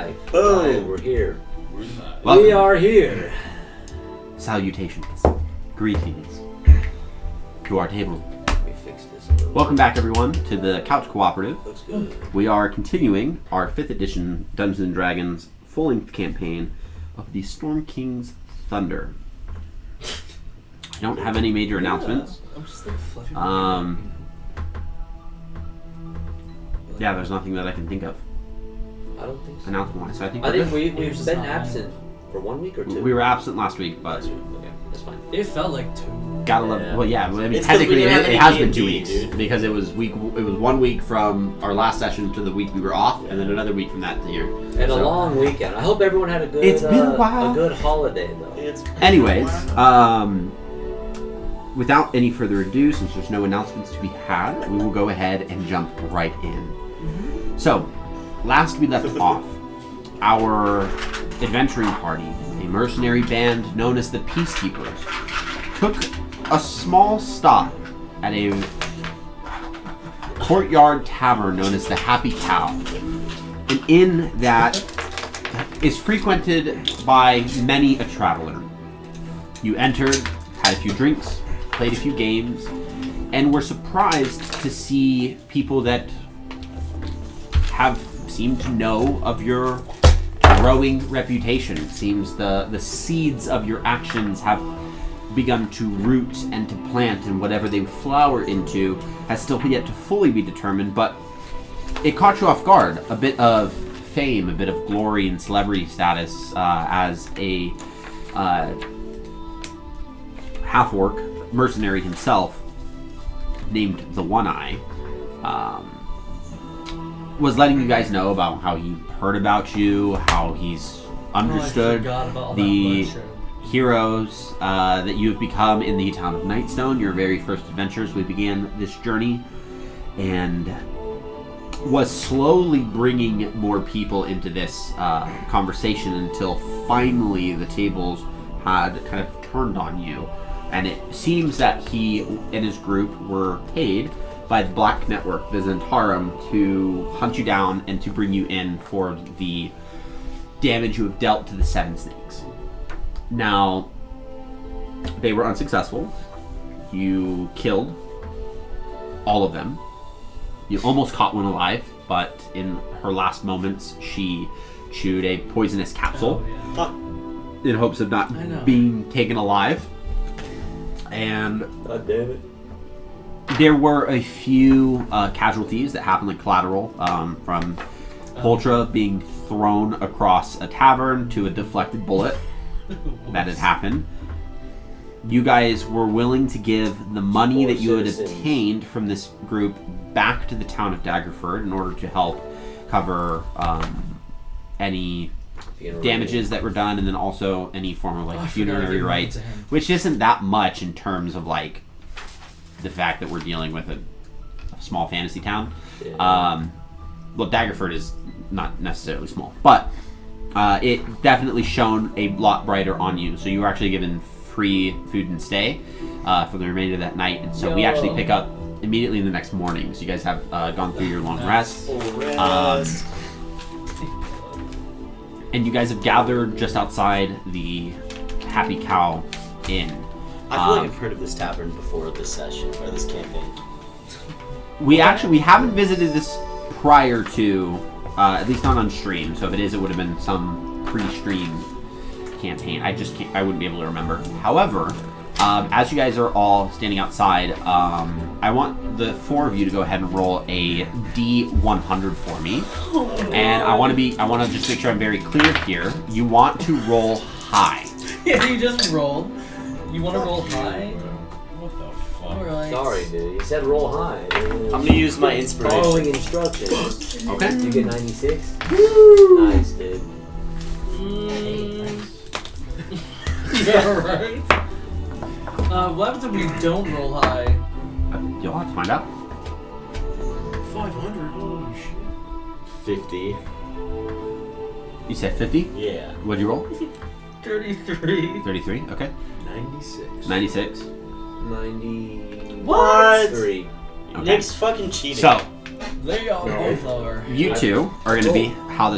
live. Boom. We're here. Welcome. We are here. Salutations. Greetings. To our table. We fixed this a little. Welcome back, everyone, to the Couch Cooperative. Looks good. We are continuing our 5th edition Dungeons & Dragons full-length campaign of the Storm King's Thunder. I don't have any major announcements. I'm just like fluffy. Yeah, there's nothing that I can think of I don't think so. announcement-wise. So I think I we're think good. we've just been not absent for 1 week or two. We were absent last week, but Okay, that's fine. It felt like 2. gotta love. Yeah. Well, yeah. I mean, It's 'cause we technically, didn't have it any has been D&D, 2 weeks dude. because it was 1 week from our last session to the week we were off, and then another week from that to here. And So- a long weekend. I hope everyone had a good. It's been a while. A good holiday though. Anyways, without any further ado, since there's no announcements to be had, we will go ahead and jump right in. So, last we left off, our adventuring party, a mercenary band known as the Peacekeepers, took a small stop at a courtyard tavern known as the Happy Cow, an inn that is frequented by many a traveler. You entered, had a few drinks, played a few games, and were surprised to see people that have seemed to know of your growing reputation. It seems the seeds of your actions have begun to root and to plant, and whatever they flower into has still yet to fully be determined, but it caught you off guard. A bit of fame, a bit of glory and celebrity status as a half-orc mercenary himself, named the One-Eye, was letting you guys know about how he heard about you, how he's understood the heroes that you have become in the town of Nightstone, your very first adventures. We began this journey, and was slowly bringing more people into this conversation until finally the tables had kind of turned on you. And it seems that he and his group were paid by the Black Network, the Zentarum, to hunt you down and to bring you in for the damage you have dealt to the Seven Snakes. Now, they were unsuccessful. You killed all of them. You almost caught one alive, but in her last moments, she chewed a poisonous capsule in hopes of not being taken alive. And God damn it. there were a few casualties that happened, like collateral, from Holtra being thrown across a tavern to a deflected bullet that had happened. You guys were willing to give the money that you had obtained from this group back to the town of Daggerford in order to help cover any damages that were done, and then also any form of like funerary rites, which isn't that much in terms of like the fact that we're dealing with a small fantasy town. Well, Daggerford is not necessarily small, but it definitely shone a lot brighter on you. So you were actually given free food and stay for the remainder of that night, and so we actually pick up immediately the next morning. So you guys have gone through your long rest. And you guys have gathered just outside the Happy Cow Inn. I feel like I've heard of this tavern before this session, or this campaign. We haven't visited this prior to, at least not on stream, so if it is, it would have been some pre-stream campaign. I wouldn't be able to remember. However, as you guys are all standing outside, I want the four of you to go ahead and roll a D100 for me. And I want to just make sure I'm very clear here. You want to roll high. Yeah, you just rolled. You want to roll high? What the fuck? Alright. Sorry, dude. He said roll high. I'm gonna use my inspiration. Following instructions. Okay. You get 96. Nice, dude. Yeah, right? What happens if we don't roll high? You'll have to find out. 500, holy shit. 50. You said 50? Yeah. What'd you roll? 33. 33, okay. 96. 96. 93. What? Okay. Nick's fucking cheating. So, They all both are. you two are going to be how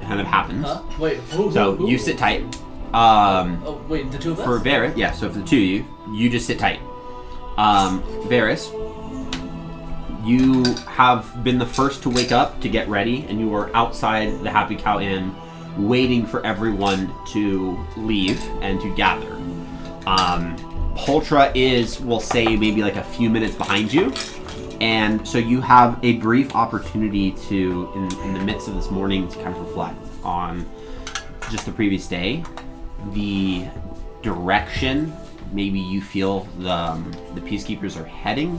kind of happens. Huh? Wait, who? So who? you sit tight. Oh, wait, the two of us? For Varys, yeah, so for the two of you just sit tight. Varys, you have been the first to wake up to get ready, and you are outside the Happy Cow Inn waiting for everyone to leave and to gather. Poltra is, we'll say, maybe like a few minutes behind you. And so you have a brief opportunity to, in the midst of this morning, to kind of reflect on just the previous day, the direction maybe you feel the Peacekeepers are heading,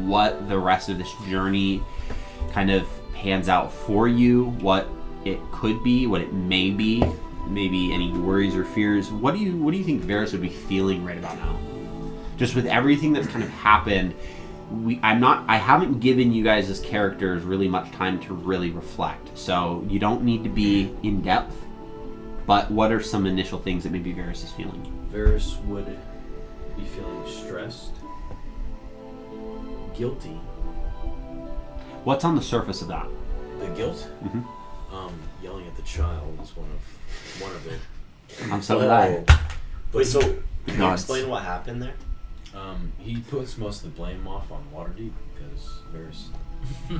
what the rest of this journey kind of pans out for you, what it could be, what it may be, maybe any worries or fears. What do you think Varys would be feeling right about now? Just with everything that's kind of happened, I haven't given you guys as characters really much time to really reflect. So you don't need to be in depth, but what are some initial things that maybe Varys is feeling? Varys would be feeling stressed, guilty. What's on the surface of that? The guilt? Mhm. Yelling at the child is one of it. I'm so glad. Wait, so can you God. explain what happened there? He puts most of the blame off on Waterdeep because Varys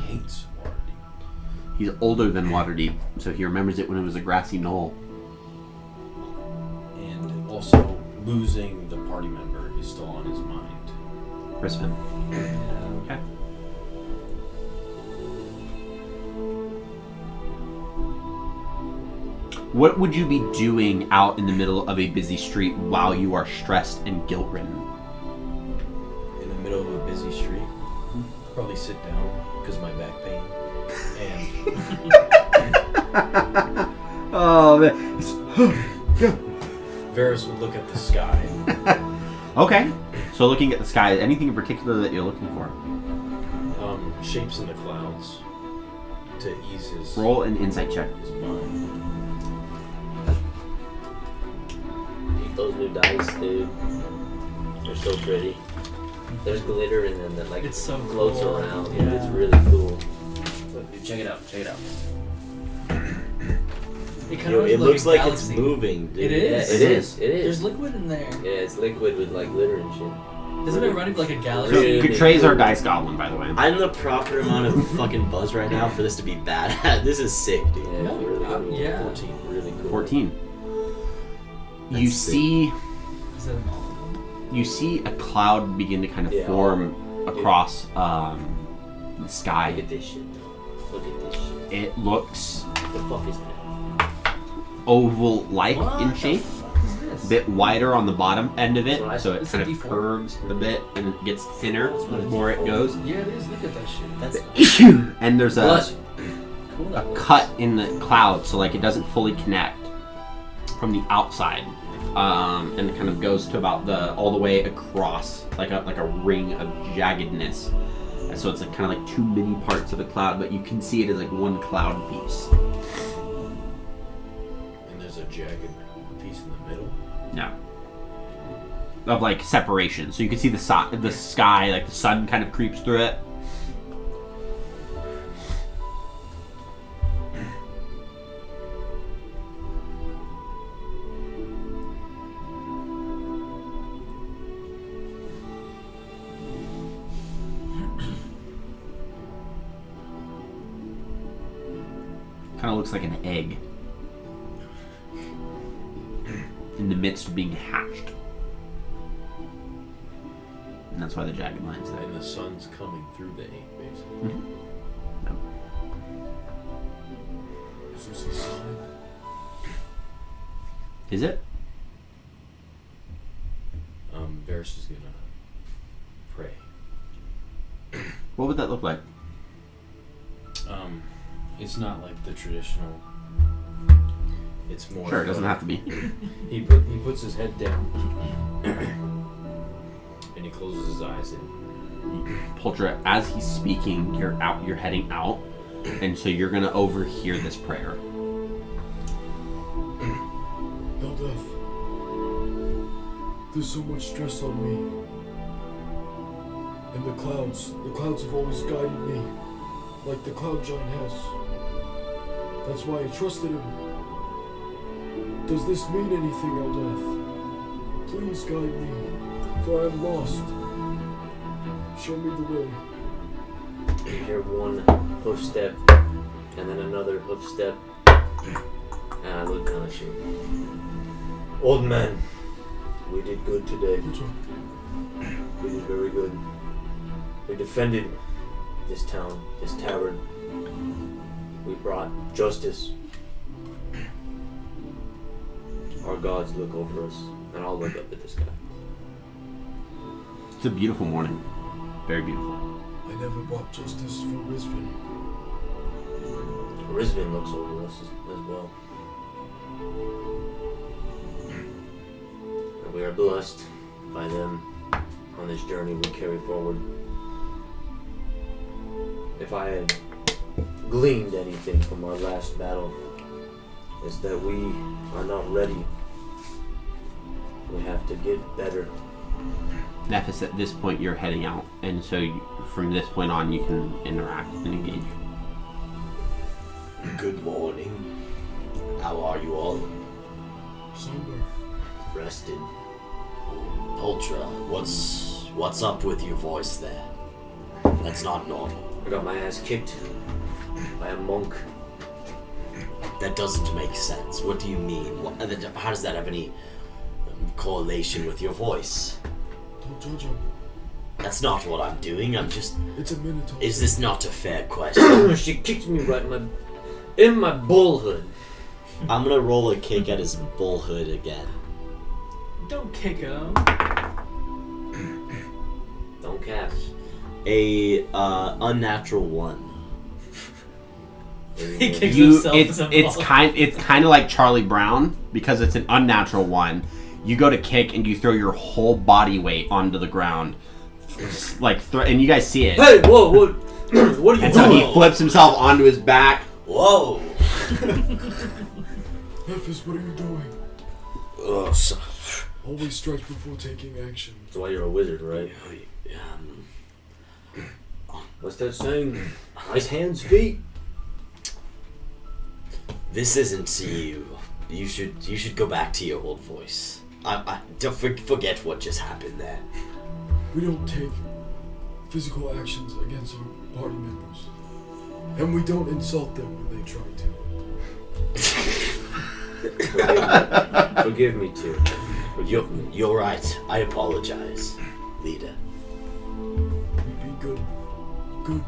hates Waterdeep. He's older than Waterdeep, so he remembers it when it was a grassy knoll. And also, losing the party member is still on his mind. Crispin. Okay. What would you be doing out in the middle of a busy street while you are stressed and guilt-ridden? In the middle of a busy street, probably sit down because my back pain. And Oh man. Varys would look at the sky. Okay. So looking at the sky, anything in particular that you're looking for? Shapes in the clouds to ease his Roll an insight check. his mind. Those new dice, dude. They're so pretty. There's glitter and then like It's so floats cool. around. Yeah. It's really cool. Look, dude, check it out. Check it out. It kind Yo, of it looks like galaxy. it's moving, dude. It is. Yeah, it is. It There's is. liquid in there. Yeah, it's liquid with like glitter and shit. Isn't it running like a So galaxy? Really? Katray's our dice goblin, by the way. I'm the proper amount of fucking buzz right now for this to be bad. This is sick, dude. Yeah, No, it's really cool. yeah. 14. Really cool. 14. That's You sick. see Is that all of them? you see a cloud begin to kind of Yeah. form across the sky. Look at this shit. Look at this shit. It looks The fuck is that? oval-like What in the shape, fuck is this? a bit wider on the bottom end of it, That's what I so it It's kind a of D4. curves a bit and it gets thinner the more it goes. Yeah, it is. Look at that shit. That's And there's a What? Cool. That was. cut in the cloud, so like it doesn't fully connect from the outside, and it kind of goes to about all the way across, like a ring of jaggedness. And so it's like kind of like two mini parts of a cloud, but you can see it as like one cloud piece. And there's a jagged piece in the middle. Yeah. Of like separation, so you can see the sky, like the sun kind of creeps through it. Kind of looks like an egg in the midst of being hatched. And that's why the jagged line's there. And the sun's coming through the egg, basically. Yep. Is this a sign? Is it? Varys is gonna pray. What would that look like? It's not like the traditional. It's more. Sure, it of doesn't a- have to be. He puts his head down and he closes his eyes and Poltra, as he's speaking, you're heading out, and so you're gonna overhear this prayer. Hildeth, there's so much stress on me. And the clouds have always guided me, like the cloud giant has. That's why I trusted him. Does this mean anything, Eldeth? Please guide me, for I am lost. Show me the way. You hear one hoof step, and then another hoof step, and I look down at you. Old man, we did good today. We did very good. We defended this town, this tavern. We brought justice. Our gods look over us, and I'll look up at this guy. It's a beautiful morning. Very beautiful. I never brought justice for Rizvin. Rizvin looks over us as well. And we are blessed by them on this journey we carry forward. If I had gleaned anything from our last battle, it's that we are not ready. We have to get better. Nephis, at this point you're heading out, and so from this point on you can interact and engage. Good morning. How are you all? Somber. Rested. Ultra, what's up with your voice there? That's not normal. I got my ass kicked by a monk. That doesn't make sense. What do you mean? How does that have any correlation with your voice? Don't judge him. That's not what I'm doing. I'm just... It's a minotaur. Is this not a fair question? She kicked me right in my bullhood. I'm gonna roll a kick at his bullhood again. Don't kick him. Don't cast. A unnatural 1. He kicks himself. It's kind of like Charlie Brown because it's an unnatural one. You go to kick and you throw your whole body weight onto the ground, and you guys see it. Hey, whoa, what? What are you And so doing? he flips himself onto his back. Whoa! Nephis, what are you doing? Ugh, Always strike before taking action. That's why you're a wizard, right? What's that saying? Nice hands, feet. This isn't to you. You should go back to your old voice. I don't forget what just happened there. We don't take physical actions against our party members. And we don't insult them when they try to. Forgive me, too. You're right. I apologize, leader. We be good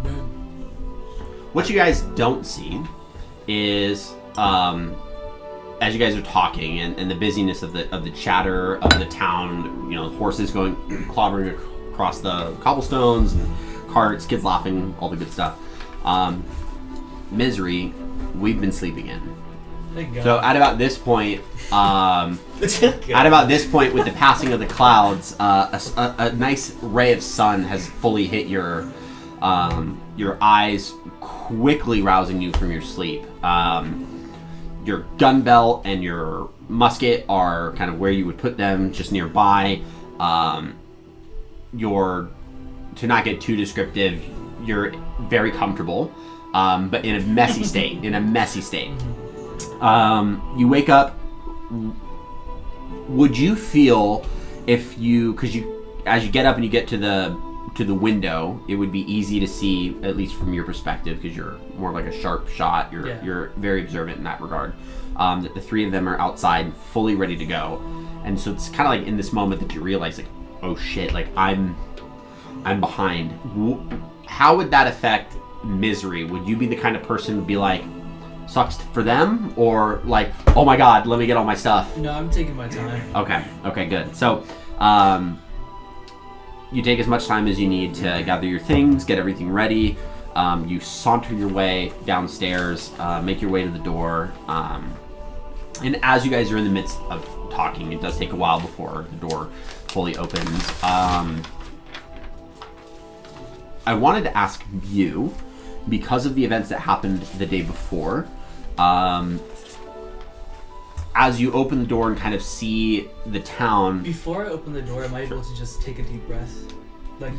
men. What you guys don't see is, as you guys are talking and the busyness of the chatter of the town, horses going clobbering across the cobblestones and carts, kids laughing, all the good stuff. Misery, we've been sleeping in. Thank God. So at about this point, with the passing of the clouds, a nice ray of sun has fully hit your eyes, quickly rousing you from your sleep. Your gun belt and your musket are kind of where you would put them, just nearby. To not get too descriptive, you're very comfortable, but in a messy state. You wake up. Would you feel as you get up and you get to the window, it would be easy to see, at least from your perspective, because you're more like a sharp shot. You're very observant in that regard. That the three of them are outside, fully ready to go, and so it's kind of like in this moment that you realize, like, oh shit, like I'm behind. How would that affect Misery? Would you be the kind of person to be like, sucks for them, or like, oh my god, let me get all my stuff? No, I'm taking my time. Okay, good. So, you take as much time as you need to gather your things, get everything ready. You saunter your way downstairs, make your way to the door, and as you guys are in the midst of talking, it does take a while before the door fully opens. I wanted to ask you, because of the events that happened the day before, as you open the door and kind of see the town... Before I open the door, am I able to just take a deep breath?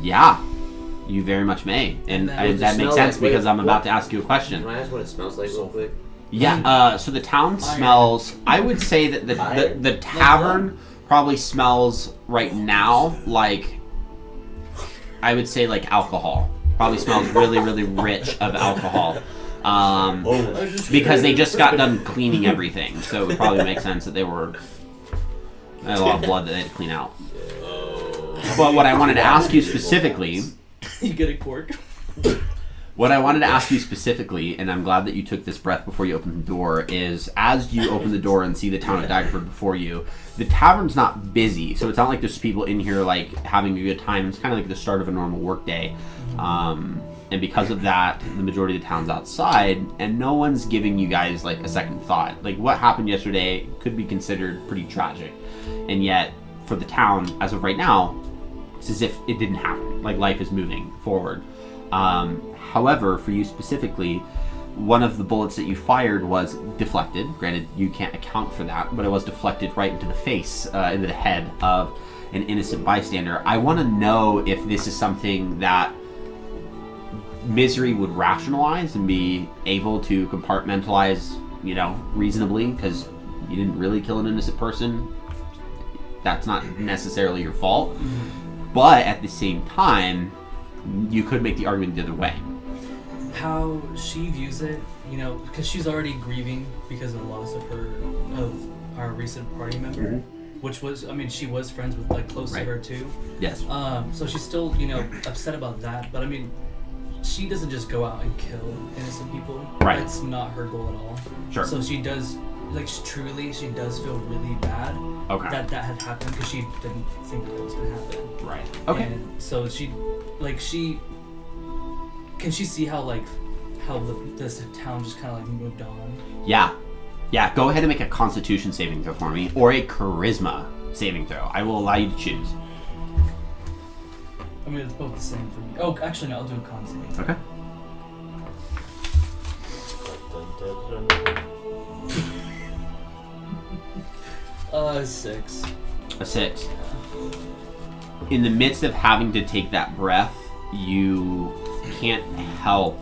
Yeah, you very much may. And that makes sense because I'm about to ask you a question. Can I ask what it smells like real quick? Yeah, so the town smells, I would say that the tavern probably smells right now like, I would say like alcohol. Probably smells really, really rich of alcohol. Because they just got done cleaning everything, so it would probably make sense that they had a lot of blood that they had to clean out. But what I wanted to ask you specifically... You get a cork? What I wanted to ask you specifically, and I'm glad that you took this breath before you opened the door, is as you open the door and see the town of Daggerford before you, the tavern's not busy, so it's not like there's people in here like having a good time. It's kind of like the start of a normal workday. And because of that, the majority of the town's outside, and no one's giving you guys like a second thought. Like what happened yesterday could be considered pretty tragic, and yet for the town, as of right now, it's as if it didn't happen. Like life is moving forward. However, for you specifically, one of the bullets that you fired was deflected. Granted, you can't account for that, but it was deflected right into the face, into the head of an innocent bystander. I want to know if this is something that Misery would rationalize and be able to compartmentalize, reasonably, because you didn't really kill an innocent person. That's not necessarily your fault. But at the same time, you could make the argument the other way. How she views it, because she's already grieving because of the loss of our recent party member, which was, she was friends with, close to her too. Yes. So she's still, upset about that, but she doesn't just go out and kill innocent people. Right. That's not her goal at all. Sure. So she does, she does feel really bad that had happened because she didn't think that was going to happen. Right. Okay. And so can she see how this town just kind of moved on? Yeah. Go ahead and make a Constitution saving throw for me, or a Charisma saving throw. I will allow you to choose. It's both the same for me. Oh, actually, no, I'll do a con saving. Okay. Six. A 6. In the midst of having to take that breath, you can't help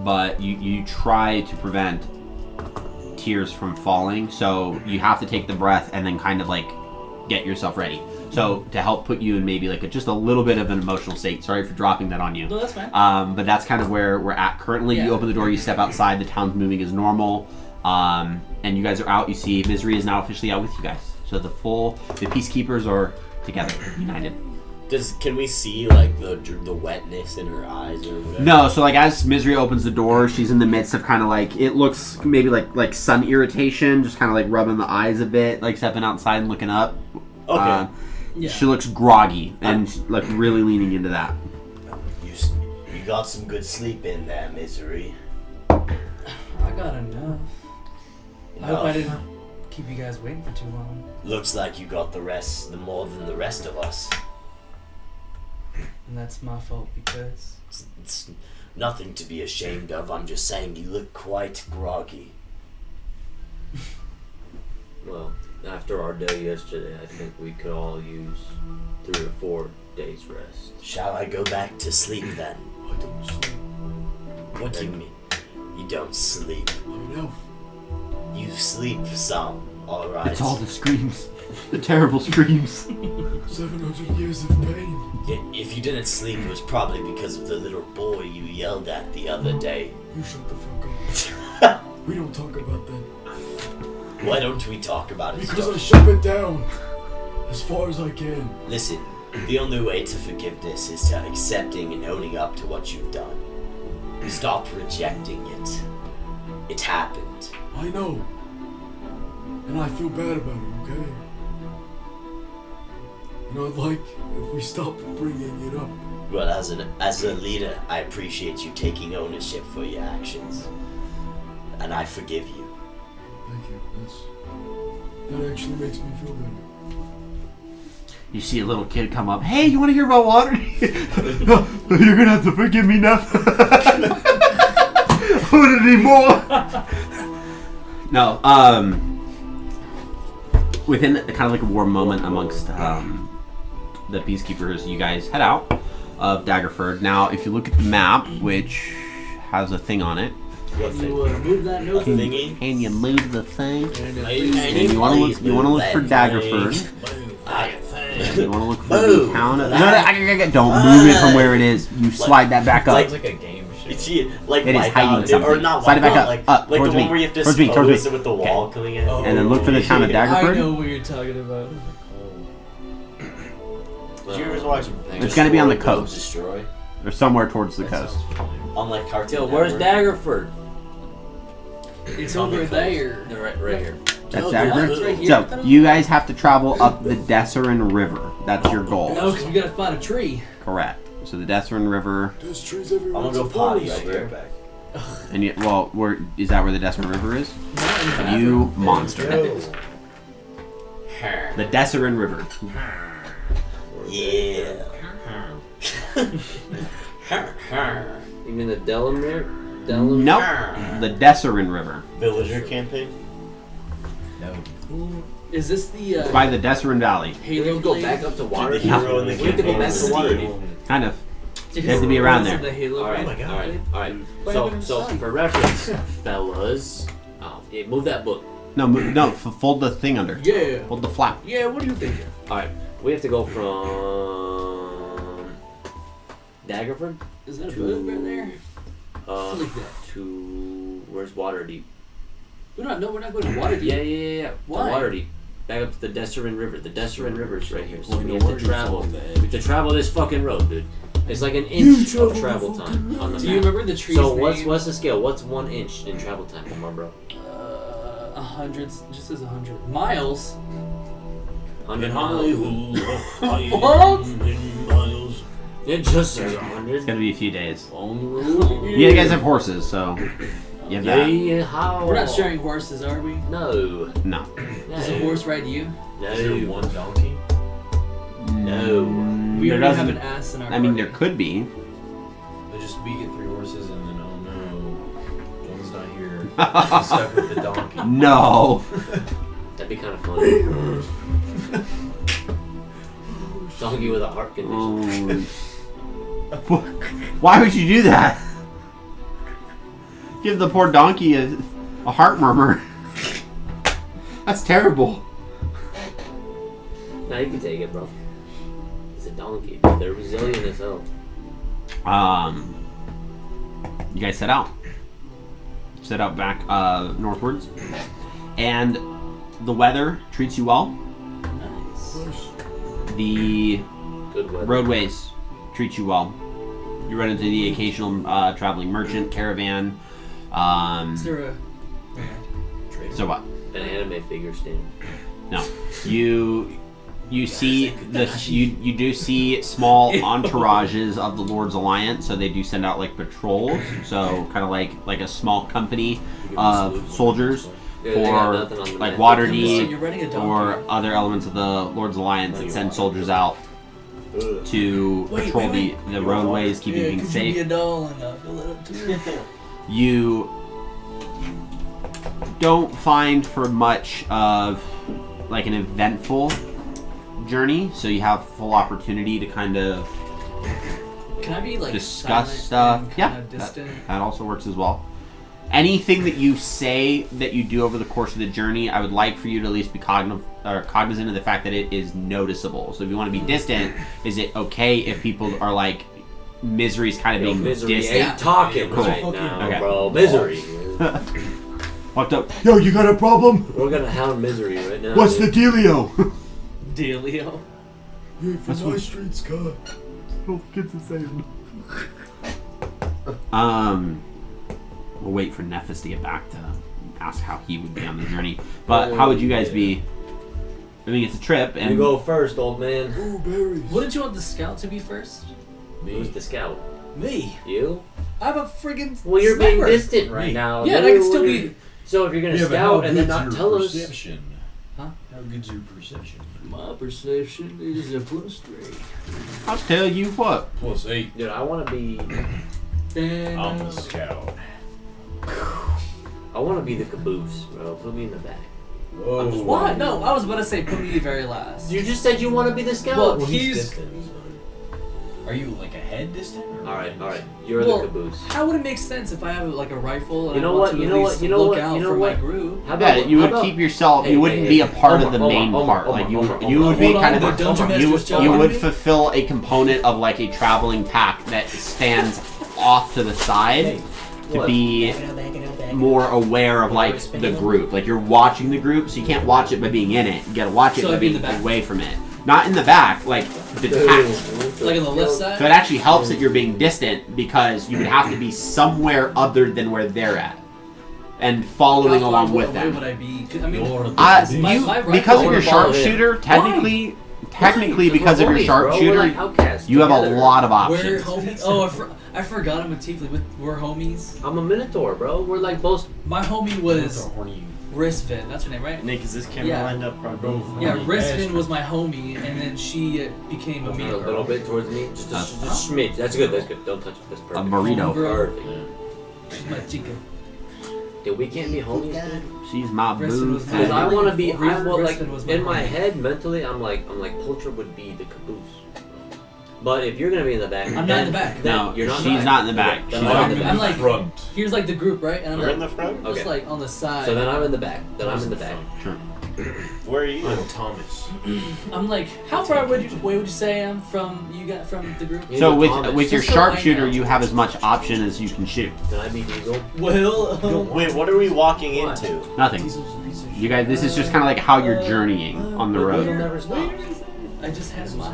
but you try to prevent tears from falling, so you have to take the breath and then kind of get yourself ready. So to help put you in maybe just a little bit of an emotional state. Sorry for dropping that on you. No, that's fine. But that's kind of where we're at currently. Yeah. You open the door, you step outside, the town's moving as normal, and you guys are out. You see Misery is now officially out with you guys. So the peacekeepers are together, united. Can we see the wetness in her eyes or whatever? No, so as Misery opens the door, she's in the midst of kind of it looks maybe like sun irritation, just kind of rubbing the eyes a bit, stepping outside and looking up. Okay. Yeah. She looks groggy and really leaning into that. You got some good sleep in there, Misery. I got enough. I hope I didn't keep you guys waiting for too long. Looks like you got the more than the rest of us. And that's my fault because... It's nothing to be ashamed of. I'm just saying you look quite groggy. Well, after our day yesterday, I think we could all use 3 or 4 days rest. Shall I go back to sleep then? I don't sleep. What do you mean? You don't sleep? I'm an elf. You sleep some, alright. It's all the screams. The terrible screams. 700 years of pain. If you didn't sleep, it was probably because of the little boy you yelled at the other day. You shut the fuck up. We don't talk about that. Why don't we talk about it? Because I shove it down as far as I can. Listen, the only way to forgiveness is to accepting and owning up to what you've done. Stop rejecting it. It happened. I know. And I feel bad about it, okay? And I'd like if we stopped bringing it up. Well, as a leader, I appreciate you taking ownership for your actions. And I forgive you. Thank you. That actually makes me feel better. You see a little kid come up. Hey, you want to hear about water? You're gonna have to forgive me now. I want to need more. No. Within kind of a warm moment amongst the peacekeepers, you guys head out of Daggerford. Now, if you look at the map, which has a thing on it, What You thing? move that A note. thingy? Can you move the thing? And And you want to look for Daggerford. You want to look for the Move. town. Don't move it from where it is. You slide that back up. It's like a game show. It's like It is Wipeout, hiding something. or not Slide it back Wipeout, up, like, up, like towards the me. one where you have to Towards me, towards me. suppose it with the wall coming in. Oh. And then look for the town of I Daggerford. know what you're talking about. Did you ever watch? It's gonna be on the Destroy, Build, coast. Destroy Or somewhere towards the That coast. sounds familiar. on like Cartoon Yo, where's Network. Daggerford? It's over there. They're right here. That's Oh, Daggerford. it's right here. So you guys have to travel up the Desserin River. That's your goal. No, because we gotta find a tree. Correct. So the Desserin River, There's trees everywhere. I'm gonna go It's a potty. forest. I'll be right back. and you, well, is that where the Desserin River is? You monster. The Desserin River. Yeah. You mean the Delamere? Nope. The Desserin River. Villager campaign. No. Is this the It's by the Desserin Valley. We Halo can go Blade? back up to The Waterdeep. hero in the We have to go campaign back is to Waterdeep. Steve. Kind of. You have to be around Is it there. The Halo All right, Blade? my God. all right. What So, happened to so Sun? for reference, fellas, yeah, move that book. No, fold the thing under. Yeah. Fold the flap. Yeah, what do you think? All right, we have to go from Daggerford Is that a boat right there? Flick that. to where's Waterdeep? We're not going to Waterdeep. Yeah. Why? To Waterdeep. Back up to the Desserin River. The Desserin River is right here. So Well, we no have to Waterdeep's travel. on the edge. We have to travel this fucking road, dude. It's like an inch of travel time on the Do you map. remember the tree's So name? what's the scale? What's 1 inch in travel time? Come on, bro. 100, just as 100 miles. 100 In miles. Hollywood. It just says It's 100 gonna be a few days. on the road. You guys have horses, so you have that. Yeah, how? We're not sharing horses, are we? No. No. Does a horse ride you? Is there No. one donkey? No. We There already have doesn't. an ass in our I mean, party. there could be. They just we get 3 horses and then oh no, one's not here. I'm stuck with the donkey. No. That'd be kind of funny. Donkey with a heart condition. Why would you do that? Give the poor donkey a heart murmur. That's terrible. Now you can take it, bro. It's a donkey. They're resilient as hell. You guys set out. Set out back northwards, and the weather treats you well. Nice. The Good weather. roadways treat you well. You run into the occasional traveling merchant caravan. Is there a... So what? An anime figure stand. No, you see you do see small entourages of the Lord's Alliance, so they do send out like patrols, so kind of like a small company of soldiers Yeah, they got for nothing on the like map. Waterdeep You're riding a donkey. or other elements of the Lord's Alliance that send soldiers out Ugh. to Wait, patrol wait, the roadways, keeping Yeah, things could you be a safe. doll and I'll fill it up too? You don't find for much of like an eventful journey, so you have full opportunity to kind of Can I be like discuss silent stuff. and Yeah, kinda distant? that also works as well. Anything that you say that you do over the course of the journey, I would like for you to at least be cognizant of the fact that it is noticeable. So if you want to be distant, is it okay if people are like, Misery's kind of Yo, being Misery distant? ain't talking Cool. right now, Okay. bro. Misery. Walked up. Yo, you got a problem? We're gonna hound Misery right now. What's the dude. dealio? Dealio. Hey, for That's my what- streets, God. We'll wait for Nephis to get back to ask how he would be on the journey. But how would you guys be? I mean, it's a trip, and You go first, old man. Ooh, berries. Wouldn't you want the scout to be first? Who's the scout? Me. You? I'm a friggin' Well, you're being sniper. distant right now. Yeah, and I can still be. So if you're gonna Yeah, but scout how and then good's not your tell us, perception? Huh? How good's your perception? My perception is a +3. I'll tell you what. +8. dude, I want to be. Then, I'm the scout. I want to be the caboose, bro. Put me in the back. Whoa. what? No, I was about to say put me very last. You just said you want to be the scout. Well, Well, he's He's- distant. So. Are you like a head distant? Or All right. You're Well, the caboose. How would it make sense if I have like a rifle and You know I want what? to You at know least what? You know look what? out You know for what? my group? How about You how would about- keep yourself. Hey, You wouldn't hey, be a hey, part of hold the on, main hold on, part. hold Like on, you, hold on, you hold would on. be Hold on, kind the of dungeon you. master's You telling would me? fulfill a component of like a traveling pack that stands off to the side to What? be more aware of like the group. Like you're watching the group, so you can't watch it by being in it. You gotta watch it So by I'd be in being the back? away from it. Not in the back, like detached. Like on the left So side? it actually helps that you're being distant because you would have to be somewhere other than where they're at, and following How along far with away them. would I be? 'Cause, I mean, You, because of your sharpshooter, technically because of your sharpshooter, you have a lot of we're options. homies. Oh, I forgot I'm a tiefling. We're homies. I'm a minotaur, bro. We're like both. My homie was Risvin. That's her name, right? Nick, is this camera Yeah. lined up properly? Yeah, Risvin was my homie, and then she became a A me. little bit towards me, just a smidge. That's good. That's good. Don't touch it. That's A perfect. burrito. Perfect. She's my chica. Dude, we can't be homies, dude. She's my Risvin boo. was Because I want to be. Risvin I want like was my in my homie. head mentally. I'm like Pulcher would be the caboose. But if you're gonna be in the back, I'm not then- in the back. then No, you're not. she's not in the back. Then She's I'm not in in the the- I'm back. like- front. Here's like the group, right? And I'm We're like, in the front? just Okay. like on the side. So then I'm in the back. Then I'm in the back. Sure. Where are you? I'm Thomas. I'm like, how far away would you say I am from you got from the group? You So know with Thomas. your Just so I sharpshooter, know. you have as much option as you can shoot. Can I be Diesel? Well, Wait, what are we walking What? into? Nothing. You guys, this is just kind of like how you're journeying on the Diesel road. never stops. I just had my.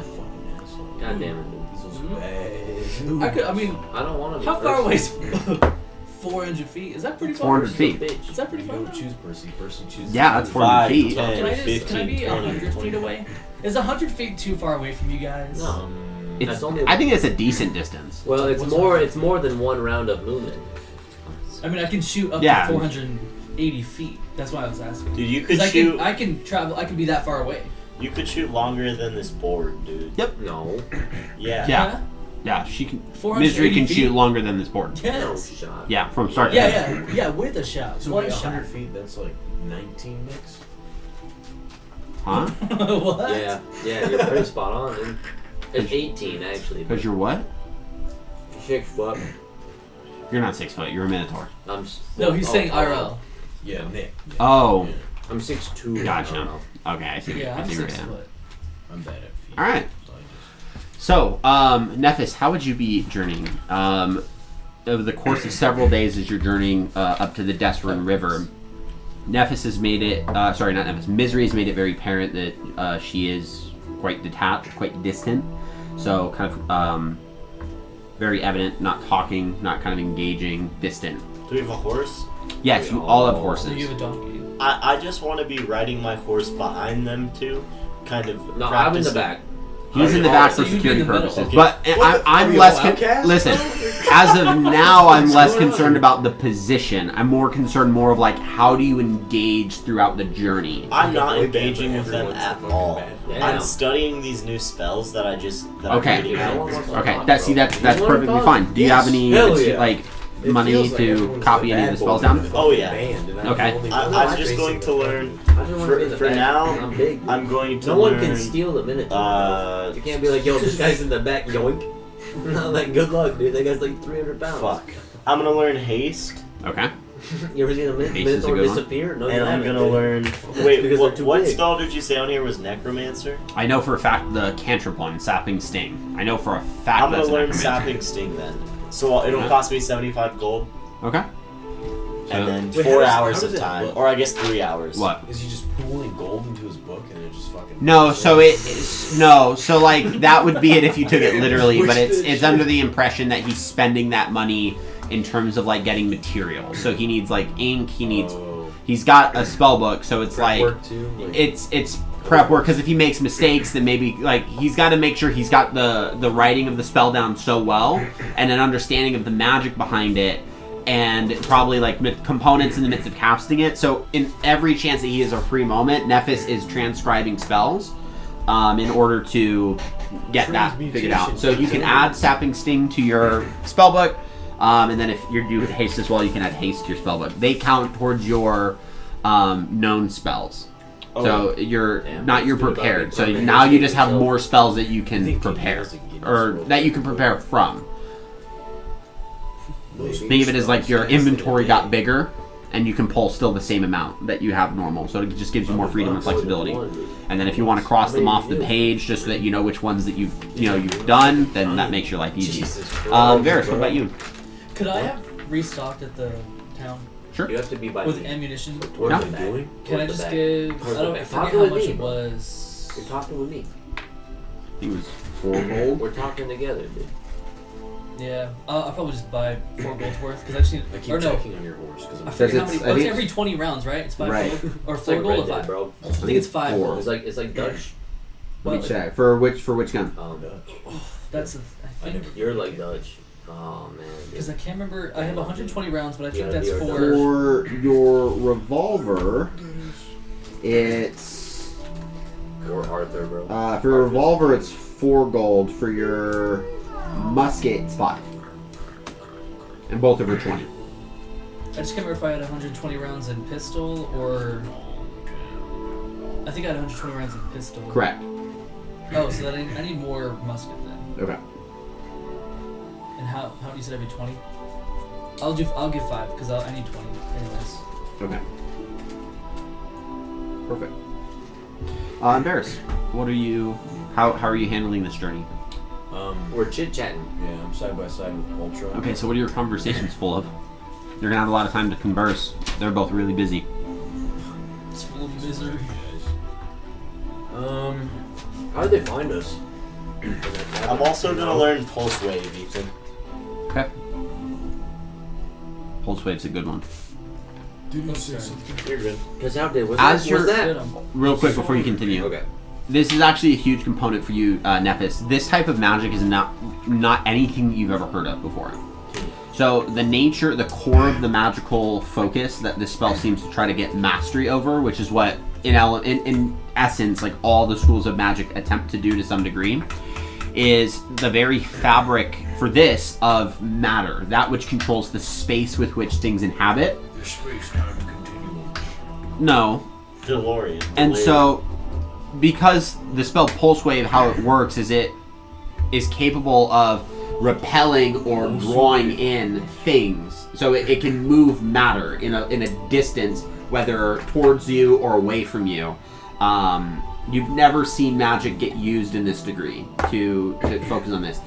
God damn it. I could. I mean, I don't want to be. how far first. away is 400 feet? Is that pretty far? 400 feet. Bitch. Is that pretty You far? don't choose Percy. Percy chooses. Yeah, that's 400 feet. 10, Can I just 15, can I be 20, 100 feet 25. away? Is 100 feet too far away from you guys? No. It's, That's only- I think it's a decent distance. Well, it's more. It's more than one round of movement. I mean, I can shoot up Yeah. to 480 feet. That's why I was asking. Dude, you could 'Cause shoot. I can travel. I can be that far away. You could shoot longer than this board, dude. No. Yeah. Yeah. Yeah, she can. 480 Misery can feet? shoot longer than this board. No Yes. shot. Yeah, from start to Yeah, finish. yeah, yeah. With a shot. So One wait, shot. 100 feet. That's like 19 mix. Huh? What? Yeah. Yeah. You're pretty spot on, dude. It's 18 actually. Because you're what? 6 foot. You're not 6 foot. You're a minotaur. No, he's saying oh, IRL. Yeah, Nick. Oh, I'm 6'2". gotcha. Okay, I see. Yeah, I I'm see where 6 you're at. foot. I'm bad at feet. All right. So I just- So, Nephis, how would you be journeying? Over the course of several days as you're journeying up to the Desrin River, Nephis has made it, sorry, not Nephis, Misery has made it very apparent that she is quite detached, quite distant. So, kind of very evident, not talking, not kind of engaging, distant. Do we have a horse? Yes, you all have So horses. you have a donkey. I just want to be riding my horse behind them too, kind of. No, I'm in the practicing. back. He's in the back for So you'd be in security the middle. purposes. Okay. But I'm less. Listen, as of now, I'm less concerned about the position. I'm more concerned more of like how do you engage throughout the journey. I'm not Boy band, engaging but with them everyone's at fucking all. bad. Yeah. I'm studying these new spells that I just. That Okay. I'm reading out. Okay, that's that's You wanna perfectly talk? fine. Do you have any Hell yeah. like It money feels like to everyone's copy the any of bad the spells boy in down? the Oh, fucking yeah. band, and I'm Okay. the only I'm one just going to learn. I just want to be in the For back. now, I'm big. I'm going to No learn. one can steal the Minotaur. You can't be like, yo, this guy's in the back, yoink. No, like, good luck, dude. That guy's like 300 pounds. Fuck. I'm gonna learn haste, Okay. You ever seen a Haste is a Minotaur good one. disappear? No, you and I'm haven't, gonna dude. learn. Because Wait, they're what, too what big. spell did you say on here was Necromancer? I know for a fact the cantrip one, Sapping Sting. I know for a fact I'm that's gonna a learn necromancer. Sapping Sting then. So it'll Okay. cost me 75 gold, Okay. and then Wait, 4 how hours does of it time, look? or I guess 3 hours. What? Is he just pooling gold into his book and it just fucking? No, so it is no, so like that would be it if you took it literally, but it's under the impression that he's spending that money in terms of like getting material. So he needs like ink, he's got a spell book, so it's like work too. Like, it's prep work because if he makes mistakes, then maybe like he's got to make sure he's got the writing of the spell down so well and an understanding of the magic behind it, and probably like components in the midst of casting it. So in every chance that he has a free moment, Nephis is transcribing spells in order to get that figured out. So you can add Sapping Sting to your spell book, and then if you're doing haste as well, you can add haste to your spell book. They count towards your known spells. So you're Damn, you're it's good prepared. about So it. now you just have So- more spells that you I can think prepare, he has a Guinness or World that you can Record. prepare from. Maybe. Think of it as like your Spells casted inventory in got a bigger, and you can pull still the same amount that you have normal. So it just gives you more freedom and flexibility. And then if you want to cross them off the page, just so that you know which ones that you've done, then that makes your life easy. Jesus Varys, Christ, what about you? Could I have restocked at the town Sure. You have to be by with me. ammunition? Towards Yeah. the back. Doing? Can I Towards the just back. give? Towards I the don't. back. I forget Talking how with much me, it bro. was. You're talking with me. I think it was 4 gold. We're talking together, dude. Yeah, I'll probably just buy 4 gold worth because I just need. I keep Or no, checking on your horse because I I'm forget how it's- many. I It's think- every 20 rounds, right? It's 5 Right. gold or It's 4 like gold or Red Dead, 5. bro. I think it's 5. 4. It's like Dutch. Let me Well, check for which gun. That's I think You're like Dutch. Oh man. because I can't remember. I have 120 rounds, but I think Yeah, that's you're for. For your revolver, it's Or Arthur, bro. for your revolver it's 4 gold. For your musket, it's 5. And both of are 20. I just can't remember if I had 120 rounds in pistol or. I think I had 120 rounds in pistol. Correct. Oh, so that I need more musket then. Okay. And how do you said every 20? I'll give 5 because I need 20 anyways. Okay. Perfect. Varys, what are you? How are you handling this journey? We're chit chatting. Yeah, I'm side by side with Ultra. Okay, so what are your conversations full of? You're gonna have a lot of time to converse. They're both really busy. It's full of misery. How did they find us? I'm also gonna learn Pulse Wave, Ethan. Okay. Pulse Wave's a good one. Did you say something? You're good. Because how did was As that? you're- Was Good, that? Real quick before you continue. Okay. This is actually a huge component for you, Nephis. This type of magic is not anything you've ever heard of before. So the nature, the core of the magical focus that this spell seems to try to get mastery over, which is what in essence, like all the schools of magic attempt to do to some degree, is the very fabric for this of matter, that which controls the space with which things inhabit. The space-time continuum. No, DeLorean. and so, because the spell Pulse Wave, how it works is it is capable of repelling or drawing in things. So it can move matter in a distance, whether towards you or away from you. You've never seen magic get used in this degree to focus on this.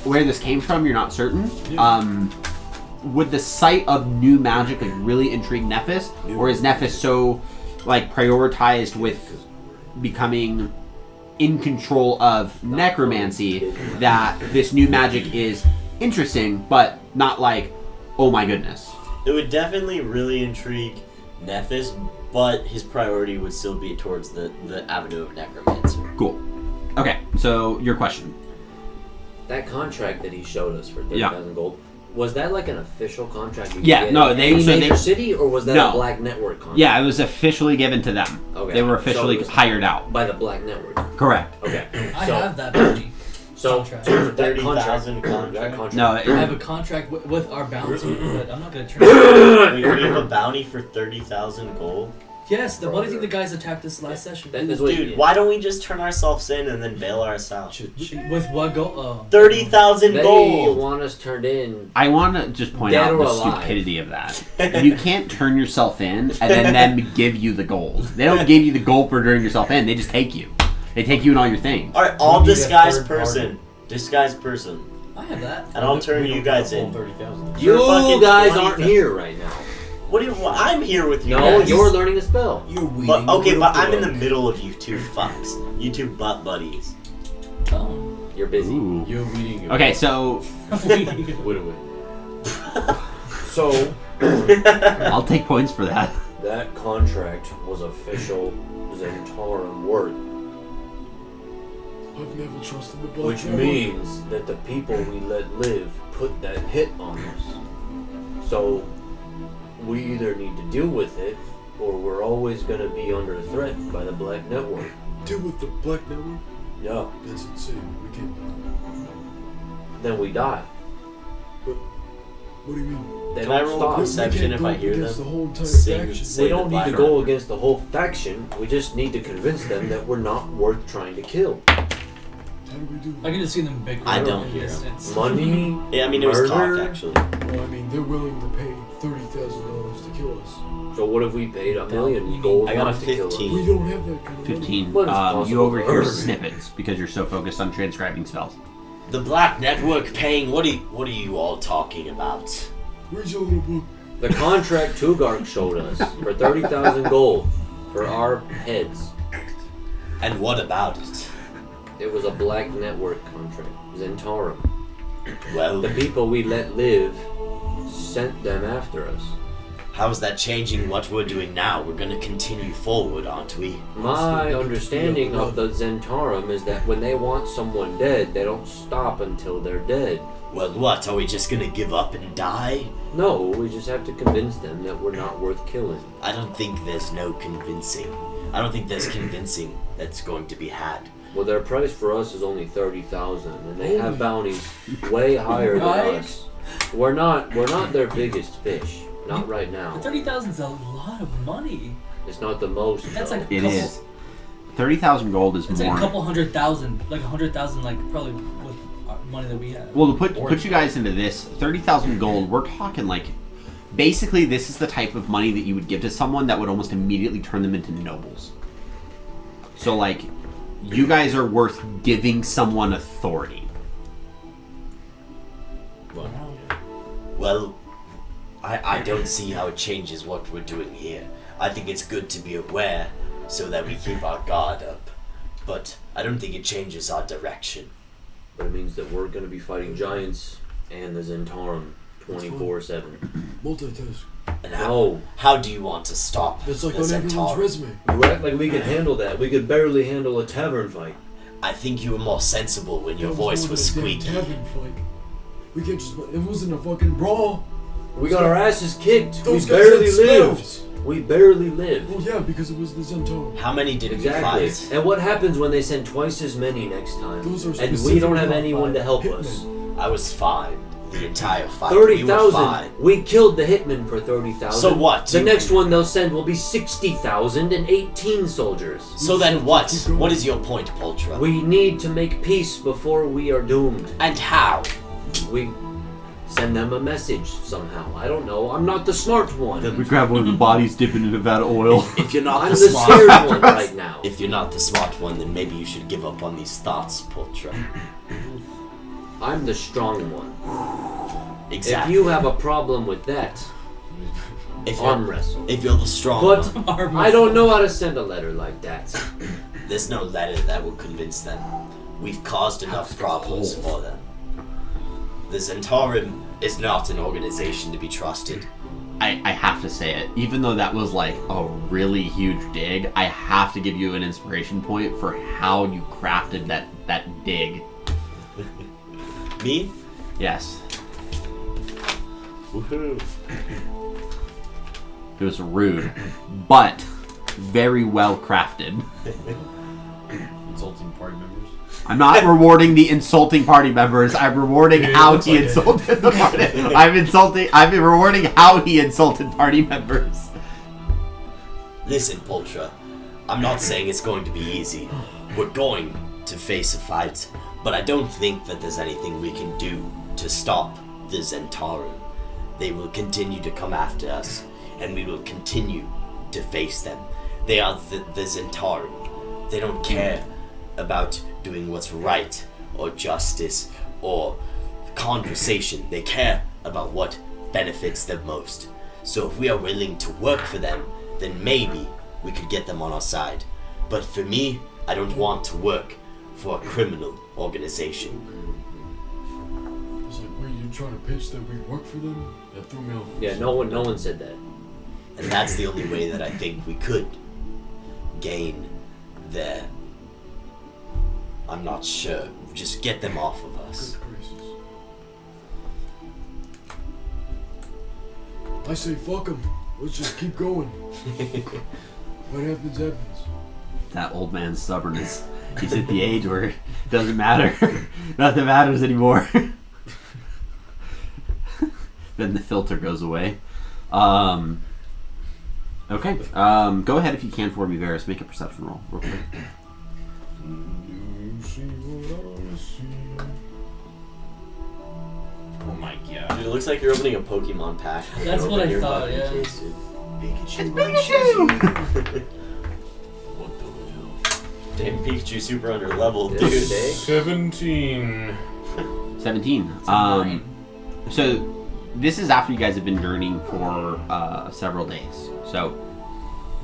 Where this came from, you're not certain. Would the sight of new magic like really intrigue Nephis, or is Nephis so like prioritized with becoming in control of necromancy that this new magic is interesting, but not like, oh my goodness. It would definitely really intrigue Nephis, but his priority would still be towards the avenue of necromancer. Cool. Okay, so your question. That contract that he showed us for Yeah. 30,000 gold, was that like an official contract? You Yeah, get no, in they- any so major they- city, or was that No. a Black Network contract? Yeah, it was officially given to them. Okay. They were So officially it was- hired out. By the Black Network. Correct. Okay. I so, have that bounty. So contract. that 30,000 contract. That contract? contract. No, I have a contract with our bounty, but I'm not gonna turn it. We have a bounty for 30,000 gold? Yes, what do you think the guys attacked us last session? That is what Dude, why don't we just turn ourselves in and then bail ourselves? With what gold? Oh. 30,000 They gold! want us turned in. I want to just point Dead out or the alive. stupidity of that. You can't turn yourself in and then them give you the gold. They don't give you the gold for turning yourself in. They just take you. They take you and all your things. Alright, I'll We need a disguise third person. Disguise person. I have that. And I'll turn you guys in. 30,000. You For fucking guys 20 aren't here right now. What do you? I'm here with you No, guys. you're learning the spell. You're weeding But okay, the but I'm in the world. middle of you two fucks. You two butt buddies. Oh. You're busy. Ooh. You're reading it. Okay, so Wait a minute. So, I'll take points for that. That contract was official Zentaran word, I've never trusted the Black which Network. means that the people we let live put that hit on us. So we either need to deal with it, or we're always going to be under threat by the Black Network. Deal with the Black Network? Yeah. That's insane. We can't do Then we die. that. What do you mean? They Can I don't roll stop. perception We if can't I go hear against them? the whole entire Sing- faction. sing- We don't need to Black go Armor. against the whole faction. We just need to convince them that we're not worth trying to kill. How do we do I that? can just see them bickering. I don't in hear the 'em. distance. Money. Yeah, I mean, it was talk, Murder? actually. Well, I mean, they're willing to pay $30,000 to kill us. So what if we paid $1 You million need- gold I got a not to kill us? 15. We don't have that kind of 15. What is possible You overhear for us? snippets because you're so focused on transcribing spells. The Black Network paying. What are you all talking about? money. Where's your little book? The contract Tugark showed us for 30,000 gold for our heads. And what about it? It was a Black Network contract. Zentarum. Well, The people we let live sent them after us. how is that changing what we're doing now? We're gonna continue forward, aren't we? My understanding of the Zentarum is that when they want someone dead, they don't stop until they're dead. Well, what? Are we just gonna give up and die? No, we just have to convince them that we're not worth killing. I don't think there's no convincing. I don't think there's convincing that's going to be had. Well, their price for us is only 30,000, and they have Holy- bounties way higher than Right? us. We're not their biggest fish. Not right now. 30,000 is a lot of money. It's not the most. That's though. like It couple, is. 30,000 gold is It's more. like a couple 100,000, like 100,000, like probably with our money that we have. Well, to put you guys into this, 30,000 gold, we're talking like, basically this is the type of money that you would give to someone that would almost immediately turn them into nobles. So like, you guys are worth giving someone authority. Well, I don't see how it changes what we're doing here. I think it's good to be aware so that we keep our guard up. But I don't think it changes our direction. But it means that we're going to be fighting giants and the Zentarum 24/7. Multitask. And No. how do you want to stop That's like the on everyone's Centaur? resume. You act like we could handle that. We could barely handle a tavern fight. I think you were more sensible when your That voice more was than a damn squeaky. tavern fight. We can't just. It wasn't a fucking brawl. We got our asses kicked. Those We guys barely had lived. spells. We barely lived. Well, yeah, because it was the Zentaur. How many did Exactly. we fight? And what happens when they send twice as many next time? Those are And we specific don't have about anyone to help hitmen. us. I was fine the entire fight. We were 30,000. fine. We killed the hitman for 30,000. So what? The You- next one they'll send will be 60,000 and 18 soldiers. So then what? Keep going. What is your point, Poltra? We need to make peace before we are doomed. And how? We send them a message somehow. I don't know. I'm not the smart one. We grab one of the bodies, dip it in a vat of oil. If you're not I'm the the smart scared one right now. If you're not the smart one, then maybe you should give up on these thoughts, Poltra. I'm the strong one. Exactly. If you have a problem with that, if arm you're, wrestle. if you're the strong But one, I don't know how to send a letter like that. there's no letter that will convince them. We've caused enough problems for them. The Zentarum is not an organization to be trusted. I have to say it. Even though that was like a really huge dig, I have to give you an inspiration point for how you crafted that dig. Me? Yes. Woohoo. It was rude, but very well crafted. Insulting party members. I'm not rewarding the insulting party members. I'm rewarding how he insulted the party. I'm rewarding how he insulted party members. Listen, Poltra. I'm not saying it's going to be easy. We're going to face a fight, but I don't think that there's anything we can do to stop the Zentarum. They will continue to come after us, and we will continue to face them. They are the Zentarum. They don't care about doing what's right, or justice, or conversation. They care about what benefits them most. So if we are willing to work for them, then maybe we could get them on our side. But for me, I don't want to work for a criminal organization. It's like, were you trying to pitch that we work for them? That threw me off. Yeah, no one said that. And that's the only way that I think we could gain their... I'm not sure. Just get them off of us. Good gracious. I say fuck them. Let's just keep going. What happens, happens. That old man's stubbornness. He's at the age where it doesn't matter. Nothing matters anymore. Then the filter goes away. Okay. Go ahead if you can for me, Varys. Make a perception roll real quick. Oh my god. Dude, it looks like you're opening a Pokemon pack. That's what I thought, yeah. Pikachu. What the hell? Damn, Pikachu super under level, This dude. day? 17. 17. So this is after you guys have been journeying for several days. So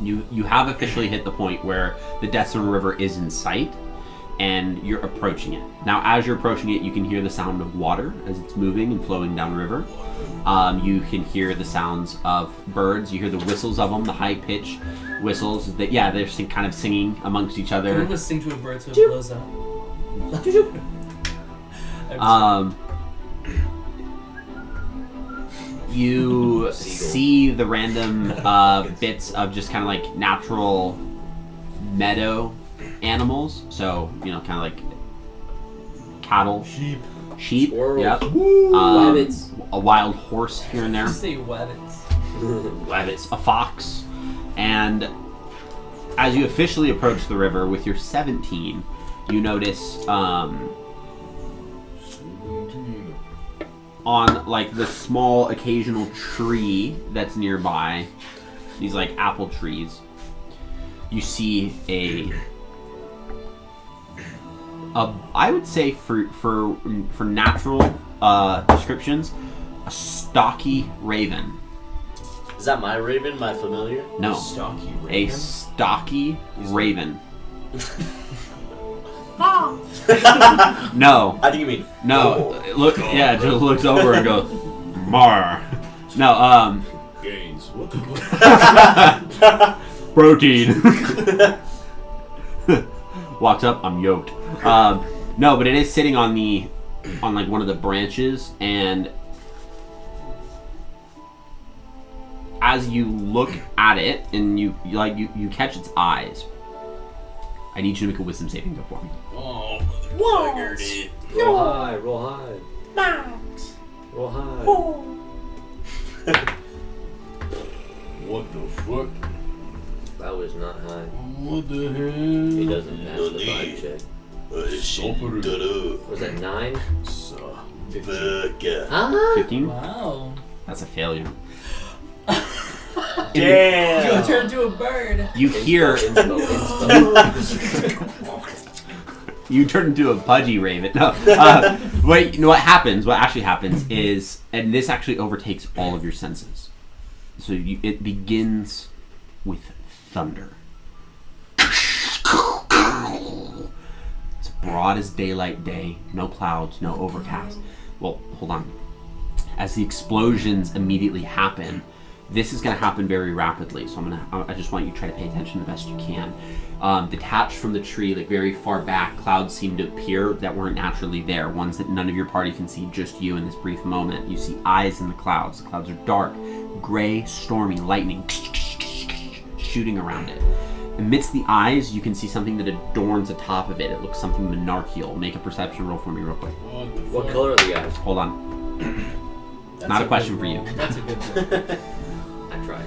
you have officially hit the point where the Deathstone River is in sight, and you're approaching it. Now, as you're approaching it, you can hear the sound of water as it's moving and flowing down the river. You can hear the sounds of birds. You hear the whistles of them, the high-pitched whistles. That they're kind of singing amongst each other. Can we sing to a bird so it blows up? You see the random bits of just kind of like natural meadow animals. So, kind of like cattle. Sheep. Squirrels. Yep. Rabbits. A wild horse here and there. Just say wabbits. Rabbits. A fox. And as you officially approach the river with your 17, you notice on like the small occasional tree that's nearby, these like apple trees, you see I would say for natural descriptions, a stocky raven. Is that my raven, my familiar? No, Stocky a raven? stocky raven. No. How do you mean? No, look, yeah, just looks over and goes, Mar. No, Gains. What the fuck? protein. Walks up, I'm yoked. No, but it is sitting on like one of the branches, and as you look at it and you catch its eyes, I need you to make a wisdom saving throw for me. Oh, What? Roll high, roll high. Roll high. what the fuck? That was not high. What the hell? He doesn't pass the vibe check. Was that 9? 15. Ah! 15? Wow. That's a failure. Damn. Go turn into a bird. You hear... You turn into a pudgy raven. No. Wait, you know what happens? What actually happens is, and this actually overtakes all of your senses. So it begins with thunder. It's broad as daylight day. No clouds, no overcast. Well, hold on. As the explosions immediately happen, this is going to happen very rapidly. So I just want you to try to pay attention the best you can. Detached from the tree, like very far back, clouds seem to appear that weren't naturally there. Ones that none of your party can see, just you in this brief moment. You see eyes in the clouds. The clouds are dark, gray, stormy, lightning shooting around it. Amidst the eyes, you can see something that adorns the top of it. It looks something monarchical. Make a perception roll for me real quick. What the fuck? What color are the eyes? Hold on. Not a question for you. That's a good one. I tried.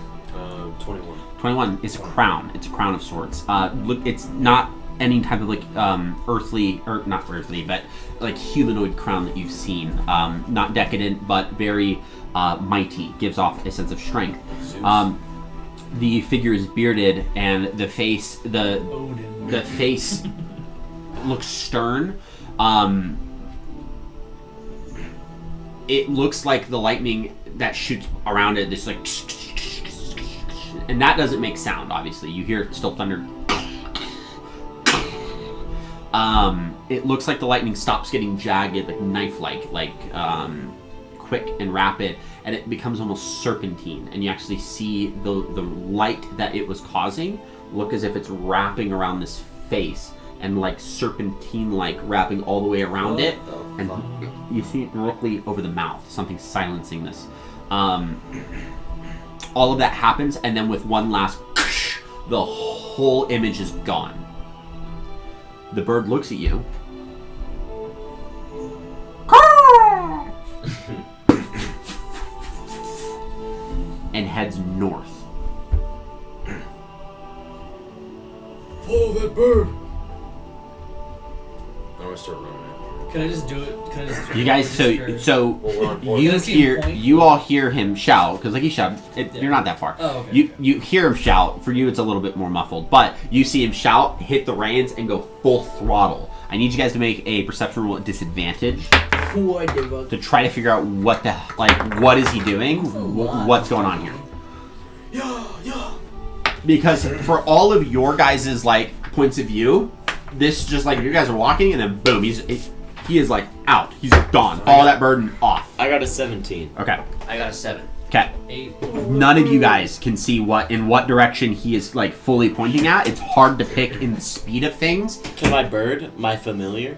21. 21 is a crown. It's a crown of sorts. Look, it's not any type of like earthly, or not earthly, but like humanoid crown that you've seen. Not decadent, but very mighty. Gives off a sense of strength. The figure is bearded, and the face, Odin. the face looks stern. It looks like the lightning that shoots around it. This like, and that doesn't make sound. Obviously, you hear still thunder. It looks like the lightning stops getting jagged, like knife-like, quick and rapid, and it becomes almost serpentine. And you actually see the light that it was causing look as if it's wrapping around this face, and like serpentine-like wrapping all the way around it. And you see it directly over the mouth. Something silencing this. All of that happens, and then with one last, the whole image is gone. The bird looks at you. heads north. Follow that bird. I'm gonna start running. Can I just do it? Can I just? You guys, so Well, we're on board. you Can I see him hear, point? you all hear him shout because like he shouted. Yeah. You're not that far. Oh, okay. You hear him shout. For you, it's a little bit more muffled, but you see him shout, hit the reins, and go full throttle. I need you guys to make a perception roll at disadvantage to try to figure out what is he doing? What's going on here? Yeah. Because for all of your guys' like points of view, this just like you guys are walking and then boom, he is like out. He's gone. Follow that bird and off. I got a 17. Okay. I got a 7. Okay. 8. None of you guys can see in what direction he is like fully pointing at. It's hard to pick in the speed of things. Can my bird, my familiar?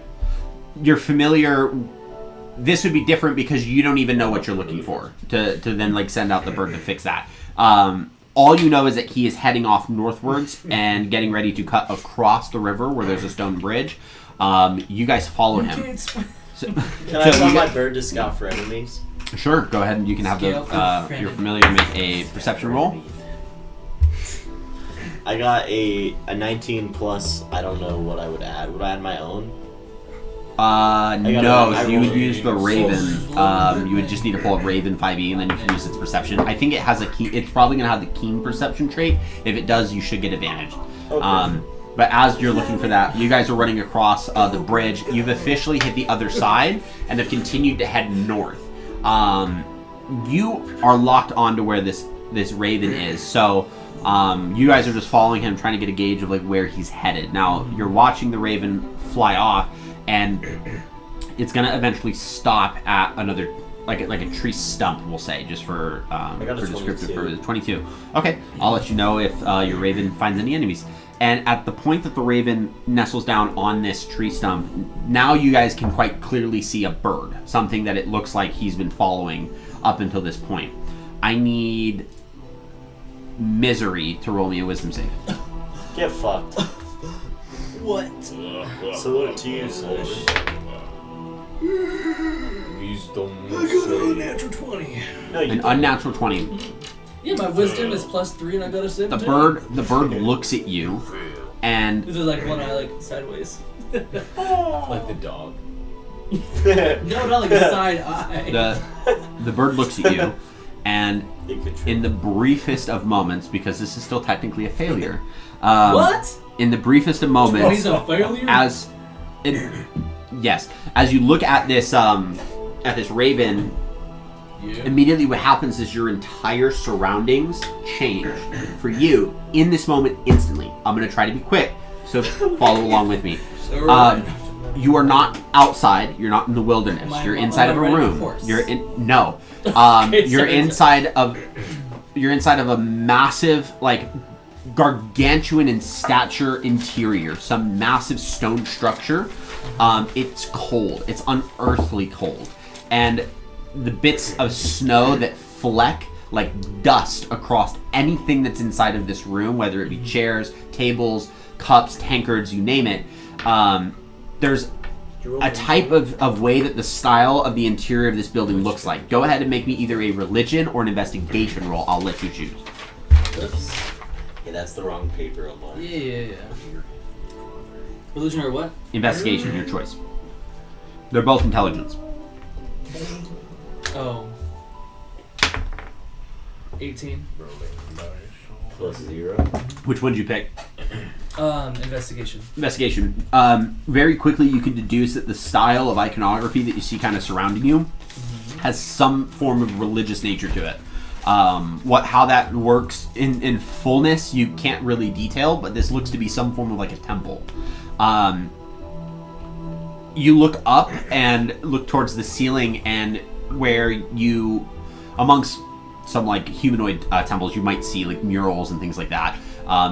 You're familiar. This would be different because you don't even know what you're looking for to then like send out the bird to fix that. All you know is that he is heading off northwards and getting ready to cut across the river where there's a stone bridge. You guys follow him. So, Can I so tell you my gu- bird to scout for enemies? Sure, go ahead and you can have Scale for your friend. familiar make a perception roll. I got a 19 plus. I don't know what I would add. Would I add my own? No, I so you would rolled use the Raven. You would just need to pull a Raven 5e, and then you can use its perception. I think it has a keen. It's probably going to have the keen perception trait. If it does, you should get advantage. Okay. But as you're looking for that, you guys are running across the bridge. You've officially hit the other side and have continued to head north. You are locked onto where this Raven is, so you guys are just following him, trying to get a gauge of like where he's headed. Now you're watching the Raven fly off, and it's gonna eventually stop at another like a tree stump, we'll say, just for got a descriptive 22. purposes. 22. Okay, I'll let you know if your Raven finds any enemies. And at the point that the Raven nestles down on this tree stump, now you guys can quite clearly see a bird, something that it looks like he's been following up until this point. I need Misery to roll me a wisdom save. Get fucked. What? Salute to you, soldier. Wisdom I got a save. natural 20. No, you An unnatural 20. Yeah, my wisdom is +3 and I got a 7. The bird looks at you, and This is like one eye like sideways. Like the dog. No, not like a side eye. the bird looks at you, and It could in the briefest of moments, because this is still technically a failure. What? In the briefest of Oh, moments, he's a failure? as you look at this Raven, immediately what happens is your entire surroundings change for you in this moment instantly. I'm going to try to be quick, so follow along with me. You are not outside. You're not in the wilderness. Am I- You're am inside I of a riding a room. horse? You're in no. Okay, You're sorry. inside of a massive, like, gargantuan in stature interior. Some massive stone structure. It's cold. It's unearthly cold, and the bits of snow that fleck like dust across anything that's inside of this room, whether it be chairs, tables, cups, tankards, you name it. There's a type of way that the style of the interior of this building looks like. Go ahead and make me either a religion or an investigation roll. I'll let you choose. Oops. Yeah, that's the wrong paper, Omar. Yeah. Religion or what? Investigation, your choice. They're both intelligence. Oh. 18. Plus 0. Which one did you pick? Investigation. Investigation. Very quickly, you can deduce that the style of iconography that you see kind of surrounding you has some form of religious nature to it. How that works in fullness, you can't really detail, but this looks to be some form of like a temple. You look up and look towards the ceiling, and where you, amongst some like humanoid temples, you might see like murals and things like that.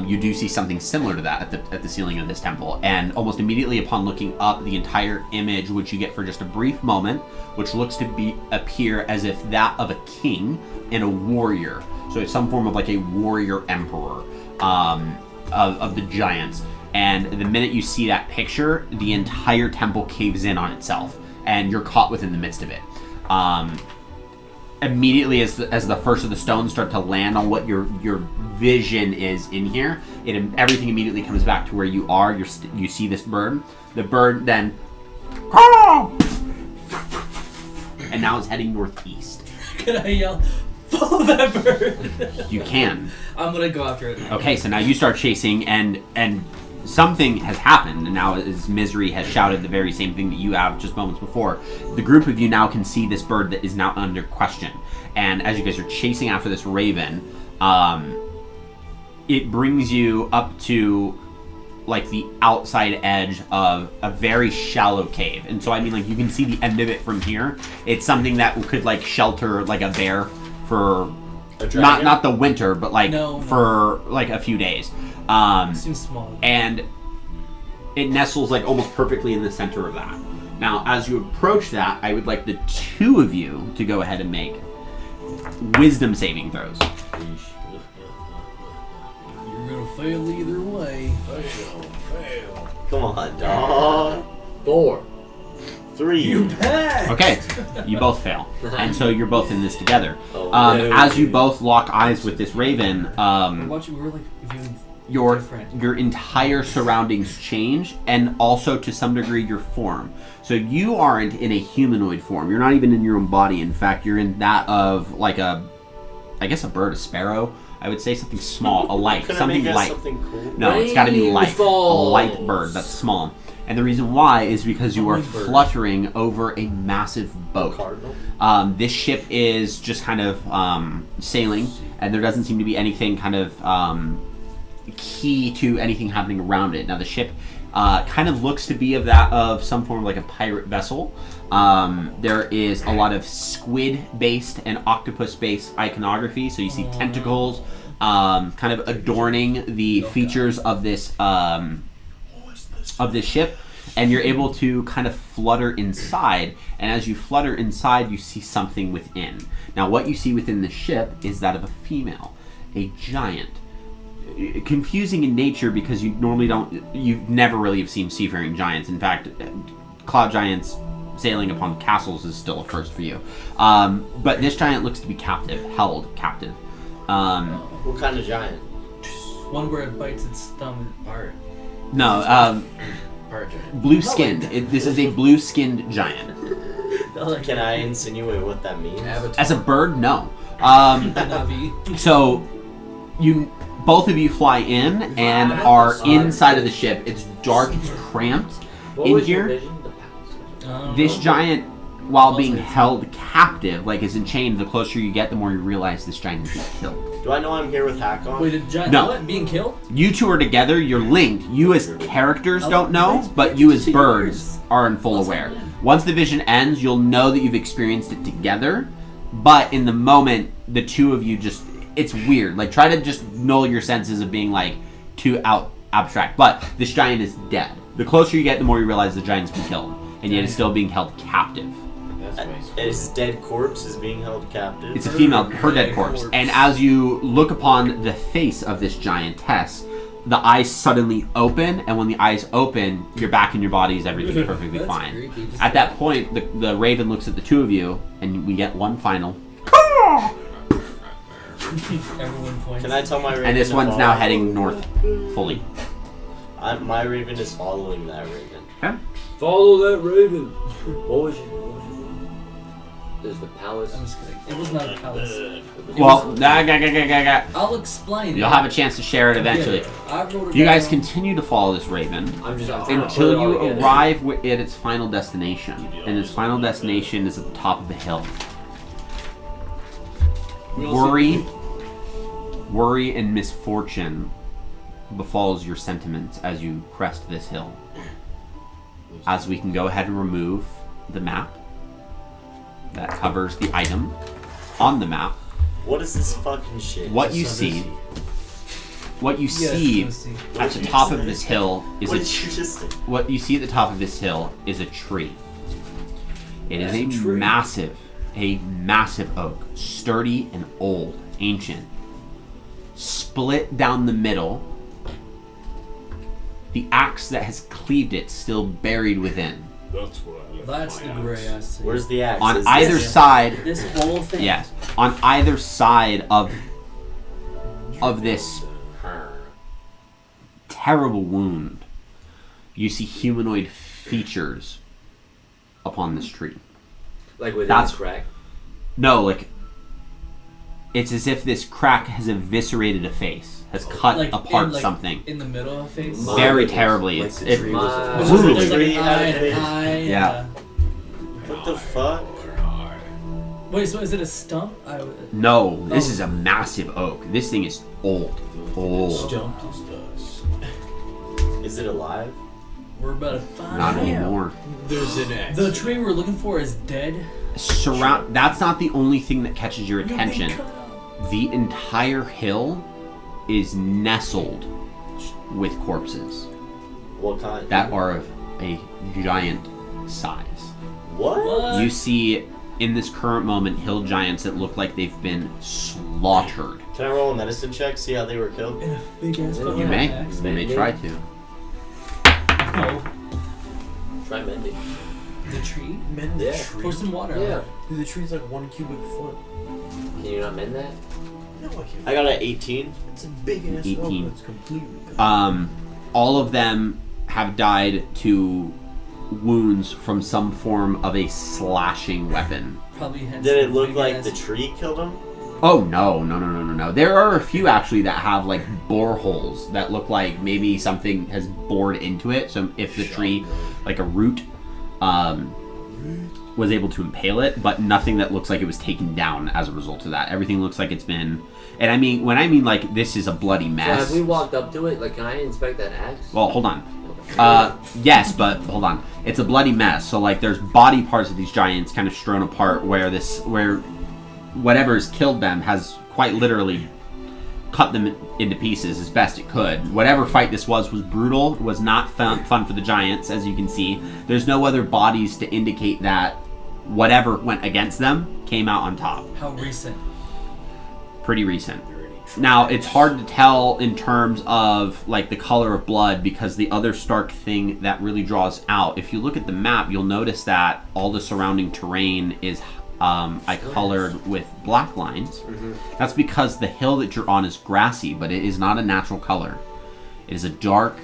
You do see something similar to that at the ceiling of this temple, and almost immediately upon looking up, the entire image, which you get for just a brief moment, which looks to appear as if that of a king and a warrior. So it's some form of like a warrior emperor of the giants. And the minute you see that picture, the entire temple caves in on itself, and you're caught within the midst of it. immediately as the first of the stones start to land on what your vision is in here, everything immediately comes back to where you are. You see this bird. The bird then, and now it's heading northeast. Can I yell, follow that bird? You can. I'm gonna go after it. Okay, so now you start chasing, and something has happened, and now as Misery has shouted the very same thing that you have just moments before, the group of you now can see this bird that is now under question. And as you guys are chasing after this raven, it brings you up to like the outside edge of a very shallow cave. And so I mean, like, you can see the end of it from here. It's something that could like shelter like a bear for not the winter, but like for like a few days. Seems small. And it nestles like almost perfectly in the center of that. Now, as you approach that, I would like the two of you to go ahead and make wisdom saving throws. You're gonna fail either way. Fail. Come on, dog. 4. 3. Okay, you both fail, and so you're both in this together. Oh, no. As you both lock eyes with this raven, We're like viewing your different. entire surroundings change, and also to some degree your form. So you aren't in a humanoid form. You're not even in your own body. In fact, you're in that of like a bird, a sparrow. I would say something small, a light, something light. Something cool? No, it's got to be light. Rainfalls. A light bird that's small. And the reason why is because you are Hummingbird. fluttering over a massive boat. Cardinal? This ship is just kind of sailing, and there doesn't seem to be anything kind of key to anything happening around it. Now the ship kind of looks to be of that of some form of like a pirate vessel. There is a lot of squid-based and octopus-based iconography, so you see tentacles kind of adorning the features of this ship, and you're able to kind of flutter inside, and as you flutter inside, you see something within. Now what you see within the ship is that of a female, a giant. Confusing in nature because you never really have seen seafaring giants. In fact, cloud giants sailing upon castles is still a first for you. But this giant looks to be held captive. What kind of giant? One where it bites its thumb. Pirate. No, Giant. blue-skinned. This is a blue-skinned giant. Can I insinuate what that means? Avatar. As a bird, no. Navi. So, both of you fly in and are inside of the ship. It's dark, it's cramped What in was your here. vision? The This giant, while being held captive, like is enchained, the closer you get, the more you realize this giant is being killed. Do I know I'm here with Hakon? Wait, did Giant No. what? Being killed? You two are together, you're linked. You as characters don't know, but you as birds are in full aware. Once the vision ends, you'll know that you've experienced it together, but in the moment, the two of you just, it's weird. Like, try to just null your senses of being like too abstract. But this giant is dead. The closer you get, the more you realize the giant's been killed, and yet it's still being held captive. That's amazing. His dead corpse is being held captive. It's a female, her dead corpse. And as you look upon the face of this giantess, the eyes suddenly open, and when the eyes open, you're back in your bodies, everything's perfectly That's fine. creepy. Just At that point, the raven looks at the two of you, and we get one final. everyone points. Can I tell my raven? And this to one's now follow? heading north fully. My raven is following that raven. Okay? Follow that raven. What was your? Is the palace? I'm just kidding. It was not a palace. Well, I'll explain. you'll have a chance to share it eventually. I wrote it You guys down. continue to follow this raven I'm trying to put it until all you together. arrive at its final destination. And its final destination is at the top of the hill. Worry and misfortune befalls your sentiments as you crest this hill. As we can go ahead and remove the map that covers the item on the map. What is this fucking shit? What you see Yes, let's see. at the top of this hill is What a did you just say? what you see at the top of this hill is a tree. It is a massive oak, sturdy and old, ancient. Split down the middle. The axe that has cleaved it still buried within. That's where I left That's my the gray I see. Where's the axe? On Is either this- side, This whole thing. yes, on either side of this terrible wound, you see humanoid features upon this tree. Like within That's- the crack. No, like it's as if this crack has eviscerated a face, has cut Like, apart in, like, something in the middle of face. My very goodness. terribly. Like It's the it, tree was a- There's brutally. like Tree an had eye a and face. an eye. Yeah. What the fuck? Wait, so is it a stump? No, this Oh. is a massive oak. This thing is old. Old. Stumped is dust. Is it alive? We're about to find Not out. anymore. There's an axe. The tree we're looking for is dead. That's not the only thing that catches your attention. The entire hill is nestled with corpses What kind? that are of a giant size. What? What? You see in this current moment hill giants that look like they've been slaughtered. Can I roll a medicine check? See how they were killed? In a big ass You fucking You may. axe. You may try to. Oh, Try mending. the tree? Mend Yeah. the tree. Pour some water Yeah. on it. Dude, the tree's like 1 cubic foot. Can you not mend that? No, I can't. I got an 18. It's a big ass 18. oak. It's completely. All of them have died to wounds from some form of a slashing weapon. Probably hence Did it the look big like ass- the tree killed him? Oh no. There are a few actually that have like boreholes that look like maybe something has bored into it. So if the tree, like a root, was able to impale it, but nothing that looks like it was taken down as a result of that. Everything looks like it's been, and I mean, when I mean like this is a bloody So mess. have we walked up to it? Like, can I inspect that axe? Well, hold on. Yes, but hold on. It's a bloody mess. So like, there's body parts of these giants kind of strewn apart, where whatever's killed them has quite literally cut them into pieces as best it could. Whatever fight this was brutal. It was not fun for the giants, as you can see. There's no other bodies to indicate that whatever went against them came out on top. How recent? Pretty recent. Now, it's hard to tell in terms of like the color of blood, because the other stark thing that really draws out, if you look at the map, you'll notice that all the surrounding terrain is colored with black lines. That's because the hill that you're on is grassy, but it is not a natural color. It is a dark,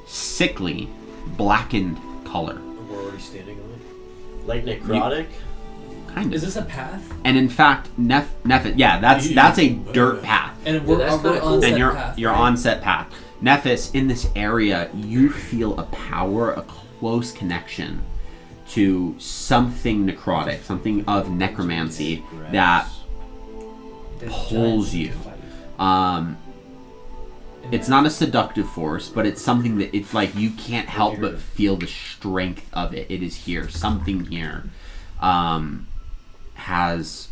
sickly, blackened color. We're already standing on it. Like necrotic? Kind Is of. this a path? And in fact, Nephis, yeah, that's a dirt path. And we're, that's we're kinda on cool. set And path, you're right? on set path. Nephis, in this area, you feel a power, a close connection to something necrotic, something of necromancy that There's pulls giants you. fight. It's not a seductive force, but it's something that it's like you can't help but feel the strength of it. It is here. Something here has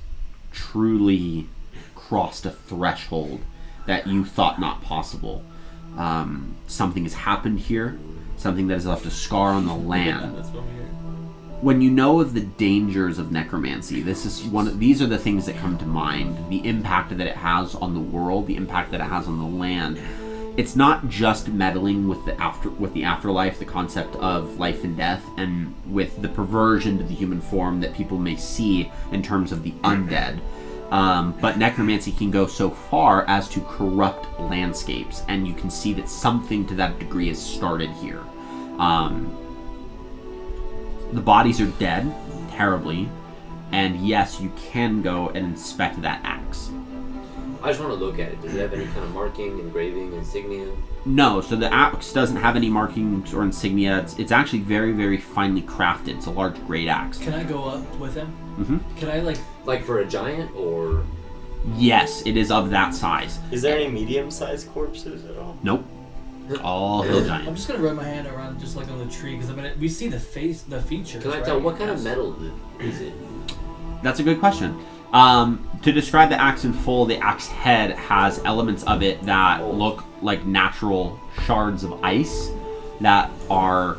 truly crossed a threshold that you thought not possible. Something has happened here. Something that has left a scar on the land. That's what we hear. When you know of the dangers of necromancy, these are the things that come to mind. The impact that it has on the world, the impact that it has on the land. It's not just meddling with the afterlife, the concept of life and death, and with the perversion to the human form that people may see in terms of the undead. But necromancy can go so far as to corrupt landscapes, and you can see that something to that degree has started here. The bodies are dead, terribly, and yes, you can go and inspect that axe. I just want to look at it. Does it have any kind of marking, engraving, insignia? No, so the axe doesn't have any markings or insignia. It's actually very, very finely crafted. It's a large great axe. Can I go up with him? Mm-hmm. Can I Like for a giant, or Yes, it is of that size. Is there any medium-sized corpses at all? Nope. All hill I'm giants. just gonna run my hand around just like on the tree because I mean we see the features. can I right? tell what kind of metal is it? That's a good question. To describe the axe in full, the axe head has elements of it that look like natural shards of ice that are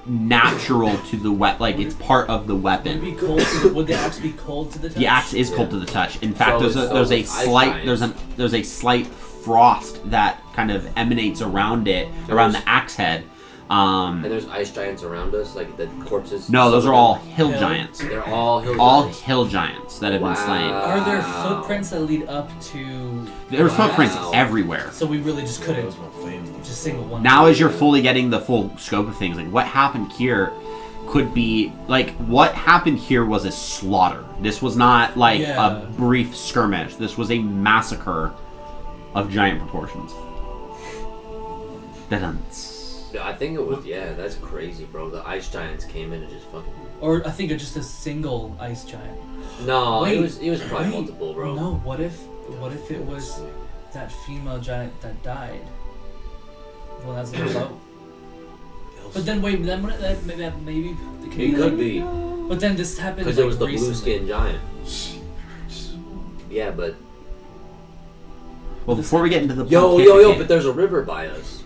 natural to the like it's part of the Would it weapon. be cold? Would the axe be cold to the touch? The axe is cold to the touch. In fact, So there's a it's ice slight giants. there's a slight frost that kind of emanates around it, around the axe head, And there's ice giants around us, like the corpses. No, those are all hill Hill? giants. They're all hill All giants. hill giants that have been slain. Are there Wow. footprints that lead up to? There's Wow. footprints everywhere. So we really just couldn't That was my family. just single one. Now, as you're fully getting the full scope of things, like what happened here could be like what happened here was a slaughter. This was not like Yeah. a brief skirmish. This was a massacre of giant proportions. Da-dunce. Yeah, I think it was. Yeah, that's crazy, bro. The ice giants came in and just fucking. Or I think it's just a single ice giant. No, Wait, it was probably wait. multiple, bro. No, what if it was that female giant that died? The one that's in the boat. But then wait, then wouldn't that maybe It could be But then this happened because like, it was the recently. blue skin giant. Yeah, but Well, before we get into the yo, pontificate- but there's a river by us.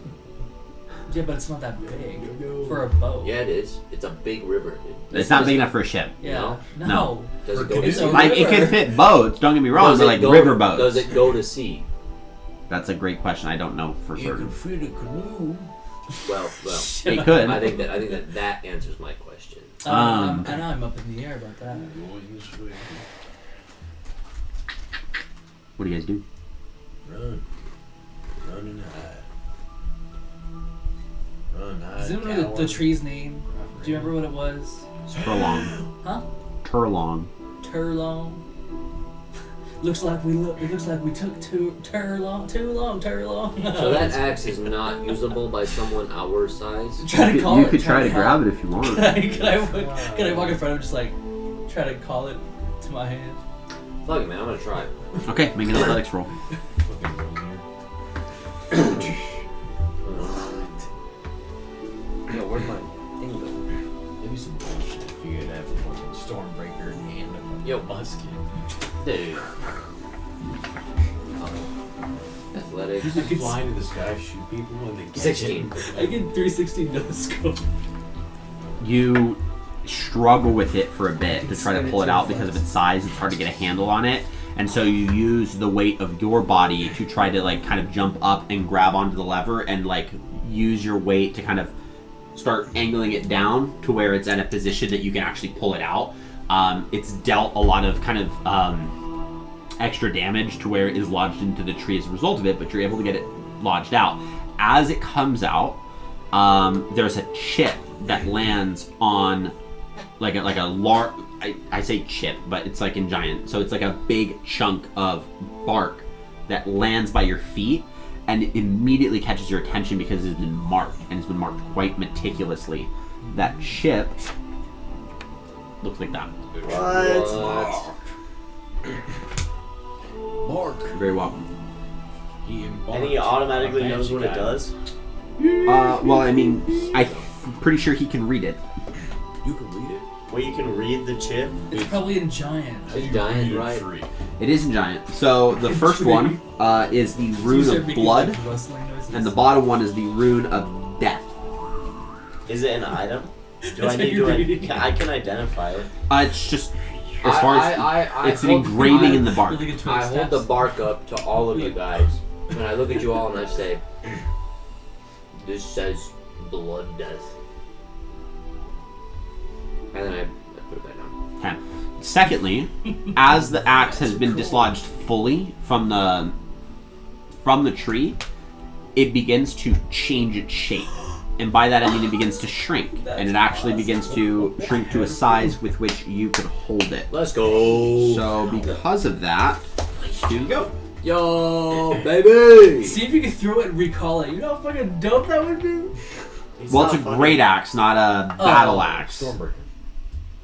Yeah, but it's not that big for a boat. Yeah, it is. It's a big river. it's not big enough for a ship. Yeah. No. No. Does it go For to It's sea? a Like it river. could fit boats. Don't get me wrong, Does but it like go- river boats. Does it go to sea? That's a great question. I don't know for You certain. can fit a canoe. Well, It could. I think that answers my question. I know I'm up in the air about that. Going this way. What do you guys do? Run. Run and hide. Run, hide. Does anyone know the cower. tree's name? Do you remember what it was? Turlong. Huh? Turlong. Turlong. It looks like we took too long. So that axe is not usable by someone our size. Try to call You it. could try to grab it. it if you want. Can I walk in front of him just like try to call it to my hand? Fuck it, man. I'm gonna try. Okay, make an athletics roll. Fucking run here. Yo, where's my thing go? Maybe some bullshit if you could have a fucking Stormbreaker and a fucking Yo. musket. Dude. Athletics. You could fly into the sky, shoot people, and then get 16. I get 360 no scope. You struggle with it for a bit to try to pull it out because of its size. It's hard to get a handle on it. And so you use the weight of your body to try to like kind of jump up and grab onto the lever and like use your weight to kind of start angling it down to where it's at a position that you can actually pull it out. It's dealt a lot of kind of extra damage to where it is lodged into the tree as a result of it, but you're able to get it lodged out. As it comes out, there's a chip that lands on like a large, I say chip, but it's like in giant. So it's like a big chunk of bark that lands by your feet and it immediately catches your attention because it's been marked, and it's been marked quite meticulously. That chip looks like that. What? Mark. You're very welcome. He embarked And he automatically on a knows what magic it item. does. Well, I mean, I'm pretty sure he can read it. You can read it. Well, you can read the chip. It's probably in giant. It's giant, right? Free. It is in giant. So the first one is the rune of blood, and the bottom one is the rune of death. Is it an item? Do I That's need what you're reading. to? I can identify it. It's just as far as I it's an hold- engraving I- in the bark. Really good twin I hold the steps. bark up to all of you guys, and I look at you all and I say, "This says blood death," and then I put it back down. Okay. Secondly, as the axe has been dislodged fully from the tree, it begins to change its shape. And by that I mean it begins to shrink. And it actually begins to shrink to a size with which you could hold it. Let's go. So because of that, here you go. Yo, baby. See if you can throw it and recall it. You know how fucking dope that would be? Well, it's a great axe, not a battle axe. Stormbreaker.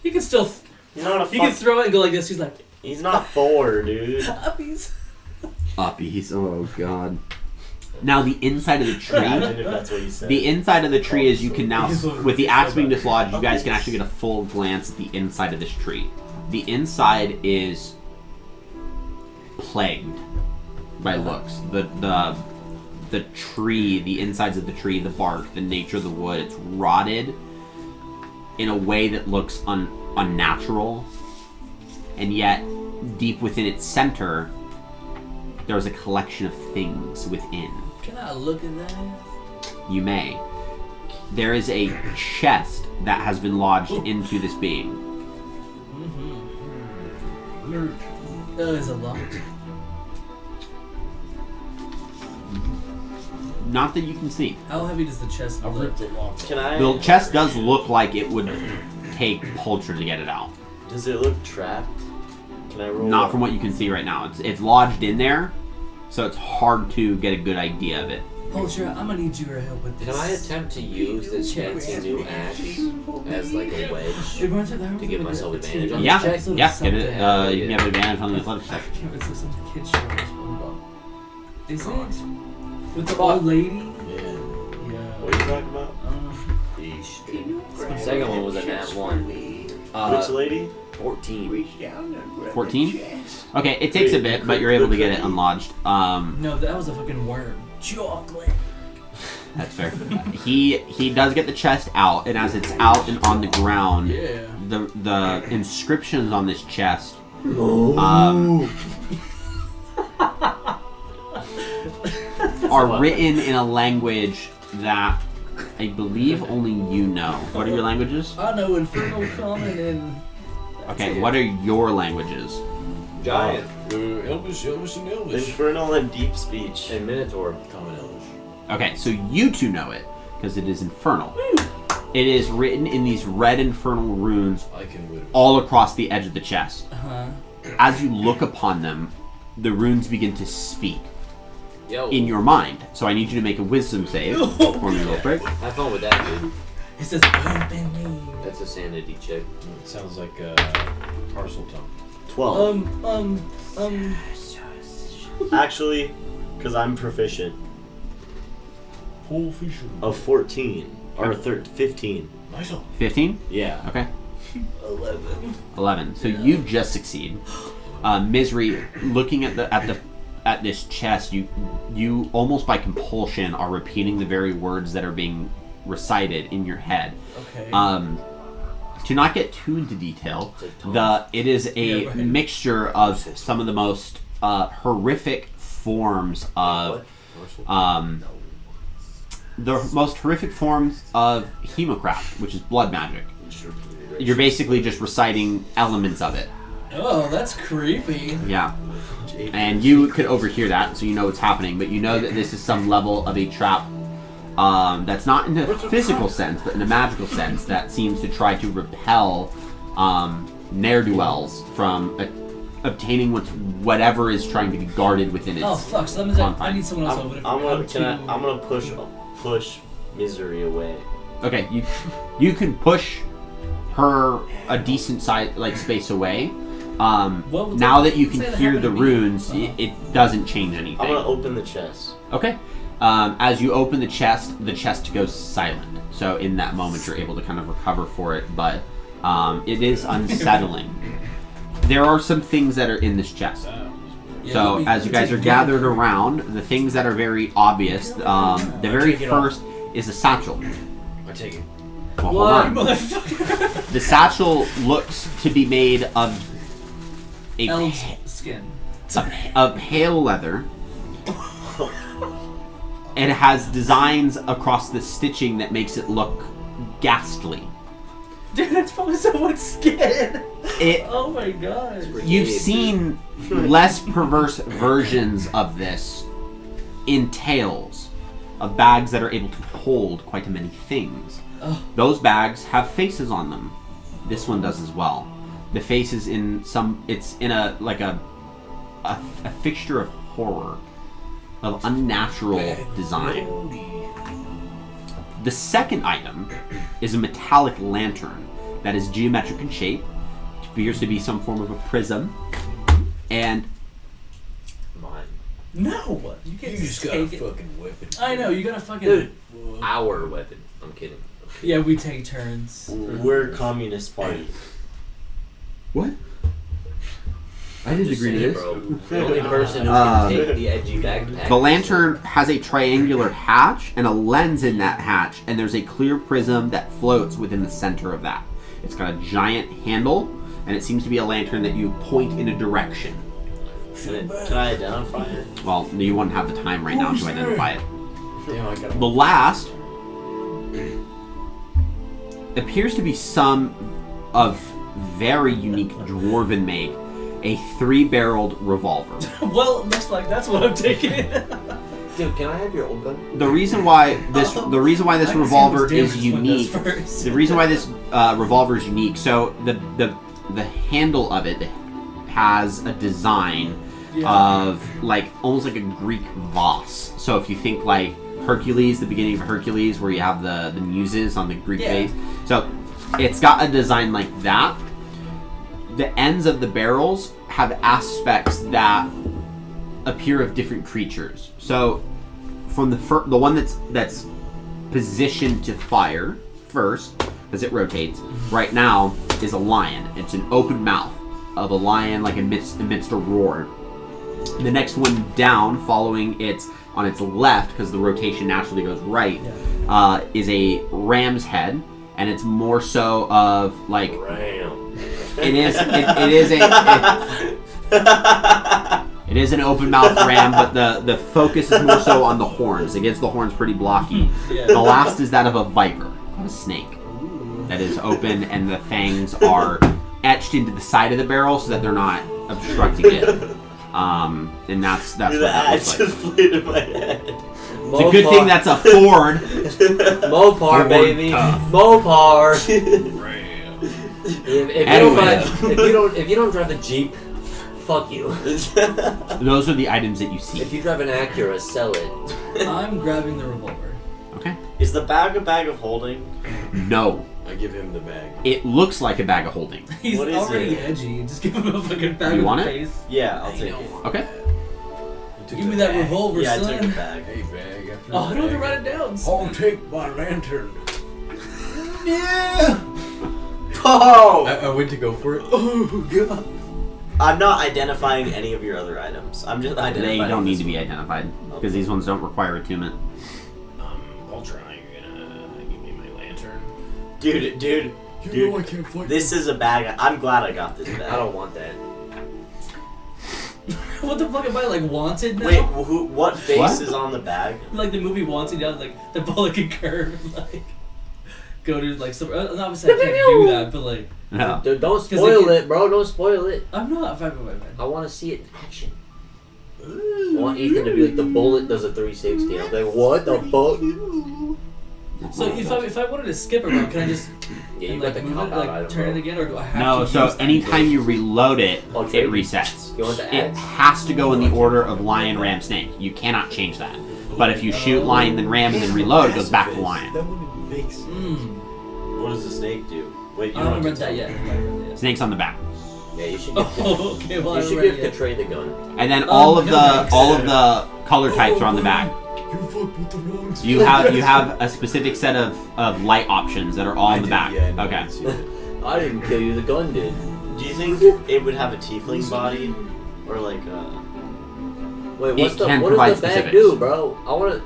He can still. He's not a He can throw it and go like this. He's like, He's not Thor, dude. puppies. Uppies. Oh god. Now the inside of the tree. Imagine if that's what you said. The inside of the tree is you can now, with the axe being dislodged, you guys can actually get a full glance at the inside of this tree. The inside is plagued by looks. The tree, the insides of the tree, the bark, the nature of the wood, it's rotted in a way that looks unnatural. And yet, deep within its center, there's a collection of things within. Can I look at that? You may. there is a chest that has been lodged into this being. Is it locked? Not that you can see. How heavy does the chest I look? ripped it off. Can I? The chest does look like it would take Pulcher to get it out. Does it look trapped? Can I roll? Not from what you can see right now. It's lodged in there, so it's hard to get a good idea of it. Pulcher, I'm gonna need your help with this. Can I attempt to use this fancy new axe as like a wedge to give myself advantage on Yeah, this check? yeah. Get it. You can have advantage on the athletics check. It's some kid show. Is it? With the old lady? Yeah. Yeah. What are you talking about? The second one was a nat 1. Which lady? 14. 14. Okay, it takes a bit, but you're able to get it unlodged. No, that was a fucking worm. Chocolate. That's fair. He does get the chest out, and as it's out and on the ground, Yeah. the inscriptions on this chest are written in a language that I believe only you know. What are your languages? I know Infernal Common and... Okay, what are your languages? Giant. Elvish, and Elvish. Infernal and deep speech. And Minotaur. Common Elvish. Okay, so you two know it, because it is infernal. It is written in these red infernal runes I can win. all across the edge of the chest. Uh-huh. As you look upon them, the runes begin to speak Yo. in your mind. So I need you to make a wisdom save for me real quick. Have fun with that, dude. It says, open me. That's a sanity check. It sounds like parcel tongue. 12. Actually, because I'm proficient. Whole fisher. Of 14. Or 15. Nice one. 15? Yeah. Okay. 11. 11. So you just succeed. Misery, looking at this chest, you almost by compulsion are repeating the very words that are being recited in your head. Okay. To not get too into detail, it is a Yeah, right. mixture of some of the most horrific forms of the most horrific forms of hemocraft, which is blood magic. You're basically just reciting elements of it. Oh, that's creepy. Yeah. And you could overhear that, so you know what's happening, but you know that this is some level of a trap that's not in a physical sense, but in a magical sense that seems to try to repel ne'er-do-wells from obtaining whatever is trying to be guarded within its Oh, fuck. So that means I confines. need someone else over I'm gonna push misery away. Okay, you can push her a decent size space away. Now that you can hear the runes, it doesn't change anything. I'm gonna open the chest. Okay. As you open the chest goes silent. So in that moment, you're able to kind of recover for it, but it is unsettling. There are some things that are in this chest. So as you guys are gathered around, the things that are very obvious, the very first is a satchel. I take it. Well, hold What, on. motherfucker? The satchel looks to be made of Elf's skin. a pale leather. It has designs across the stitching that makes it look ghastly. Dude, that's probably someone's skin. It. Oh my god. You've seen less perverse versions of this in tales of bags that are able to hold quite many things. Oh. Those bags have faces on them. This one does as well. The face is in a fixture of horror, of unnatural design. The second item is a metallic lantern that is geometric in shape. It appears to be some form of a prism. And Mine. No, you can't You just got a take it. fucking weapon. I know, you gotta fucking... Dude, our weapon. I'm kidding. Yeah, we take turns. We're Communist Party. what? I didn't Just agree to saying, this. bro. The only person who can take the edgy backpack. The lantern has a triangular hatch and a lens in that hatch, and there's a clear prism that floats within the center of that. It's got a giant handle, and it seems to be a lantern that you point in a direction. Can I identify it? Well, you wouldn't have the time right now to identify it. Damn, I got The last appears to be some of very unique dwarven make, a 3-barreled revolver. Well, looks like that's what I'm taking. Dude, can I have your old gun? The reason why this revolver is unique. The reason why this revolver is unique. So the handle of it has a design of like almost like a Greek vase. So if you think like Hercules, the beginning of Hercules, where you have the muses on the Greek base. So it's got a design like that. The ends of the barrels have aspects that appear of different creatures. So from the one that's positioned to fire first, as it rotates, right now is a lion. It's an open mouth of a lion, like amidst a roar. The next one down, following its on its left, because the rotation naturally goes right, is a ram's head, and it's more so of like Ram. it is an open mouth ram, but the focus is more so on the horns. It gets the horns pretty blocky. The last is that of a viper, a snake, that is open, and the fangs are etched into the side of the barrel so that they're not obstructing it. And that's what that looks like. just played in my head. It's a good thing that's a Ford. Mopar, Ford baby. tough. Mopar. Ram. If you don't drive a Jeep, fuck you. Those are the items that you see. If you drive an Acura, sell it. I'm grabbing the revolver. Okay. Is the bag a bag of holding? No. I give him the bag. It looks like a bag of holding. He's What is already it? edgy. Just give him a fucking bag You of want it? face. Yeah, I'll take it. Okay. You took Give the me that bag. revolver, Yeah, I son. took the bag. Hey, bag after Oh, I don't have to bag. write it down. I'll take my lantern. Yeah. Oh! I went to go for it. Oh god. I'm not identifying any of your other items. I'm just identifying. They don't need this to be one. identified because these ones don't require attunement. Ultra, you're gonna give me my lantern. Dude, You know I can't fight. this is a bag. I'm glad I got this bag. I don't want that. What the fuck am I, like, Wanted now? Wait, what face What? is on the bag? Like the movie Wanted, yeah, like the bullet can curve, like go to like some. Obviously, I can't do that, but like No. Dude, don't 'Cause spoil they it, bro. Don't spoil it. I'm not fighting my man. I want to see it in action. I want Ethan to be like, the bullet does a 360. I'm like, what the fuck? So if I wanted to skip a round, can I just Yeah, you and, got like the move cop it, out like item, turn bro. it again, or do I have No, to? so use that? anytime you reload it, I'll it trade you. resets. You want the It axe? has to go in the order of lion, ram, snake. You cannot change that. But if you shoot lion, then ram, and then reload, it goes back to lion. That one makes. What does the snake do? Wait, you I don't haven't have read to that yet. Snake's on the back. Yeah, you should give, Oh, okay, well, I you should haven't give read it yet. Katray the gun. And then all of no, the color types are on the back. You fucked with the wrong You have a specific set of light options that are all on the back. Yeah, no, I Okay. didn't see that. I didn't kill you, the gun did. Do you think it would have a tiefling body, or like Wait, It can what provide does the bag specifics. do, bro? I wanna,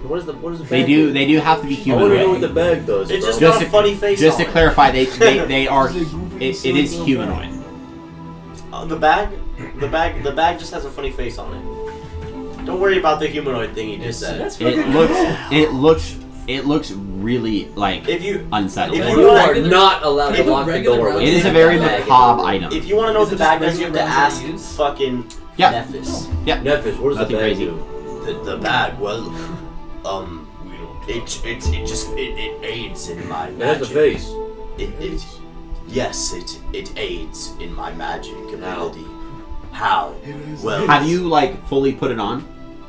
what does the bag They do have to be I wanna know what humanoid. the bag does, It bro. just Just got a to- funny face Just on to it. clarify, they are it is humanoid. The bag just has a funny face on it. Don't worry about the humanoid thing you just said. That's It fucking looks really like If you unsettling. if You you are regular- not allowed to People lock the regular door. rounds with It is the a very bag. macabre item. if you want to know what Is the it bag just does, you have to regular rounds ask that you use? fucking Yeah. Nephis. Nephis, what does Nothing the bag crazy. do? The bag, well, We don't. it aids in my It has magic. the face. It aids in my magic ability. How? Well, Have you like fully put it on?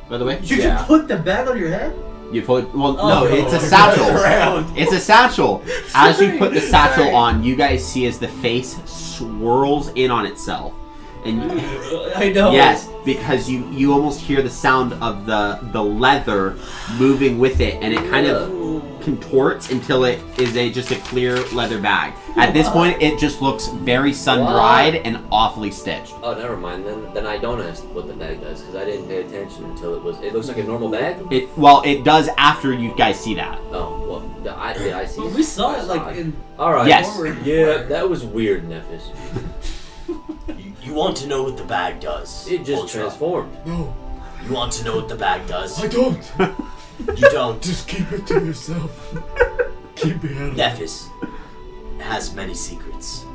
By the way, You Yeah. can put the bag on your head? you fully. Well, Oh, no, it's a satchel. It's a satchel. As you put the satchel Sorry. on, you guys see as the face swirls in on itself, and I know. yes, because you almost hear the sound of the leather moving with it, and it kind of contorts until it is just a clear leather bag. At this point, it just looks very sun-dried and awfully stitched. Oh, never mind. Then I don't ask what the bag does because I didn't pay attention until it looks like a normal bag. It does after you guys see that. Oh well, did I see? Well, we saw I it like in. All right. Yes. forward. Yeah, that was weird, Nephis. you want to know what the bag does? It just Ultra. transformed. No, You want to know what the bag does? I don't. You don't. Just keep it to yourself. Keep me out of Nephis has many secrets.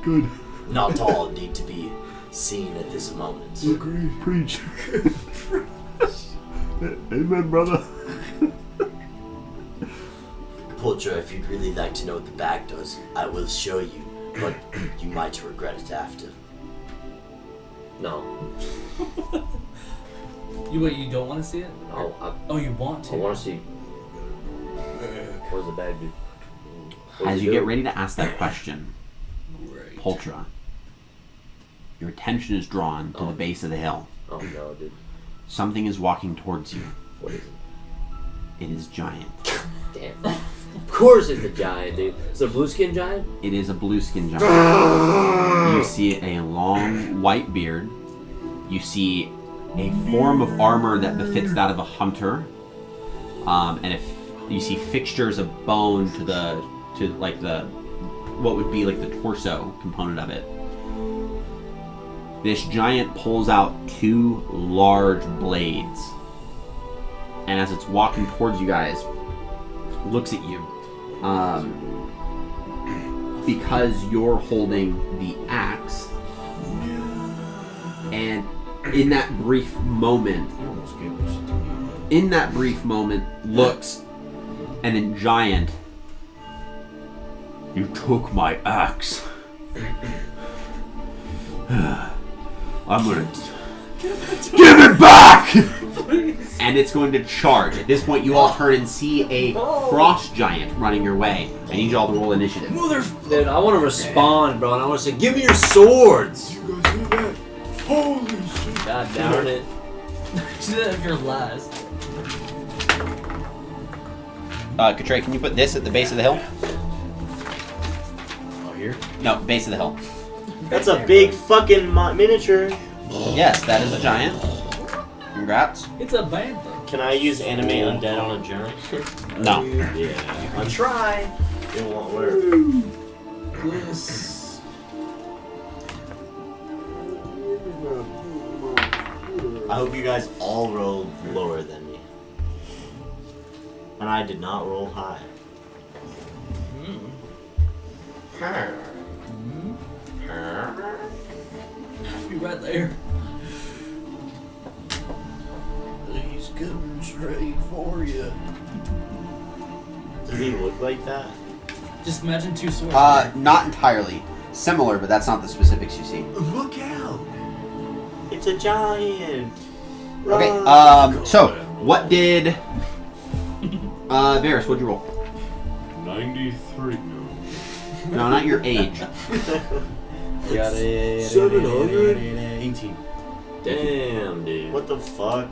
Good. Not all need to be seen at this moment. Agreed. Preach. Amen, brother. Pulcher, if you'd really like to know what the bag does, I will show you, but you might regret it after. No. You don't want to see it? Oh, You want to? I want to see. What does the bag do? What does As it you do? get ready to ask that question, Great. Pultra, your attention is drawn to the base of the hill. Oh no, dude. Something is walking towards you. What is it? It is giant. Damn. Of course it's a giant, dude. It's a blue skin giant? It is a blue skin giant. You see a long white beard. You see a form of armor that befits that of a hunter. And if you see fixtures of bone to the what would be like the torso component of it. This giant pulls out 2 large blades. And as it's walking towards you guys, looks at you. Because you're holding the axe. And in that brief moment, looks, and then giant, you took my axe. I'm gonna give it back! And it's going to charge. At this point, you all turn and see a frost giant running your way. I need you all to roll initiative. Dude, I want to respond, bro, and I want to say, give me your swords! You guys hear that? Holy shit. God darn it. See that if you're last. Katray, can you put this at the base of the hill? Oh, here? No, base of the hill. That's a big fucking miniature. Yes, that is a giant. Congrats. It's a bantha. Can I use anime undead on a giant? No. Yeah. I'll try. It won't work. Plus. I hope you guys all rolled lower than me. And I did not roll high. Be right there. He's coming straight for you. Does he look like that? Just imagine 2 swords. Not entirely. Similar, but that's not the specifics you see. Look out! It's a giant! Okay, Run. so, what did... Varys, what'd you roll? 93. No, not your age. Got it. 700? 18. Damn, dude. What the fuck?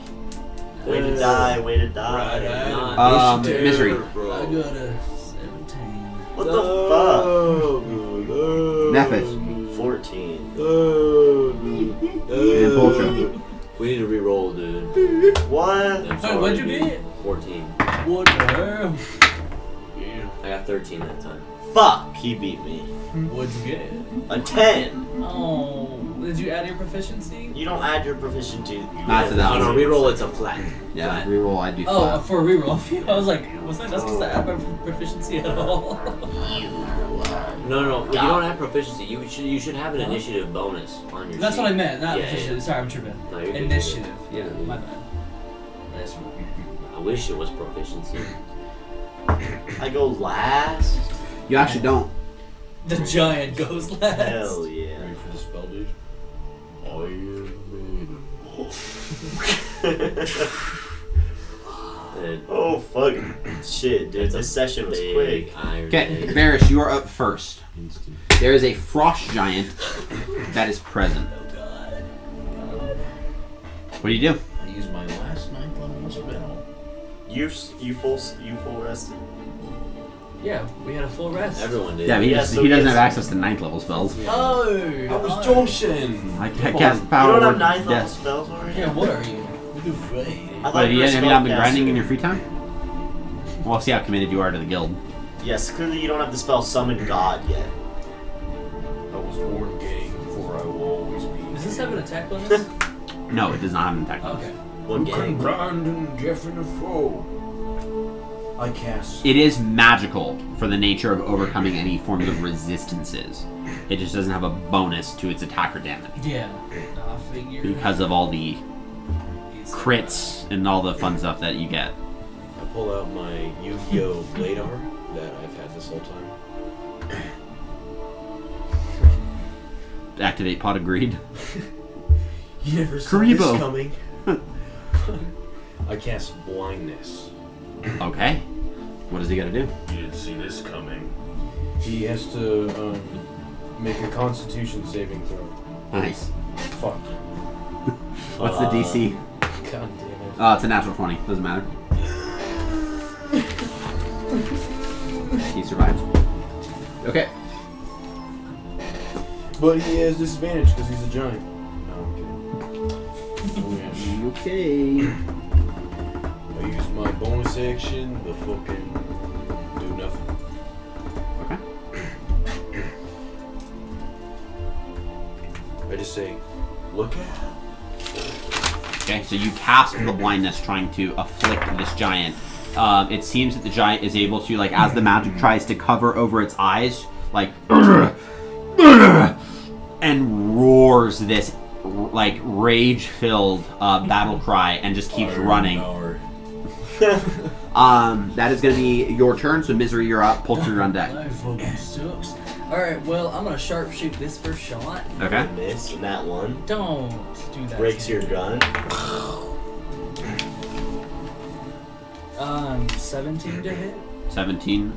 Way to die, way to die. Misery. I got a 17. What the fuck? Nephis. 14. And Pultra. We need to re-roll, dude. What? I'm Hey, sorry, what'd you dude. get? 14. What the hell? I got 13 that time. Fuck, he beat me. What'd you get? A 10. Oh, did you add your proficiency? You don't add your proficiency. Not to that No, one. re-roll, it's a flat. Yeah, reroll, I do Oh, flat. for a reroll. I was like, wasn't that supposed to add my proficiency at all? No, you don't have proficiency. You should have an initiative bonus on your That's sheet. what I meant, not Yeah, proficiency. yeah. Sorry, I'm tripping. No, you're good, Initiative. you're good. Yeah, my bad. That's I wish it was proficiency. I go last? You actually don't. The giant goes last. Hell yeah. Ready for the spell, dude? Oh, fuck. Shit, dude. This session was quick. Okay, Varys, you are up first. There is a frost giant that is present. What do you do? I used my last 9th level spell. You full rested? Yeah, we had a full rest. Everyone did. Yeah, but he, Yeah, just, so he doesn't yes. have access to 9th level spells. Oh! I was Junction! I Come cast on. power You don't have word 9th level death. spells already? Yeah, what are you? What the fuck? I But thought have you were you not been spellcaster. grinding in your free time? Well, see how committed you are to the guild. Yes, clearly you don't have the spell Summon God yet. I was born gay, for I will always be. Does this have an attack bonus? No, it does not have an attack bonus. Okay. What Who can game? brand and deafen a foe? I cast. It is magical for the nature of overcoming any forms of resistances. It just doesn't have a bonus to its attack or damage Yeah. I figured. because of all the crits and all the fun stuff that you get. I pull out my Yu-Gi-Oh! Blade Armor that I've had this whole time. Activate Pot of Greed. You never saw Karibo. this coming. I cast Blindness. Okay. What does he got to do? You didn't see this coming. He has to make a Constitution saving throw. Nice. Fuck. What's the DC? God damn it. It's a natural 20. Doesn't matter. He survives. Okay. But he has disadvantage because he's a giant. No, I'm kidding. Oh, yeah. Okay. I use my bonus action to fucking do nothing. Okay. I just say, look out. Okay, so you cast the blindness trying to afflict this giant. It seems that the giant is able to, like, as the magic tries to cover over its eyes, like, and roars this, like, rage-filled battle cry and just keeps running. That is going to be your turn, so Misery, you're up. Pulcher, you're on deck. That fucking sucks. Alright, well, I'm gonna sharpshoot this first shot. Okay. Miss, and that one Don't do that. breaks your gun. 17 to hit. 17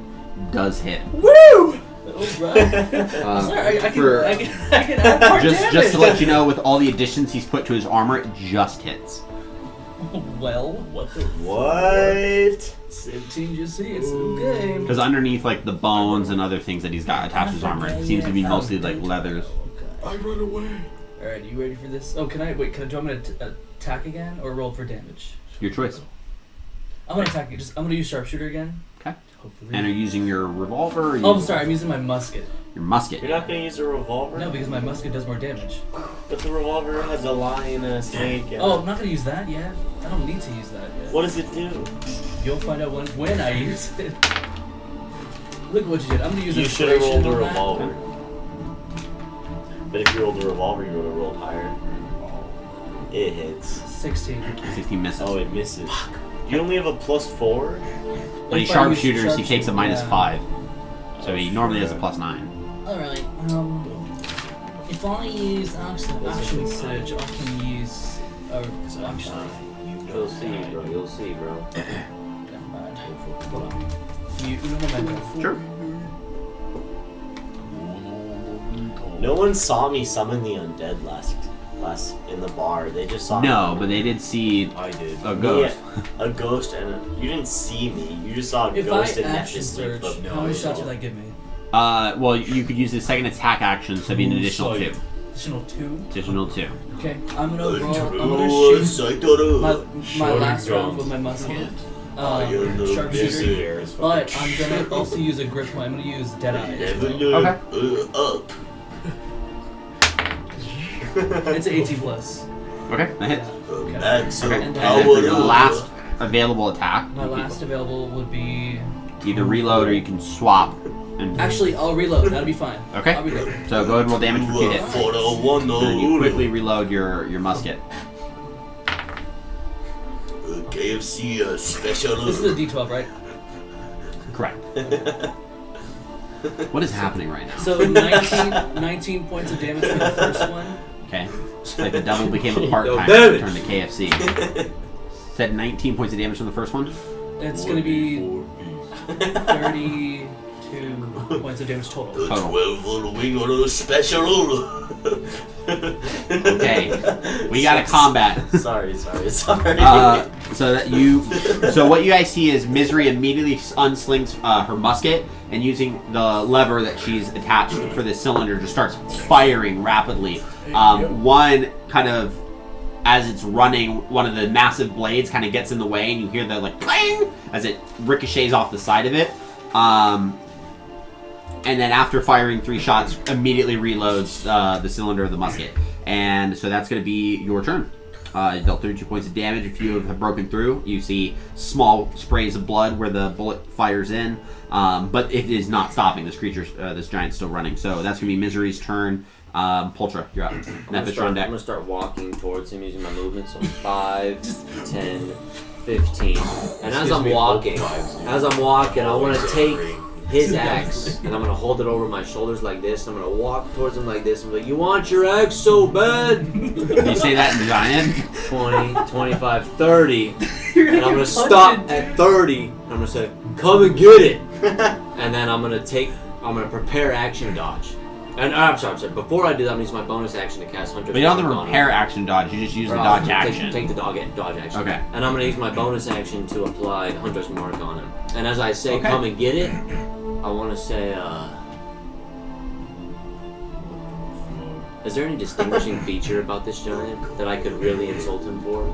does hit. Woo! Alright. Sorry, I can add more Just to damage. let you know, with all the additions he's put to his armor, it just hits. Well, What the? What? 17, you see, it's okay. Because underneath, like, the bones and other things that he's got attached to his armor, it seems to be mostly, like, leathers. I run away. Alright, you ready for this? Oh, do you want me to attack again or roll for damage? Your choice. I'm gonna attack you. I'm gonna use sharpshooter again. Okay. Hopefully. And are you using your revolver? Or Oh, I'm sorry. I'm using my musket. Your musket. You're not gonna use a revolver? No, because my musket does more damage. But the revolver has a lion and a snake. And Oh, I'm not gonna use that yet. I don't need to use that yet. What does it do? You'll find out when I use it. Look what you did. I'm gonna use You should have inspiration rolled a on that. revolver. But if you rolled a revolver, you would have rolled higher. It hits. 16. 16 misses. Oh, it misses. You only have a +4? When he If I use sharpshooters, he takes a sharpshooter, -5. yeah. So he normally has a +9. Alright, if I use action surge, I can use action. You'll see, bro. You'll see, bro. Never mind. Hold on. You momentum. Sure. No one saw me summon the undead last in the bar. They just saw No, me. but they did see I did. a ghost. Yeah, a ghost you didn't see me. You just saw a If ghost I and action Neftis surge, leap how many shots would that give me? Well, you could use the second attack action, so it'd be an additional 2. Additional 2? Additional 2. Okay, I'm gonna roll. I'm gonna shoot my Shotgun. last round with my musket. Sharpshooter. But I'm gonna also use a grip point. I'm gonna use Deadeye. Okay. Up. It's an 18 plus. Okay, that hits. That's Okay. a And power. then your last available attack. My last available would be. Either reload or you can swap. And Actually, I'll reload. That'll be fine. Okay. I'll reload. So go ahead and roll damage for 2 hits. For the one, And then you quickly reload your musket. KFC special. This is a D12, right? Correct. What is happening right now? So 19 points of damage for the first one. Okay. It's like the devil became a part-time No damage. and turned to KFC. Said 19 points of damage from the first one. It's gonna be 32 points of damage total. Total. 12 for the wing on a special. Okay. We got a combat. Sorry. So what you guys see is Misery immediately unslings her musket and using the lever that she's attached for the cylinder just starts firing rapidly. One kind of, as it's running, one of the massive blades kind of gets in the way and you hear the like clang as it ricochets off the side of it. And then after firing 3 shots, immediately reloads the cylinder of the musket. And so that's going to be your turn. Dealt 32 points of damage. A few have broken through. You see small sprays of blood where the bullet fires in, but it is not stopping. This creature, this giant's still running. So that's gonna be Misery's turn. Pultra, you're up. Nephis on deck. I'm gonna start walking towards him using my movement. So 5, 10, 15. And as I'm walking, I want to take his axe and I'm gonna hold it over my shoulders like this. I'm gonna walk towards him like this and be like, "You want your axe so bad?" You say that in giant. 20, 25, 30. And I'm gonna stop at 30. I'm gonna say, "Come and get it." And then I'm gonna prepare action dodge. And I'm sorry. Before I do that, I'm gonna use my bonus action to cast Hunter's But you don't have Mark to on repair him. action dodge. You just use the Or dodge I'll action. Take the dodge action. Okay. And I'm gonna use my bonus action to apply Hunter's Mark on him. And as I say, Okay. "Come and get it," I want to say, is there any distinguishing feature about this giant that I could really insult him for?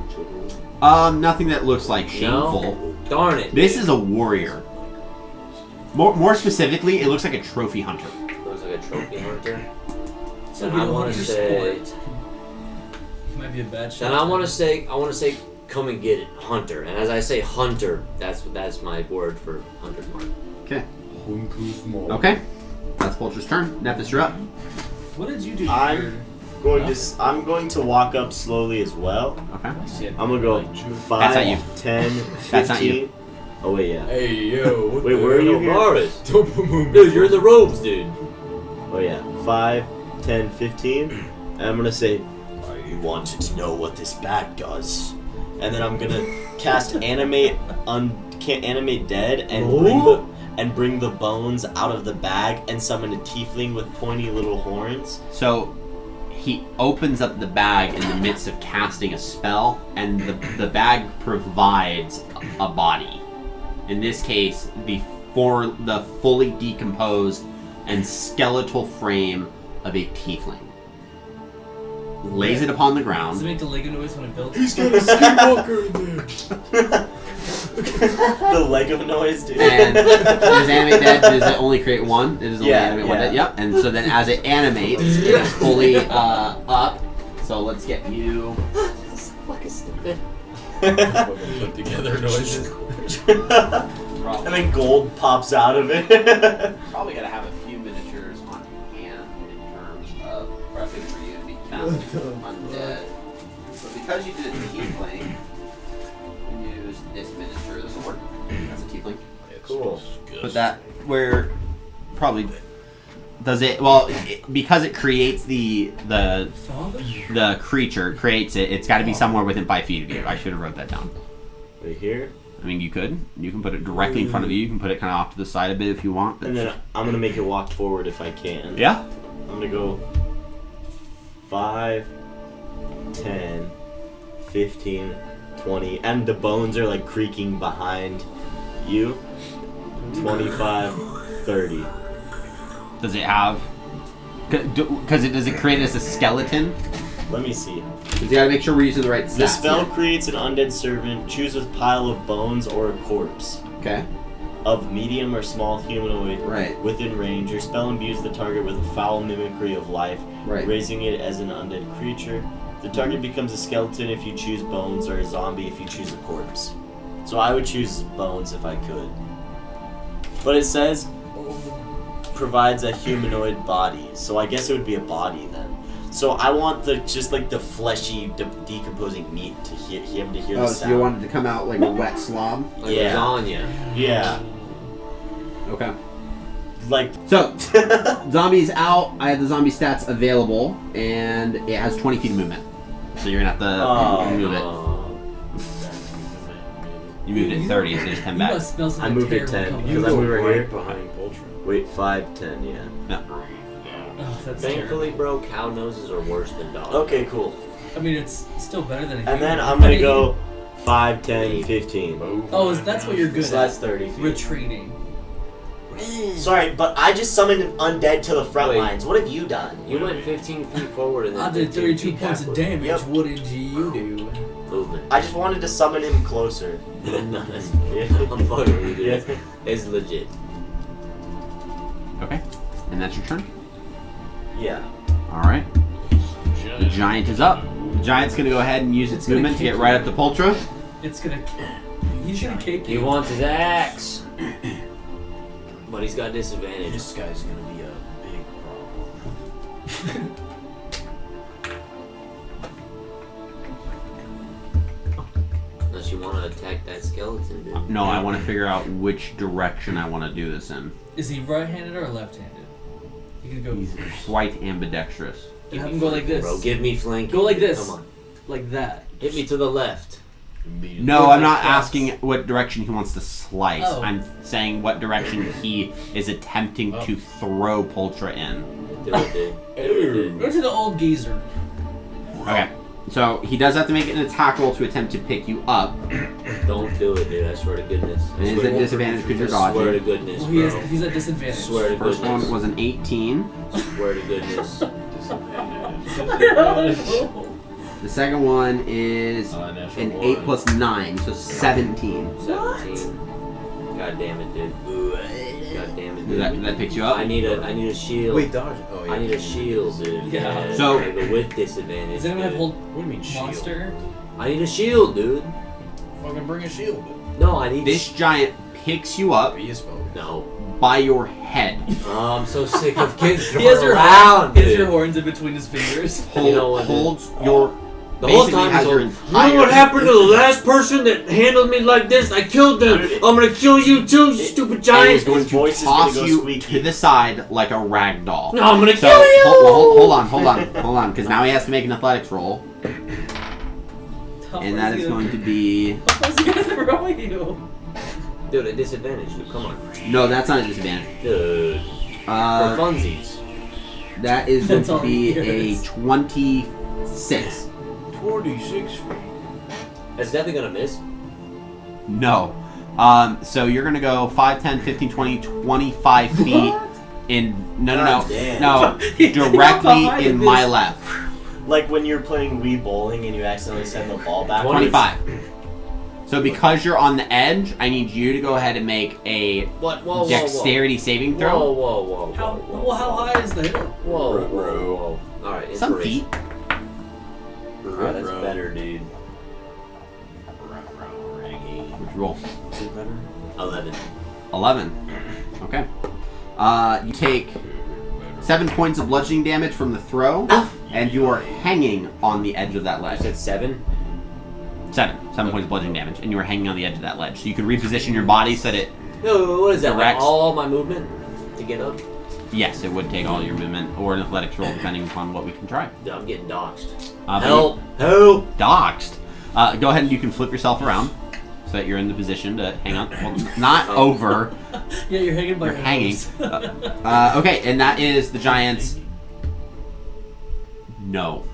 Nothing that looks like shameful. No? Darn it. This is a warrior. More specifically, it looks like a trophy hunter. Looks like a trophy hunter. So And I want to say, It might be a bad shot. then I want to say, "Come and get it, hunter." And as I say hunter, that's my word for Hunter's Mark. Okay. Hunter's Mark. Okay. That's Pultra's turn. Nephis, you're up. What did you do? I'm going to walk up slowly as well. Okay. I'm gonna go 5, That's not you. 10, 15. That's not you. Oh wait, yeah. Hey, yo. What Wait, the where are you hell? here? Boris. Don't put movement. Dude, you're in the robes, dude. Oh yeah. 5, 10, 15. And I'm gonna say, "I wanted to know what this bag does." And then I'm gonna cast animate dead and bring the bones out of the bag and summon a tiefling with pointy little horns. So he opens up the bag in the midst of casting a spell, and the bag provides a body. In this case, the fully decomposed and skeletal frame of a tiefling. Lays it upon the Does it ground. make the Lego noise when it builds? He's got a skinwalker in there. The Lego noise, dude. And does animate dead? Does it only create one? It is only Yeah, animate one yeah. dead. Yep. And so then as it animates, it is fully up. So let's get you. Fucking stupid. Fucking put together noises. And then gold pops out of it. Probably gotta have a few miniatures on hand in terms of prepping for you to be casting undead. So because you did it tiefling, you use this miniature. This will work. That's a tiefling. Cool. Put that where probably does it well because it creates the creature creates it. It's got to be somewhere within 5 feet of you. I should have wrote that down. Right here. I mean, you can put it directly in front of you. You can put it kind of off to the side a bit if you want. And then I'm gonna make it walk forward if I can. Yeah. I'm gonna go 5, 10, 15, 20, and the bones are like creaking behind you. 25, 30. Does it have? Does it create as a skeleton? Let me see. Because you gotta make sure we're using the right stats. The spell here. creates an undead servant. Choose a pile of bones or a corpse Okay. of medium or small humanoid Right. within range. Your spell imbues the target with a foul mimicry of life, Right. raising it as an undead creature. The target becomes a skeleton if you choose bones, or a zombie if you choose a corpse. So I would choose bones if I could. But it says provides a humanoid body, so I guess it would be a body then. So I want just like the fleshy, decomposing meat to hear him to hear the Oh, sound. so you want it to come out like a wet slob? Like Yeah. lasagna. Yeah, Okay. like So, zombie's out. I have the zombie stats available, and it has 20 feet of movement. So you're gonna have to move it. You moved it 30, so there's 10 You back. must smell something I moved it terrible 10, coming. because I moved right here. behind Pultra. Wait, 5, 10, yeah. Oh, that's Thankfully, bro, cow noses are worse than dog. Okay, cool. terrible. I mean, it's still better than a And then human. I'm gonna go 5, 10, 15. Oh, that's what you're good So at. that's 30 feet. Retreating. Sorry, but I just summoned an undead to the front Wait. lines. What have you done? You went 15 feet forward and then I did 15 32 feet points of backward. damage. Yep. What did you do? Movement. I just wanted to summon him closer. No, that's, Yeah. I'm fucking with you. Yeah. It's legit. Okay. And that's your turn? Yeah. Alright. The giant is up. The giant's gonna go ahead and use its movement to get right up to Pultra. It's gonna. He's gonna cake He you. wants his axe. But he's got disadvantage. This guy's gonna be a big problem. Unless you want to attack that skeleton, dude. No, I want to figure out which direction I want to do this in. Is he right-handed or left-handed? You can go. He's quite ambidextrous. You have him go like this. Bro, give me flanking. Go like this. Come on. Like that. Hit me to the left. Immediately. No, I'm not Cross. asking what direction he wants to slice. Oh. I'm saying what direction he is attempting to throw Pultra in. Do it, dude. Do Go to the old geezer. Okay. So he does have to make an attack roll to attempt to pick you up. it. Don't do it, dude. I swear to goodness. I It is swear at disadvantage because you're I swear to dodging. goodness, Well, bro. he's at disadvantage. Swear to First goodness. one was an 18. Swear to goodness. The second one is Natural an one. 8 plus 9, so 17. 17. God damn it, dude. God damn it, dude. That picks you up? I need a shield. Wait, dodge. Oh, yeah. I need a shield, dude. Yeah. So- I go with disadvantage. Does anyone have dude. hold What do you mean shield? monster? I need a shield, dude. Fucking bring a shield. No, I need. This giant picks you up Be a spell. No. by your head. Oh, I'm so sick of kids He has throwing your around, He has your dude. horns in between his fingers. You know what, dude? Holds your. The whole basically time has he's your like, entire. you know what happened to the last person that handled me like this? I killed them. I'm gonna kill you too, you stupid And giant. is going His to voice is toss gonna go you squeaky. to the side like a rag doll. No, I'm gonna So kill you. hold on, because now he has to make an athletics roll, and that is going to be How's he gonna throw you? Dude, a disadvantage, dude. Come on. no, that's not a disadvantage. Dude. For funsies. That is going That's to all be he a hears. 26. 26 feet. That's definitely gonna miss. No. So you're gonna go 5, 10, 15, 20, 25 feet in no God damn. directly behind in this. my left. Like when you're playing Wii bowling and you accidentally send the ball back. 25. So because you're on the edge, I need you to go ahead and make a What? Whoa, whoa, dexterity saving whoa. throw. Whoa, whoa, whoa, How whoa, well, how high is the hill? Whoa, whoa, whoa. Alright, Some feet. Oh, that's better, dude. Which roll? Is it better? 11. 11. Okay. You take 7 points of bludgeoning damage from the throw, and you are hanging on the edge of that I ledge. said 7? 7 points of bludgeoning damage, and you are hanging on the edge of that ledge. So you can reposition your body so that it. No, what is that? Like Direct. all my movement to get up? Yes, it would take all your movement or an athletics roll, depending upon what we can try. Dude, I'm getting doxed. But Help! Help! Doxed. Go ahead and you can flip yourself around so that you're in the position to hang on. Well, not over. Yeah, you're hanging by You're your hanging. nose. Okay, and that is the giant's. No.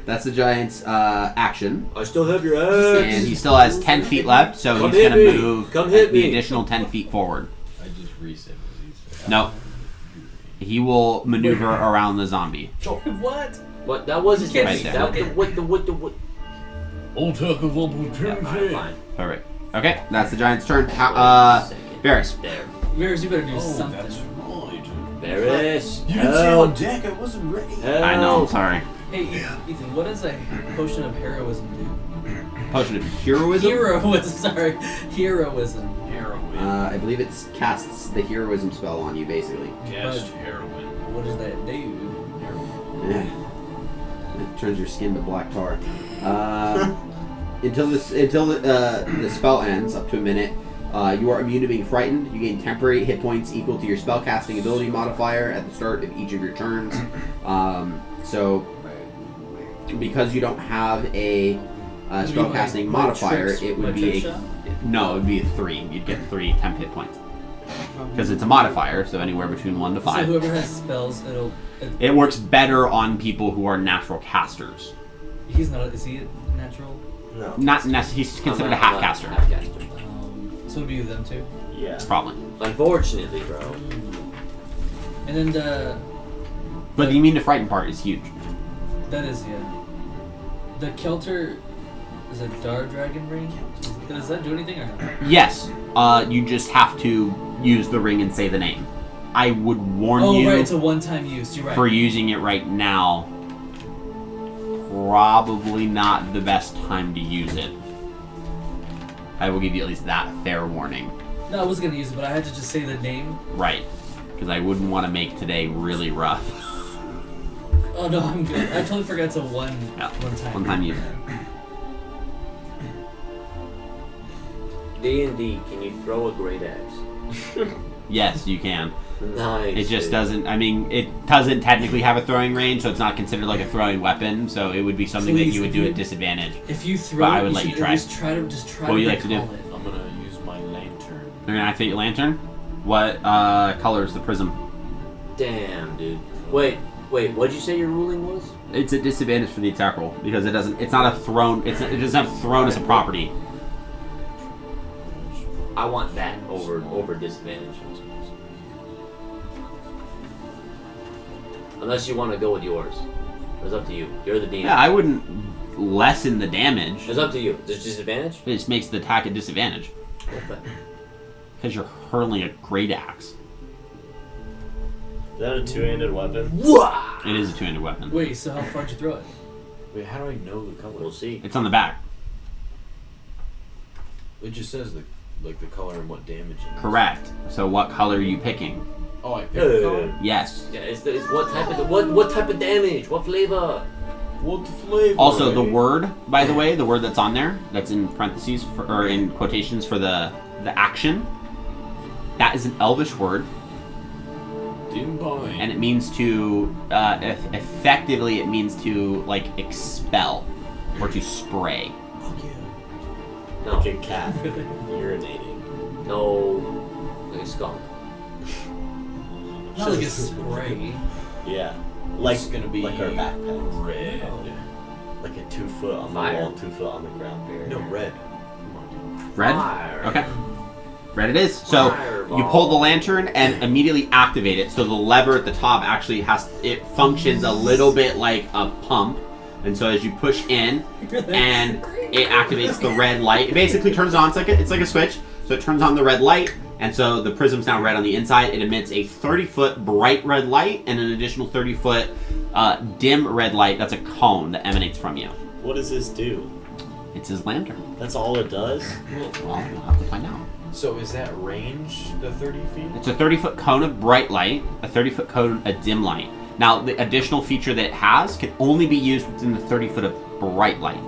That's the giant's action. I still have your axe. And he still has 10 feet left, so Come he's hit going to me. move Come hit the me. additional 10 feet forward. I just reset these. No. He will maneuver around the zombie. What? What? That was his Can't Right face. there. That what the Old talk of old Yeah, fine, fine. Perfect. Okay, that's the giant's turn. Wait a second. Varys. There. Mirrors, you better do Oh, something. that's right. Varys. You didn't say on Help. deck. I wasn't ready. Help. I know, I'm sorry. Hey, Ethan, what does a potion of heroism do? Potion of heroism? Heroism, sorry. Heroism. Heroin. I believe it casts the heroism spell on you, basically. Cast heroin. What does that do? Yeah. It turns your skin to black tar. Until the spell ends, up to a minute, you are immune to being frightened. You gain temporary hit points equal to your spellcasting ability modifier at the start of each of your turns. So, because you don't have a spellcasting modifier, it would be a no, it would be a 3. You'd get 3 temp hit points because it's a modifier, so anywhere between 1 to 5. So whoever has spells, it'll. It works better on people who are natural casters. He's not. Is he a natural? No. Not he's considered a I'm half a caster. Half caster. So it'd be them too. Yeah. Probably. Unfortunately, bro. And then the. But the immune to frighten part is huge. That is, yeah. The Kelter is a Dar Dragon ring. Does that do anything or not? Yes. You just have to use the ring and say the name. I would warn Oh, you right, it's a one-time use. You're right. for using it right now. probably not the best time to use it. I will give you at least that fair warning. No, I was gonna use it, but I had to just say the name. Right. Because I wouldn't want to make today really rough. Oh no, I'm good. I totally forgot to one time. One time use. D&D, can you throw a great axe? Yes, you can. Nice. It just doesn't, I mean, it doesn't technically have a throwing range, so it's not considered like a throwing weapon, so it would be something that Please, you would if do you- at disadvantage. If you throw But I it, would you let should you try. at least try to What would you like to do? recall it. I'm gonna use my lantern. You're gonna activate your lantern? What color is the prism? Damn, dude. Wait, what'd you say your ruling was? It's a disadvantage for the attack roll because it not a thrown, it doesn't have thrown as a property. I want that over disadvantage. Unless you want to go with yours. It's up to you. You're the DM. Yeah, I wouldn't lessen the damage. It's up to you. There's disadvantage? It just makes the attack a disadvantage Okay. because you're hurling a great axe. Is that a two-handed weapon? It is a two-handed weapon. Wait, so how far did you throw it? Wait, how do I know the color? We'll see. It's on the back. It just says the color and what damage it is. Correct. So what color are you picking? Oh, I picked the color. Yes. Yeah, it's what type of what type of damage? What flavor? What the flavor? Also, the word, by the way, the word that's on there, that's in parentheses or in quotations for the action, that is an Elvish word, Dimbine. and it means to effectively it means to like expel or to spray. No, Like a cat urinating. no, like a skunk. Not like a spray. Yeah. Like It's gonna be like our backpacks. red. Like a 2 foot on the Fire. wall, 2 foot on the ground barrier. No, red. Come on, dude. Red? Fire. Okay. Red it is. So you pull the lantern and immediately activate it. So the lever at the top actually it functions a little bit like a pump. And so as you push in and it activates the red light, it basically turns on, it's like a switch. So it turns on the red light, and so the prism's now red on the inside. It emits a 30-foot bright red light and an additional 30-foot dim red light. That's a cone that emanates from you. What does this do? It's his lantern. That's all it does? Well, we'll have to find out. So is that range the 30 feet? It's a 30-foot cone of bright light, a 30-foot cone of dim light. Now, the additional feature that it has can only be used within the 30-foot of bright light.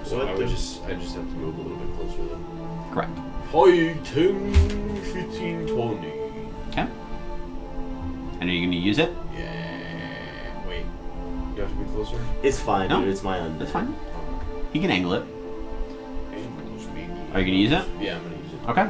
So I just have to move a little bit closer then. Correct. 5, 10, 15, 20. Okay. And are you going to use it? Yeah. Wait. You have to be closer? It's fine, No. dude. It's my undead. That's fine. You can angle it. Angles, maybe. Are you going to use it? Yeah, I'm gonna use it. Okay.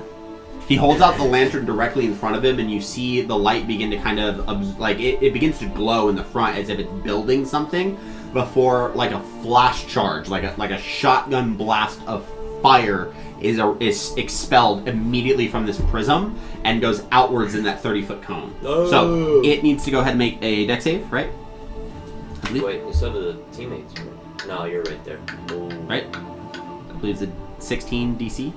He holds out the lantern directly in front of him, and you see the light begin to kind of, it begins to glow in the front as if it's building something before, like a flash charge, like a shotgun blast of fire is expelled immediately from this prism and goes outwards in that 30-foot cone. So it needs to go ahead and make a dex save, right? I believe. Wait, so do the teammates. No, you're right there. Oh. Right? I believe it's a 16 DC.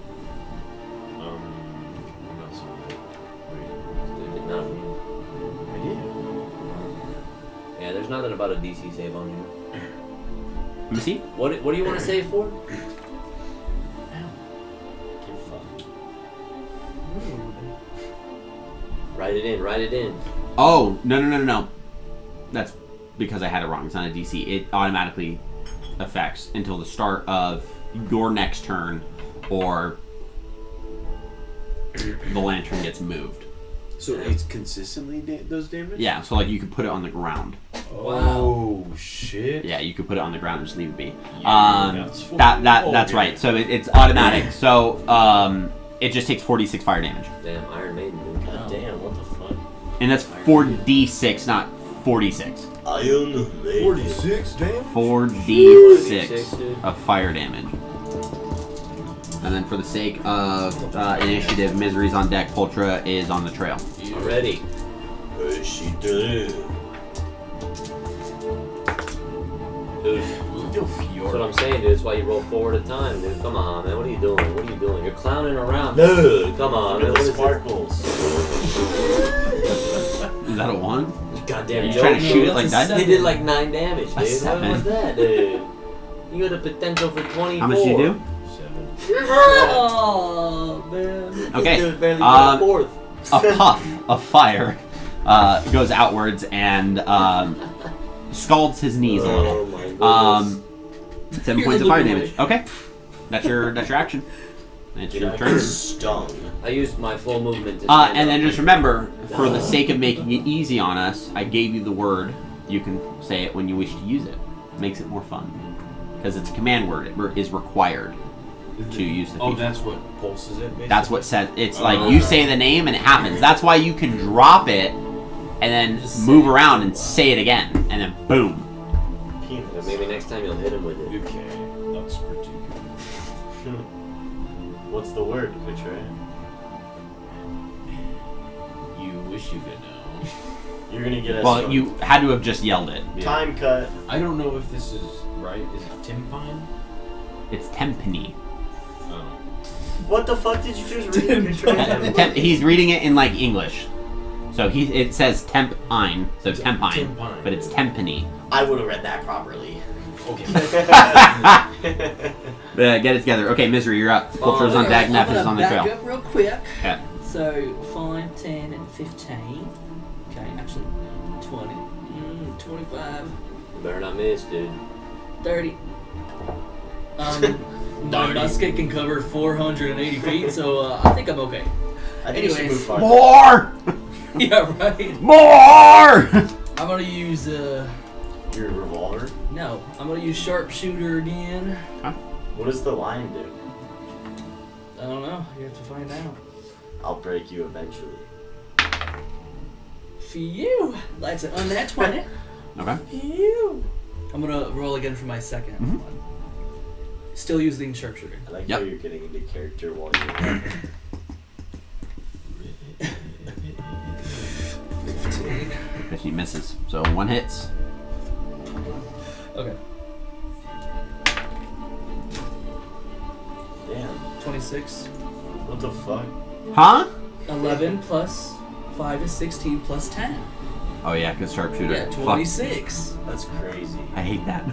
I'm not seeing that. Wait. Dude, did not. I did. Yeah, there's nothing about a DC save on you. Let me see. What do you want to save for? Get fucked. Write it in. Oh, no. That's because I had it wrong. It's not a DC. It automatically affects until the start of your next turn or the lantern gets moved. So it's consistently does damage? Yeah, so like you could put it on the ground. Oh, shit. Yeah, you could put it on the ground and just leave it be. That's That's right. So it's automatic. So it just takes 46 fire damage. Damn, Iron Maiden, dude. God damn, what the fuck? And that's 4d6, not 46. Iron Maiden. 46, damn. 4d6 dude. of fire damage. And then for the sake of initiative, Misery's on deck, Pultra is on the trail. Ready. She did. Dude, that's what I'm saying, dude. That's why you roll 4 at a time, dude. Come on, man. What are you doing? You're clowning around. Dude, come on, man. Look What at the is sparkles. Is that a 1? Goddamn You joke. trying to shoot it like That's a that? He did like 9 damage, dude. A What 7. was that, dude? You got a potential for 24. How much do you do? 7. Oh man. Okay. This dude barely got a fourth. A puff of fire goes outwards and scalds his knees a little. Oh my goodness. 7 points of fire damage. Okay. That's your action. It's Did your I turn. get Stung. I used my full movement to stand And then up. just remember, for the sake of making it easy on us, I gave you the word. You can say it when you wish to use it. Makes it more fun. Because it's a command word. It is required to use the Oh, feature. that's what pulses it, basically? That's what says. It's like you say the name and it happens. That's why you can drop it and then Just move say it. around and say it again. And then boom. But Penis. maybe next time you'll hit him with it. Okay, that's pretty good. What's the word, Kutre? You wish you could know. You're gonna get us. Well, from- you had to have just yelled it. Time cut. I don't know if this is right. Is it Timpine? It's Tempany. Oh. What the fuck did you just read, Kutre? He's reading it in like English. So it says Tempine, so Tempine, Timpine. but it's Tempany. I would have read that properly. Okay. Get it together. Okay, Misery, you're up. Culture's on deck, Neff is on the back trail. up real quick. Okay. So 5, 10, and 15. Okay, actually 20, 25, You better not miss, dude. 30. My musket can cover 480 feet, so I think I'm okay. I think you should Anyways. move far. More! Yeah, right. More! I'm gonna use Your revolver. no. I'm gonna use sharpshooter again. What does the lion do? I don't know. You have to find out. I'll break you eventually. Phew! That's an unnat 20. Okay. Phew! I'm gonna roll again for my second Mhm. one. Still using sharpshooter. I like Yep. how you're getting into character while you're. 15. 15 misses. So 1 hits. Okay. Damn. 26. What the fuck? Huh? 11 plus 5 is 16 plus 10. Oh yeah, because sharpshooter. Yeah, Fuck. 26. That's crazy. I hate that.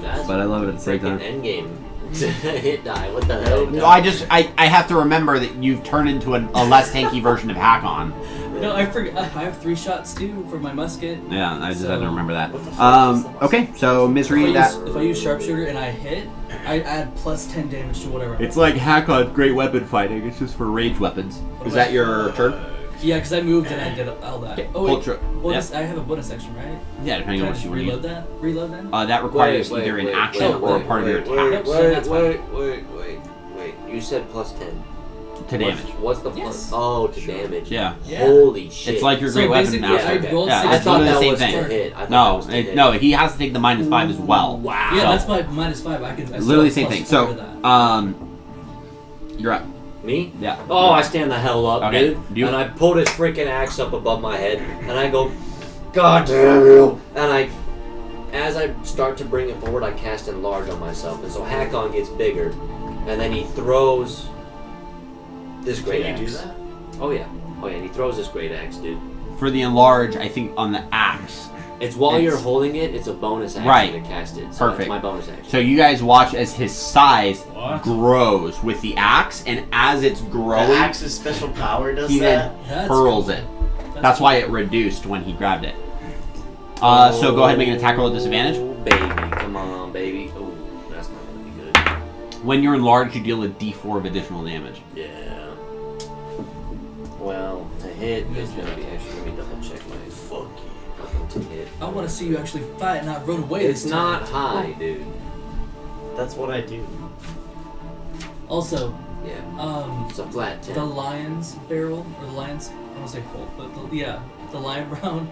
That's But I love it at the same freaking time. endgame. Hit die. What the hell? No, I have to remember that you've turned into a less tanky version of Hakon. No, I forget. I have 3 shots too for my musket. Yeah, I just had to So- remember that. What the fuck is the Okay, so Misery, If I use sharpshooter and I hit, I add plus 10 damage to whatever. It's like Hakon great weapon fighting. It's just for rage weapons. Is that your turn? Yeah, because I moved and I did all that. Okay, Oh wait, Ultra- bonus, I have a bonus action, right? Yeah, depending Can on I what you just want to use. reload that? Reload then? That requires either an action or a part of your attack Wait. You said plus 10. to damage. What's the Yes. plus? Oh, to damage. Yeah. Yeah. Holy shit. It's like your So great weapon basically, master. I rolled Yeah, six it's I thought literally that the same was thing. to hit. I thought that No, was to hit. no, he has to take the -5 as well. Wow. Yeah, So- that's my -5. I can. I still Literally the have same plus thing. 4 So, to that. you're up. Me? Yeah. Oh, I stand the hell up, Okay, dude. do you- And I pull this freaking axe up above my head, and I go, God damn you! And as I start to bring it forward, I cast Enlarge on myself, and so Hakon gets bigger, and then he throws this great Can axe. you do that? Oh yeah, and he throws this great axe, dude. For the enlarge, I think on the axe. It's while It's- you're holding it, it's a bonus action Right. to cast it. So Perfect. That's my bonus action. So you guys watch as his size What? grows with the axe, and as it's growing, The axe's special power does he that? then That's hurls cool. it. That's why it reduced when he grabbed it. So go ahead and make an attack roll at disadvantage. Oh, baby, come on, baby. Oh, that's not gonna be good. When you're enlarged, you deal a d4 of additional damage. Yeah. Well, to hit is gonna be actually. Let me double check my Fuck you. weapon to hit. I want to see you actually fight and not run away. It's this time. not high, dude. That's what I do. Also, Yeah, it's a flat 10. the lion's barrel or the lion's. I don't say bolt, but the lion brown.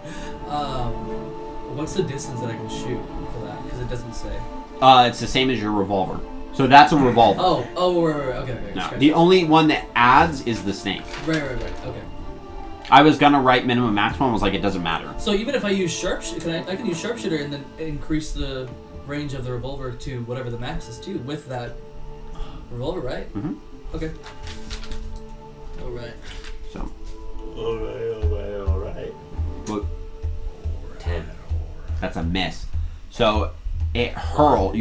What's the distance that I can shoot for that? Because it doesn't say. It's the same as your revolver. So that's a revolver. Oh, right. Okay. No, Scratch the that. only one that adds is the snake. Right. Okay. I was gonna write minimum maximum. I was like, it doesn't matter. So even if I use sharpshooter, I can use sharpshooter and then increase the range of the revolver to whatever the max is too with that revolver, right? Mhm. Okay. All right. So Alright. look, That's a miss. So you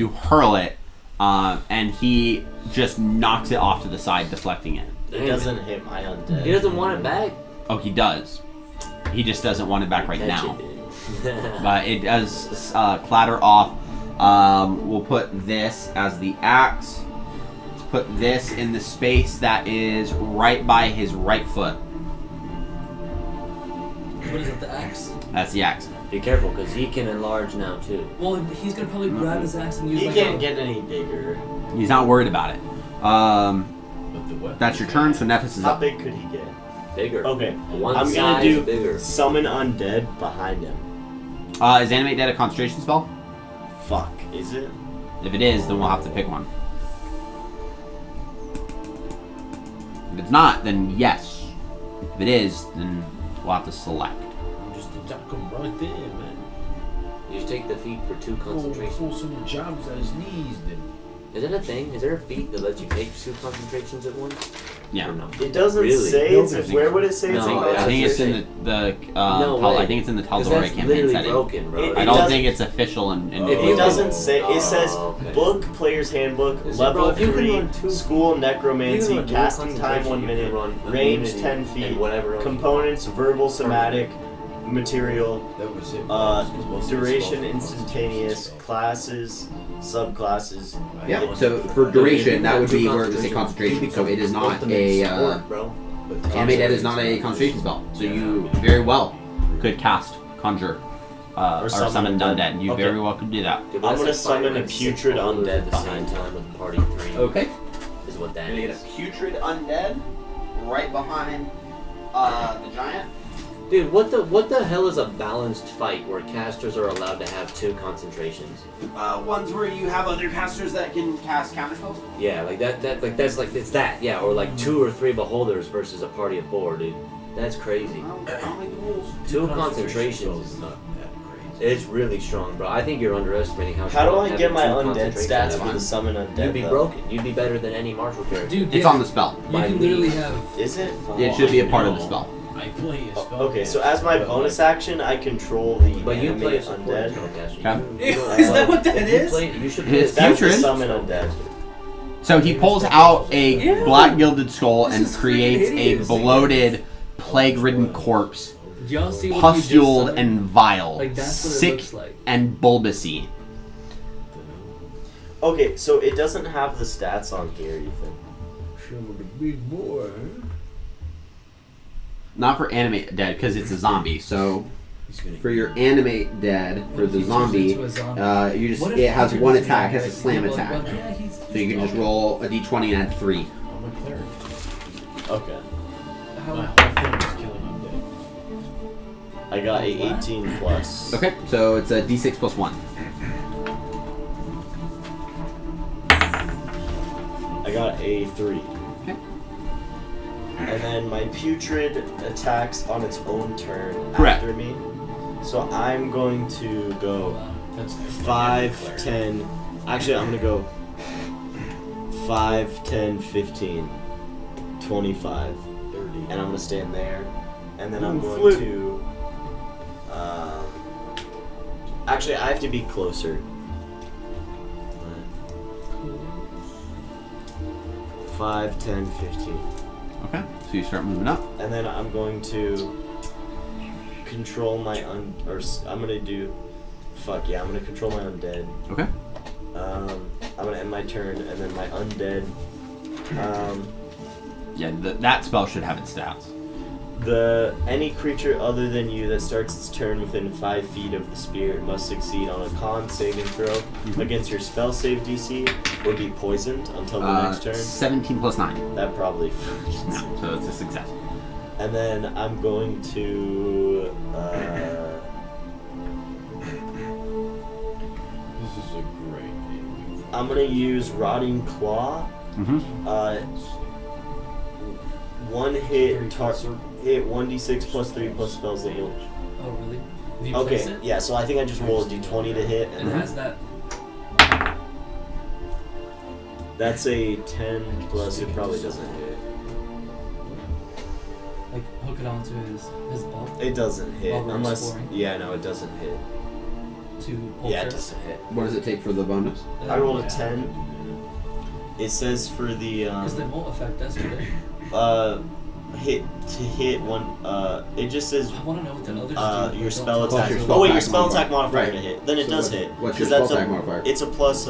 hurl it, and he just knocks it off to the side, deflecting it. It doesn't hit my undead. He doesn't want it back. Oh, he does. He just doesn't want it back right now. But it does clatter off. We'll put this as the axe. Let's put this in the space that is right by his right foot. What is it, the axe? That's the axe. Be careful, because he can enlarge now too. Well, he's gonna probably grab his axe and use He like can't get any bigger. He's not worried about it. But the weapon. That's your turn, so Nephis is How up. big could he get? Bigger. Okay, One I'm size gonna do bigger. summon undead behind him. Is Animate Dead a concentration spell? Fuck, is it? If it is, then we'll have to pick one. If it's not, then yes. If it is, then we'll have to select. Just attack him right there, man. You just take the feat for 2 concentration. Pull some jabs at his knees, then. Is that a thing? Is there a feat that lets you take 2 concentrations at once? Yeah. Or no? It doesn't Really? say. No, It's there's where would it say? No, it's in yeah, I think it's that's in the No way. I think it's in the 'Cause Tal'Dorei that's campaign literally setting. broken, bro. It I don't doesn't- think it's official in If It you- doesn't say. It says Oh, okay. book, player's handbook, Is it, level bro, if you can 3, run 2 school You necromancy, can run dual casting time concentration, 1 you can minute, run range immunity 10 and feet, whatever else you components, verbal, somatic, material, That was it. duration, instantaneous, classes, subclasses. Yeah, so for duration, that would be Two where it would say concentration. So it is not ultimate a sport, bro. Animate Dead is not a concentration spell. So you very well could cast Conjure or summon undead. You Okay. very well could do that. Dude, but I'm that's gonna like summon a fighting, like, 6 putrid boulders undead at the same behind time with party 3. Okay. Is what that Gonna get is. a putrid undead right behind the giant. Dude, what the hell is a balanced fight where casters are allowed to have 2 concentrations? Ones where you have other casters that can cast counter spells. Yeah, like that's like it's that, yeah, or like 2 or 3 beholders versus a party of 4, dude. That's crazy. I don't like the rules. 2 concentrations is not that crazy. it's really strong, bro. I think you're underestimating how How strong do I having get my 2 undead concentrations stats is. for the summon undead? You'd be though? broken. You'd be better than any martial character. Dude, It's yeah, on the spell. you by can literally league. have. Is it? It should be a part of the spell. I play a spell. Okay, so as my bonus action, I control the But you play a animate support undead. spellcaster. Okay. You don't Is play- that what that if you is? play- You should play It's a That's the putrid. summon undead. So he pulls out a Yeah. black gilded skull and This is creates freaking a hideous. bloated, plague-ridden corpse, Y'all see what pustuled he just and vile, Like, that's what it sick looks like. and bulbousy. Okay, so it doesn't have the stats on here, Ethan. Show me the big boy. Not for animate dead because it's a zombie. So He's gonna for your animate dead for What if the he turns zombie, into a zombie? you just What if it he has turns one into attack. It a has a zombie? slam Well, attack. well, yeah, he's So you can just roll a d20 and add 3. I'm a cleric. Okay. How- My whole thing is killing undead. I got a 18 plus. Okay, so it's a d6 plus 1. I got a 3. Okay. And then my putrid attacks on its own turn Correct. after me. So I'm going to go That's 5, 10. Actually, I'm going to go 5, 10, 15, 25. 30. And I'm going to stand there. And then I'm Ooh, going flip. to. Actually, I have to be closer. 5, 10, 15. Okay, so you start moving up. And then I'm going to control my I'm gonna do. Fuck yeah, I'm gonna control my undead. Okay. I'm gonna end my turn, and then my undead. Yeah, that spell should have its stats. Any creature other than you that starts its turn within 5 feet of the spirit must succeed on a con saving throw against your spell save DC or be poisoned until the next turn. 17 plus 9. That probably. No, so it's a success. And then I'm going to. This is a great game. I'm gonna use Rotting Claw. Mm-hmm. One hit hit 1d6 plus 3 plus spells that you'll. Oh, really? Have you placed Okay, it? yeah. So I think I just rolled a d20 to hit, And and it has that. that's a 10 plus. It probably doesn't hit. Like, hook it onto his belt. It doesn't hit While we're unless. exploring? Yeah, no, it doesn't hit. to Polter. Yeah, it doesn't hit. What does it take for the bonus? I rolled a 10. It says for the Because they won't affect us, will they? hit one. It just says I want to know what the others do. your spell Plus attack. your Oh spell wait, your attack spell attack modifier. modifier Right. to hit. Then it So does what- hit. what's your 'Cause that's spell attack modifier? It's a plus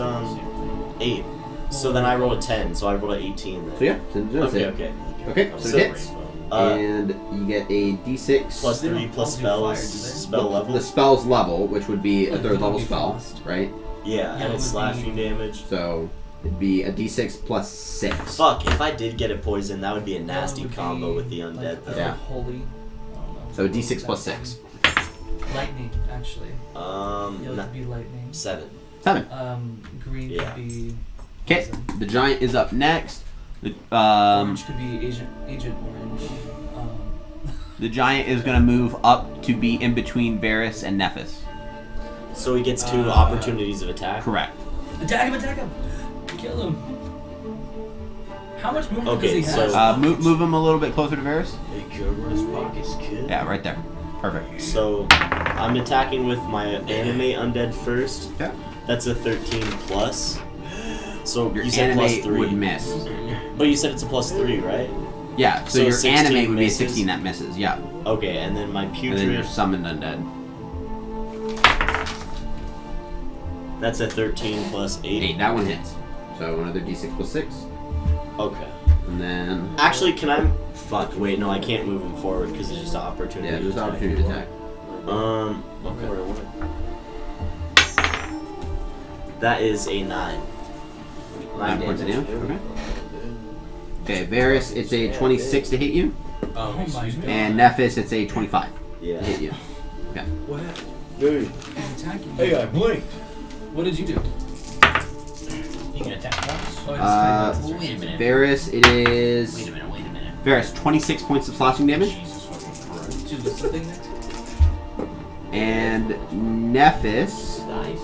8. So then I rolled a 10. So I rolled a 18. Then. So yeah, so it does Okay. hit. Okay. Okay, so So- it hits. And you get a D6 Plus They 3 don't plus all do fire, spells. do they? Spell level. the spell's level, which would be a Like, third it would level be spell, fast. right? Yeah, Yeah, and it it's would slashing damage. So it'd be a D6 plus 6. Fuck, if I did get a poison, that would be a nasty That would combo be with the undead like, though. Yeah. Holy. I don't know. So a D6 plus 6. Lightning, actually. Yeah, it would be lightning. 7. 7. Green Yeah. could be. Okay, poison. the giant is up next. The, Orange could be Agent Orange. the giant is going to move up to be in between Varys and Nephis. So he gets 2 opportunities of attack. Correct. Attack him! Kill him! How much movement Okay, does he have? so- Move him a little bit closer to Varys. Hey, cover his pockets, kid. Yeah, right there. Perfect. So I'm attacking with my anime undead first. Yeah. That's a 13 plus. So Your you said anime plus 3. would miss. But you said it's a plus 3, right? Yeah, so So your 16 anime would be a misses? 16 that misses. Yeah. Okay, and then my And then your putrid, summoned undead. that's a 13 plus 8. 8. That one hits. So another D6 plus 6. Okay. And then. Actually, can I... Fuck, wait, no, I can't move him forward because it's just an opportunity. Yeah, there's attack. opportunity to attack. Okay. That is a 9. 9 points of damage. Okay. Okay, Varys, it's a 26 to hit you. Oh my Excuse me? God. And Nephis, it's a 25 Yeah. to hit you. What happened? Hey, He's attacking you. Hey, I blinked. What did you do? You can attack once. Oh, Uh, it's Well, wait a minute. Varys, it is. Wait a minute. Varys, 26 points of slashing damage. Jesus fucking Christ. Did you do something there? And Nephis Nice.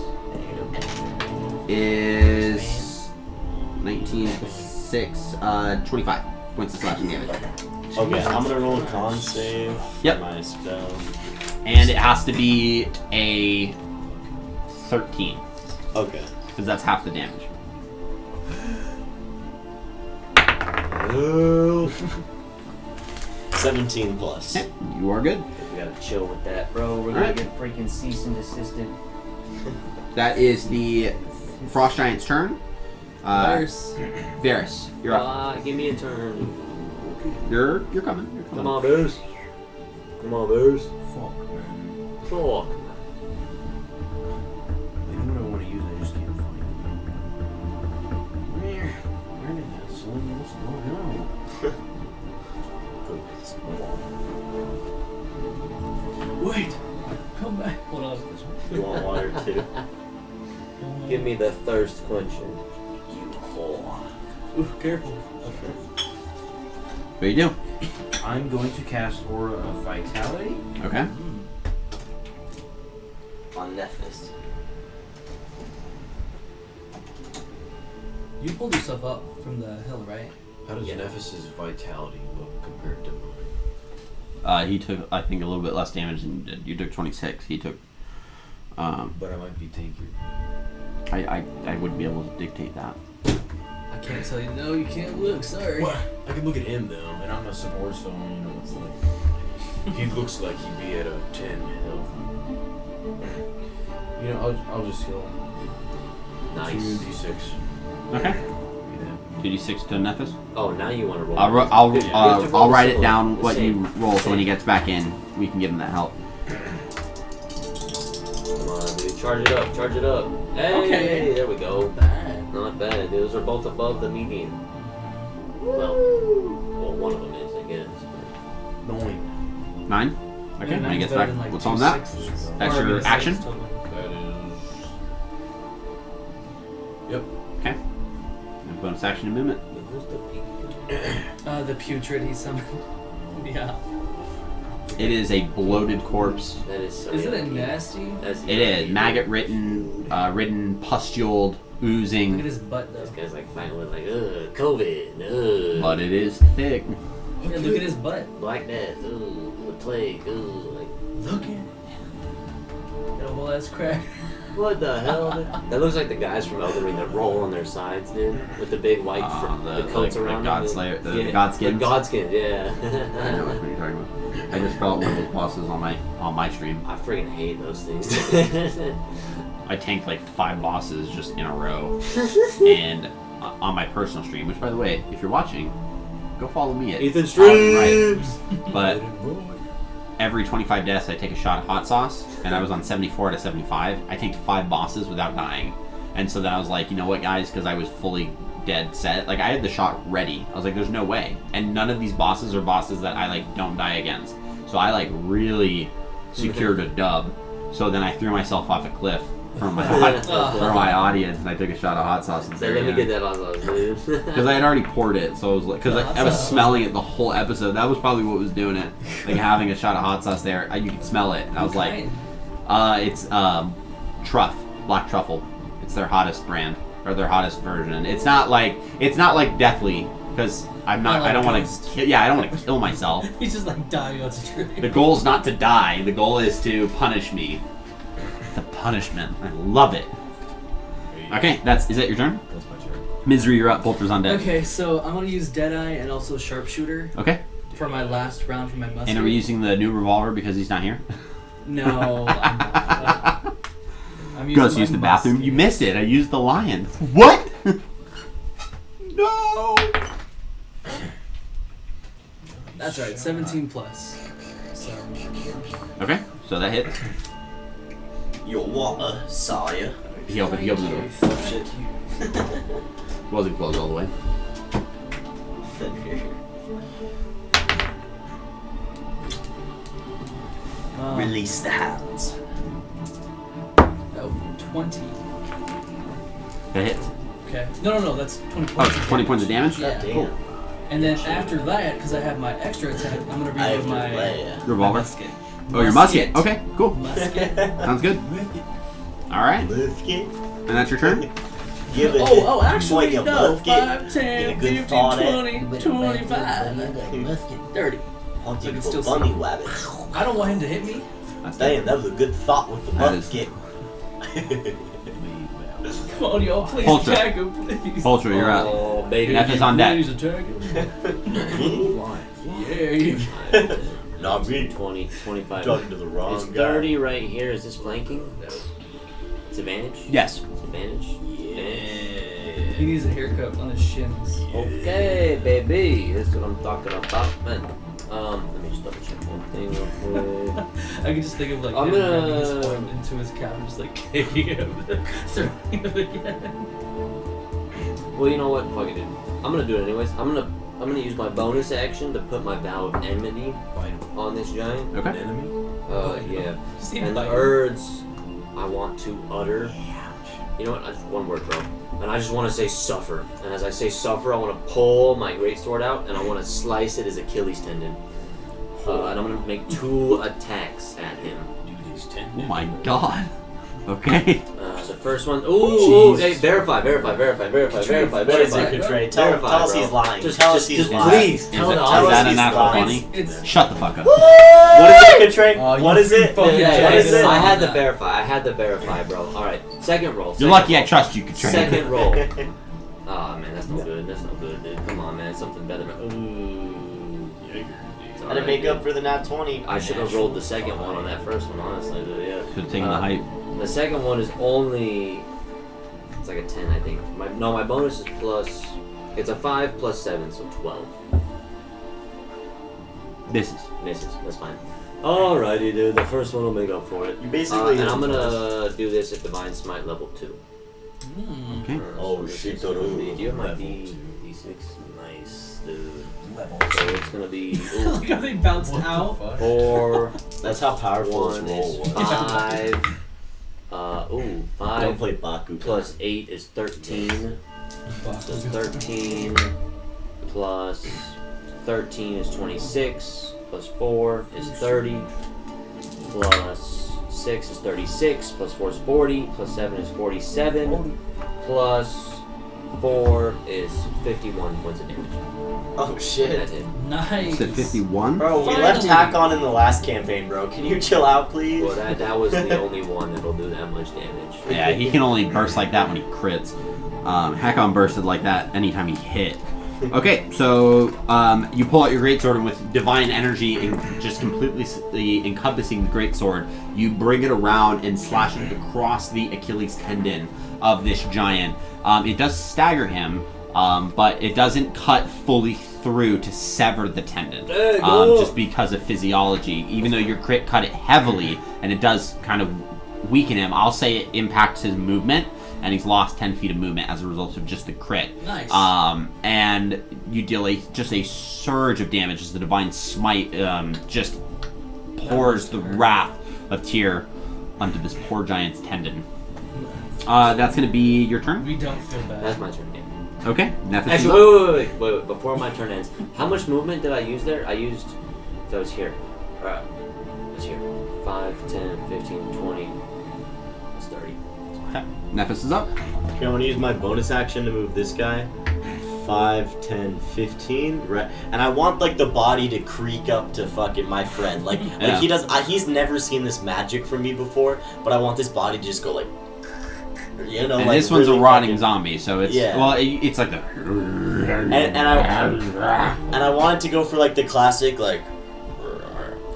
is 19 plus 6, 25 points of slashing damage. Okay, I'm gonna roll a con save Yep. for my spell. And it has to be a 13, Okay. because that's half the damage. 17 plus. Okay, you are good. We gotta chill with that, bro. We're Alright. gonna get freaking cease and desisted. That is the Frost Giant's turn. Varys. Varys, you're up. Give me a turn. You're coming. You're coming. Come on, Bears. Come on, Bears. Fuck, man. Talk. I know what I want to use, I just can't find it. Where did that son of a go? Wait! Come back. Hold on. You want water too? Give me the thirst quenching. Ooh, careful. What do you do? I'm going to cast Aura of Vitality. Okay. On Nephis. You pulled yourself up from the hill, right? How does Yeah. Nephis's Vitality look compared to mine? He took, I think, a little bit less damage than you did. You took 26. He took. But I might be tankier. I wouldn't be able to dictate that. I can't tell you. No, you can't look. Sorry. What? I can look at him though, and I'm a support, so you know it's like he looks like he'd be at a 10 health. You know, I'll just heal. Nice. 2d6. Okay. Be that. 2d6 to Nephis. Oh, now you want to roll. I'll We have to roll I'll write it similar. down The what you same. roll, so when he gets back in, we can give him that help. Come on, dude. Charge it up. Charge it up. Hey, Okay. there we go. Bad. Not bad. Those are both above the median. Well, one of them is, I guess. 9. 9. Okay. Yeah, When he gets better back, than, like, what's 2 on that? sixes. That's Or, I mean, your a six action? total. That is. Yep. Okay. Bonus action amendment. Who's the pink? The putrid he summoned. Yeah. It is a bloated corpse. That is so Isn't it yucky. nasty? That's It is yucky. maggot-ridden, pustuled, Look at oozing, his butt This though. guy's like fighting with like, COVID, but it is thick. Yeah, look at his butt. Black Death, the plague, like. Look at it. Got a whole ass crack. What the hell? That looks like the guys from Elden Ring that roll on their sides, dude, with the big white the coats around the them. the Godskins. The Godskins, yeah. I know what you're talking about. I just felt one of those bosses on my stream. I freaking hate those things. I tanked like 5 bosses just in a row, and on my personal stream. Which, by the way, if you're watching, go follow me at Ethan Streams. Right. But every 25 deaths, I take a shot of hot sauce, and I was on 74 out of 75. I tanked 5 bosses without dying, and so then I was like, you know what, guys, because I was fully dead set. Like, I had the shot ready. I was like, there's no way. And none of these bosses are bosses that I like don't die against. So I like really secured a dub. So then I threw myself off a cliff for my audience, and I took a shot of hot sauce. So let me get that hot sauce, dude. Because I had already poured it, so I was like, because I was smelling it the whole episode. That was probably what was doing it. Like having a shot of hot sauce there, you could smell it. And I was like, it's truff, black truffle. It's their hottest brand or their hottest version. It's not like Deathly, because I'm not. I don't want to. I don't want to kill myself. He's just like dying on stream. The goal is not to die. The goal is to punish me. The punishment. I love it. Okay, is that your turn? That's my turn. Misery, you're up. Bolter's on deck. Okay, so I'm gonna use Deadeye and also Sharpshooter Okay. for my last round for my musket. And are we using the new revolver because he's not here? No, I'm not. I'm You guys my used the bathroom. musket. You missed it. I used the lion. What? No. That's right, 17 plus. So Okay, so that hits. Your water, sire. He opened the door. Oh shit. Wasn't closed all the way. Release the hounds. oh, 20. That hits. Okay. No, that's 20 Oh, points. 20 points of damage? Yeah. Damn. Cool. And then after that, because I have my extra attack, I'm gonna I reload have my to play. Revolver? musket. Oh, your musket. Okay, cool. Musket. Sounds good. Alright. Musket. And that's your turn? Give it. Oh, actually, Point your no. musket. 5, 10, Get a good 15, thought at 20, 25, 30. Hunting I can for still bunny see. rabbits. I don't want him to hit me. That's Damn, that was a good thought with the That is- musket. Come on, y'all, please Ultra. attack him, please. Ultra, you're up. Oh, baby. F is on deck. Please attack him. Yeah, you. Not me. 20, 25. Talking to the wrong It's guy. 30 right here. Is this flanking? No. It's advantage? Yes. It's advantage? Advantage. He needs a haircut on his shins. Okay, baby. That's what I'm talking about, man. Let me just double check one thing real quick. I can just think of like I'm him ramming his gonna- arm into his cap and just like kicking him, throwing him again. Well, you know what? Fuck it, dude. I'm gonna do it anyways. I'm gonna use my bonus action to put my Vow of Enmity on this giant. Okay. Enemy? Yeah. Just need And the to words I want to utter. You know what? Just one word, bro. And I just want to say suffer. And as I say suffer, I want to pull my greatsword out and I want to slice it as Achilles tendon. And I'm gonna make 2 attacks at him. Dude, he's 10. Oh my god. Okay. The first one. Ooh, hey, verify. What is it, Verify. Katray? Tell us bro. he's lying. Just, Tell just, us he's just lying. please Is tell that- the is audience. that a he's natural lying. 20? It's Shut the fuck up. What is it, Katray? What is it? fucking Yeah, What is it? I had to verify, bro. All right, second roll. You're second lucky I roll. trust you, Katray. Second roll. Oh man, that's no good. That's no good, dude. Come on, man. Something better. Ooh. How to make up for the nat 20? I should have rolled the second one on that first one, honestly, dude. Yeah. Should have taken the hype. The second one is only. It's like a 10, I think. My bonus is plus. It's a 5 plus 7, so 12. This is. Misses. That's fine. Alrighty, dude. The first one will make up for it. You basically. And I'm gonna do this at Divine Smite level 2. Okay. Oh, this shit, is gonna Dodo. be- Do you have my Level D6? Nice, dude. Level So it's gonna be Look how they bounced What the out. fuck? 4. That's how powerful One this roll is was. 5. Don't 5 play Baku. plus 8 is 13. So it's 13 plus 13 is 26. Plus 4 is 30. Plus 6 is 36. Plus 4 is 40. Plus 7 is 47. Plus 4 is 51 points of damage. Oh shit. That hit. Nice. Said 51. Bro, we left Hakon in the last campaign, bro. Can you chill out, please? Well, that was the only one that'll do that much damage. Yeah, he can only burst like that when he crits. Hakon bursted like that anytime he hit. Okay, so you pull out your greatsword, and with divine energy and just completely encompassing the greatsword, you bring it around and slash it across the Achilles tendon of this giant. It does stagger him, but it doesn't cut fully through to sever the tendon, just because of physiology. Even though your crit cut it heavily, and it does kind of weaken him, I'll say it impacts his movement, and he's lost 10 feet of movement as a result of just the crit. Nice. And you deal just a surge of damage as the divine smite just pours the wrath of Tyr onto this poor giant's tendon. That's going to be your turn. We don't feel bad. That's my turn. Yeah. Okay. Nephis is Actually, up. wait. Before my turn ends, how much movement did I use there? I used. That was here. It's here. 5, 10, 15, 20. It's 30. Okay. Nephis is up. Okay, I want to use my bonus action to move this guy. 5, 10, 15, right? And I want like the body to creak up to fucking my friend. Like Yeah. he does. He's never seen this magic from me before, but I want this body to just go like, you know, And like this one's really a rotting fucking- zombie, so it's Yeah. well, it's like the. And I wanted to go for like the classic like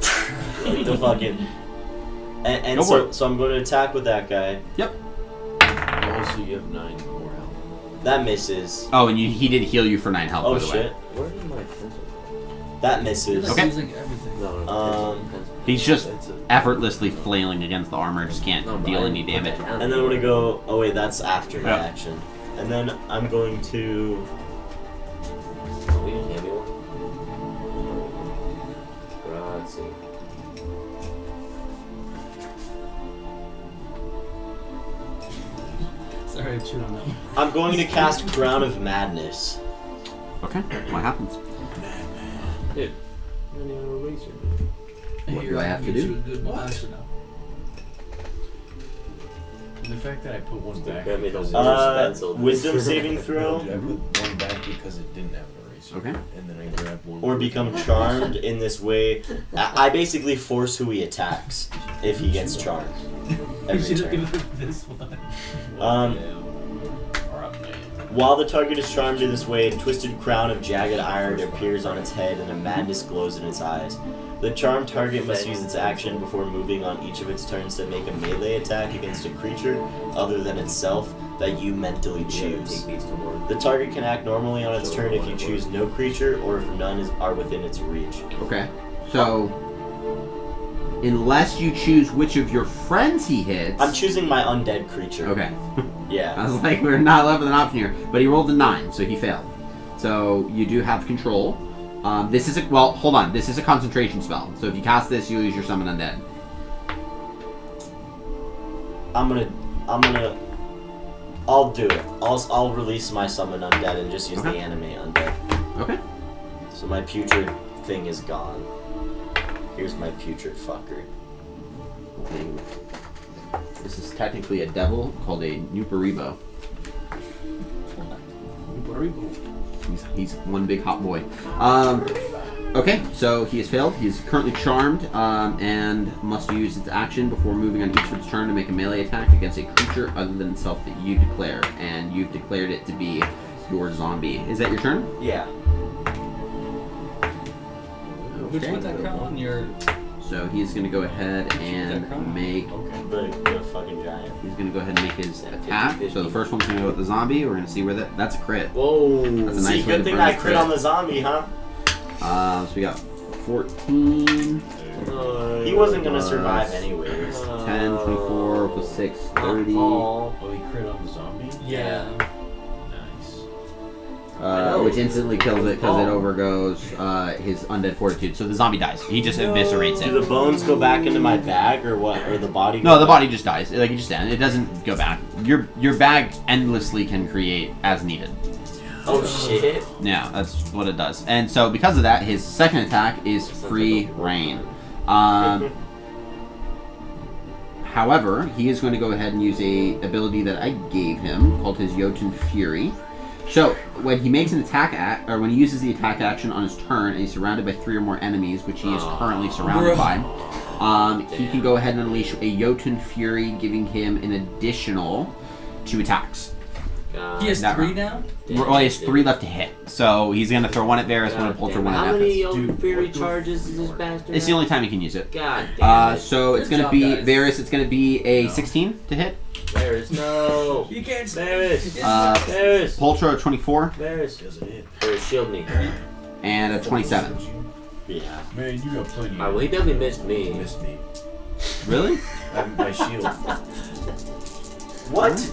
the fucking. And Go for so it. so I'm going to attack with that guy. Yep. Also, you have 9 more health. That misses. Oh, and he did heal you for 9 health. Oh by the way. shit. Where did my pencil go? That You're misses. like Okay. losing everything. No. Pencil. He's just It's a- effortlessly flailing against the armor, just can't No, but deal I any didn't put damage. that down And then I'm gonna go. Oh wait, that's after my Yeah. action. And then I'm going to. Oh, you hand me one? Grazie. Sorry, I chewed on that one. I'm going to cast Crown of Madness. Okay, what happens? Dude. I don't even have a razor. What Hey, do I have to get do? you a good master now. The fact that I put one back. Grab me the because it- worst pencil. Wisdom saving throw, I put one back because it didn't have an eraser. Okay. And then I grabbed one. or become charmed in this way. I basically force who he attacks if he gets charmed. You Every should have turn. given this one. While the target is charmed in this way, a twisted crown of jagged iron appears on its head and a madness glows in its eyes. The charmed target must use its action before moving on each of its turns to make a melee attack against a creature other than itself that you mentally choose. Take these to work. The target can act normally on its turn if you choose no creature or if none are within its reach. Okay. So, unless you choose which of your friends he hits. I'm choosing my undead creature. Okay. I Yeah. was like, we're not left with an option here. But he rolled a 9, so he failed. So, you do have control. This is well, hold on. This is a concentration spell. So, if you cast this, you lose your summon undead. I'll do it. I'll release my summon undead and just use the Okay. animate undead. Okay. So my putrid thing is gone. Here's my putrid fucker. This is technically a devil called a Nuparibo. He's one big hot boy. Okay, so he has failed. He is currently charmed and must use its action before moving on each of its turn to make a melee attack against a creature other than itself that you declare. And you've declared it to be your zombie. Is that your turn? Yeah. Which Okay. one that crown on your? So he's going to go ahead and make. The fucking giant. He's going to go ahead and make his attack. So the first one's going to go with the zombie. We're going to see where that's a crit. Whoa. That's a nice See, way good to thing burn I his crit on the zombie, huh? So we got 14, He wasn't gonna survive anyways. 10, 24, plus 6, 30. Oh, he crit on the zombie? Yeah. Nice. Which instantly kills it because it overgoes his undead fortitude. So the zombie dies. He just eviscerates Do the it. bones go back into my bag or what? Or the body? No, the body just dies. Like it just ends. It doesn't go back. Your bag endlessly can create as needed. Oh shit. Yeah, that's what it does. And so because of that, his second attack is free reign. However, he is going to go ahead and use a ability that I gave him called his Jotun Fury. So when he makes an attack or when he uses the attack action on his turn, and he's surrounded by 3 or more enemies, which he is currently surrounded by, he can go ahead and unleash a Jotun Fury, giving him an additional 2 attacks. He has That 3 round. now? Well, he has 3 left to hit. So he's gonna throw 1 at Varys, 1 at Polter, 1 How at many Nefis. Fury charges is this bastard? It's the only time he can use it. God damn it. So it's Good gonna job, be guys. Varys. It's gonna be a 16 to hit. Varys, no. You can't Varys. Varys. Varys. Polter 24 Varys. Doesn't hit. Varys, shield me. and a 27. Yeah. Man, you got plenty. Alright, well, he definitely missed You me. missed me. Really? My shield. What?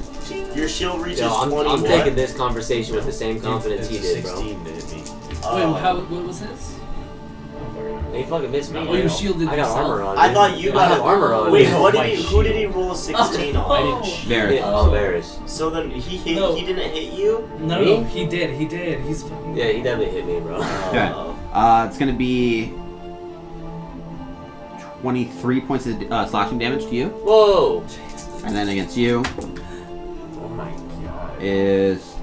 Your shield reaches Yo, 20. I'm what? taking this conversation with the same confidence he It's a did, bro. 16 to hit me. Oh. what was his? He fucking missed me. Oh, you shielded I got yourself. armor on. I dude. thought you I have got armor on. Wait, dude. what My did he? Who did he shield. roll a 16 on? I didn't Varys. Yeah, oh, Varys. So then he hit. No. He didn't hit you. No, Me? no, he did. He's fucking. Yeah, he definitely hit me, bro. Oh. It's gonna be 23 points of slashing damage to you, Whoa! and then against you Oh my god. is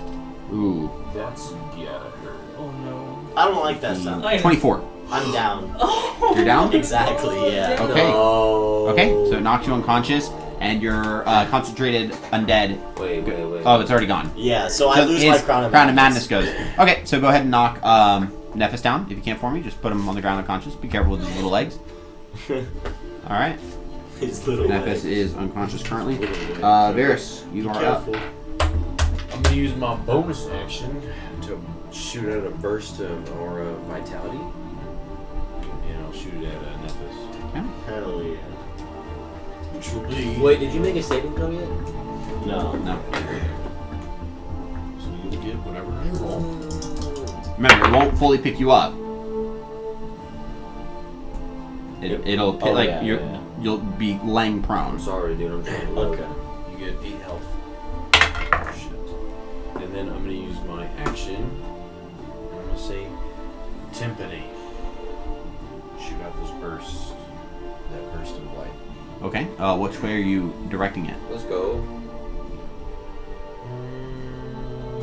That's gotta hurt. Oh no. I don't like that sound. 24. I'm down. Oh. You're down. Exactly. Yeah. Okay. No. Okay, so it knocks you unconscious, and your concentrated undead. Wait. Oh, it's already gone. Yeah. So I lose his my crown of madness goes. Okay, so go ahead and knock Nephis down if you can't for me. Just put him on the ground unconscious. Be careful with his little legs. All right. His little Nephis legs. is unconscious currently. Varys, you are up. Careful. I'm gonna use my bonus action to shoot at a burst of aura vitality. And I'll shoot it at Nephis. Hell yeah. Which will be. Wait, did you make a saving throw yet? No. No. So you'll get whatever I roll. Remember, it won't fully pick you up. It'll Oh, like yeah, yeah. you'll be laying I'm prone. sorry, dude. I'm trying to look. Okay. You get 8 health. Oh, shit. And then I'm gonna use my action. I'm gonna say Timpani. Shoot out this burst. That burst of light. Okay. Which way are you directing it? Let's go.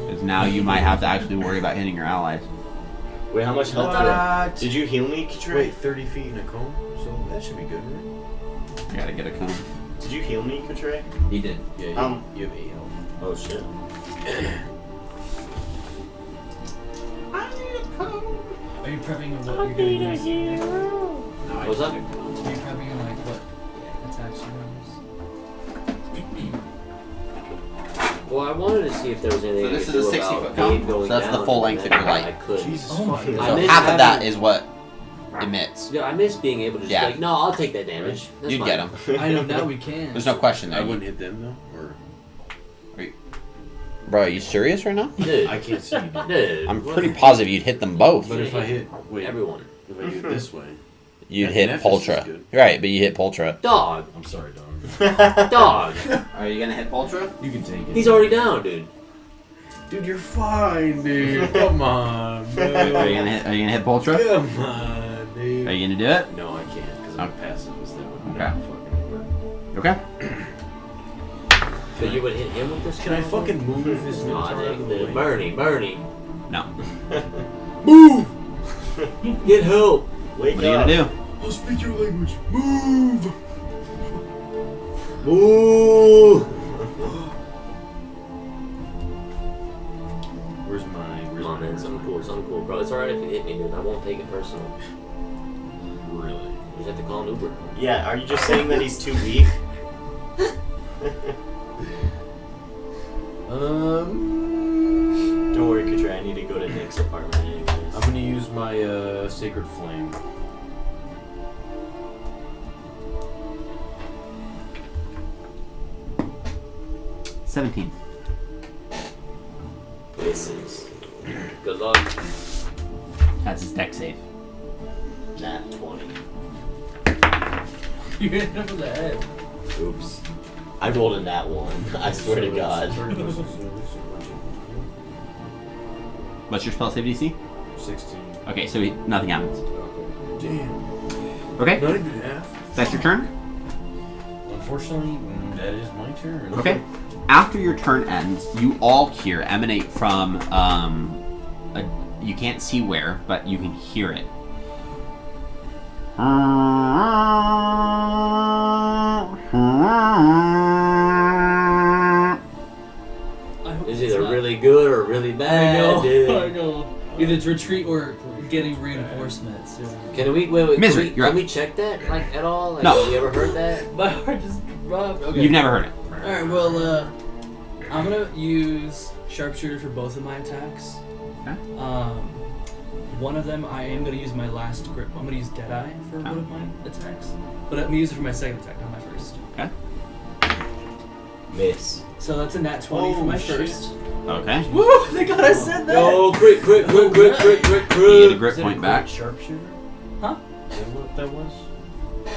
Because now you might have to actually worry about hitting your allies. Wait, how much health What? did you heal me, Katrin? Wait, 30 feet in a cone? So that should be good, right? I gotta get a cone. Did you heal me, Katrin? He did. Yeah, you have 8 health. Oh shit. Are you prepping what you're gonna use next? No, What's up? Are you prepping on like what attacks you use? Well, I wanted to see if there was anything So I this could is a do 60 about foot cone? Dave going So that's the down, full and length of then your light. I could. Jesus Oh my fucking God. I So miss half of that having- is what emits. Yeah, I miss being able to just Yeah. be like, no, I'll take that damage. That's You'd fine. get him. I know now we can. There's no question I there. wouldn't hit them though, or Bro, are you serious right now? Dude, I can't see. dude. I'm what? pretty positive you'd hit them both. But if I hit, wait, Everyone. if I do it this way, You'd Yeah, hit Nephis is Poltra. good. Right, but you hit Poltra. Dog. I'm sorry, dog. Dog. Are you gonna hit Poltra? You can take it. He's already down, dude. Dude, you're fine, dude. Come on, bro. Are you gonna hit Poltra? Come on, dude. Are you gonna do it? No, I can't because I'm pacifist. That would Okay. not fucking work. Okay. But you would hit him with this? Can I spell? fucking move this Aw, Minotaur out of the way? Bernie. No. Move! Get help. Wake What are you up. gonna do? I'll speak your language. Move! Ooh. Where's my? Come on, man. Something cool, bro. It's alright if you hit me, dude. I won't take it personal. Really? You just have to call an Uber. Yeah. Are you just saying that he's too weak? Don't worry, Katrin. I need to go to Nick's apartment anyways. I'm gonna use my sacred flame. $17. Misses. Good luck. That's his deck save. Nat 20. You hit him in the head. Oops. I rolled a nat 1. I swear to God. What's your spell save DC? 16. Okay, so nothing happens. Damn. Okay, Not even half. that's your turn. Unfortunately, that is my turn. Okay. After your turn ends, you all hear emanate from you can't see where, but you can hear it. It's either really good or really bad. I know. Dude. I know. Either it's retreat or getting reinforcements. Can we wait? Misery, Can you're we check that like at all? Like, No. Have you ever heard that? My heart just dropped. Okay. You've never heard it. All right. Well, I'm gonna use sharpshooter for both of my attacks. Okay. One of them I am gonna use my last grip. I'm gonna use Deadeye for one of my attacks, but I'm gonna use it for my second attack, not my first. Okay. Miss. So that's a nat 20 for my shit. first. Okay. Woo! Thank God I said that. No, crit. You get a grip point back. Sharpshooter? Huh? Is that what that was?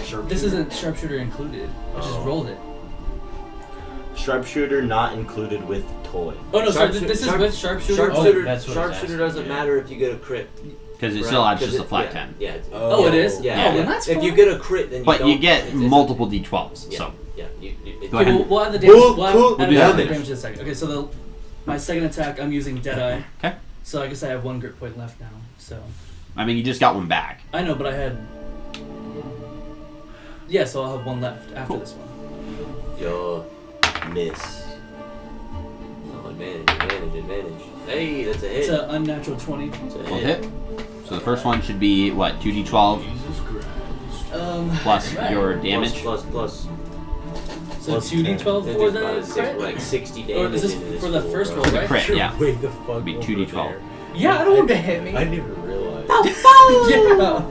Sharpshooter? This isn't sharpshooter included. I just rolled it. Sharpshooter not included with toy. Oh no, sorry. Sharpshooter- This is sharp- with sharpshooter. Sharpshooter, that's what it's sharpshooter asking, doesn't yeah. matter if you get a crit. Because it right? still adds 'Cause just a it- flat yeah, 10. Yeah. Oh, it is? Yeah. Oh, yeah. then that's if fine. you get a crit, then you But don't. you get it's- multiple d12s, Yeah. so. Yeah. Go ahead. We'll add the damage. Cool, We'll cool. add Do the damage. damage in a second. Okay, so my second attack, I'm using Deadeye. Okay. So I guess I have one grip point left now. So I mean, you just got one back. I know, but I had. Yeah, so I'll have one left after Cool. this one. Yo. Miss. No, advantage. Hey, that's a hit. It's an unnatural 20. It's a Will hit. So the first one should be, what, 2d12 Jesus Christ. plus right. your damage? Plus. So Plus 2d12 It's for about the crit? like 60 Or damage. is this into this for the fool, first bro. roll, right? Crit, yeah. Way the fuck It'd be over 2d12. there. Yeah, I don't want to hit me. I didn't even realize. Yeah.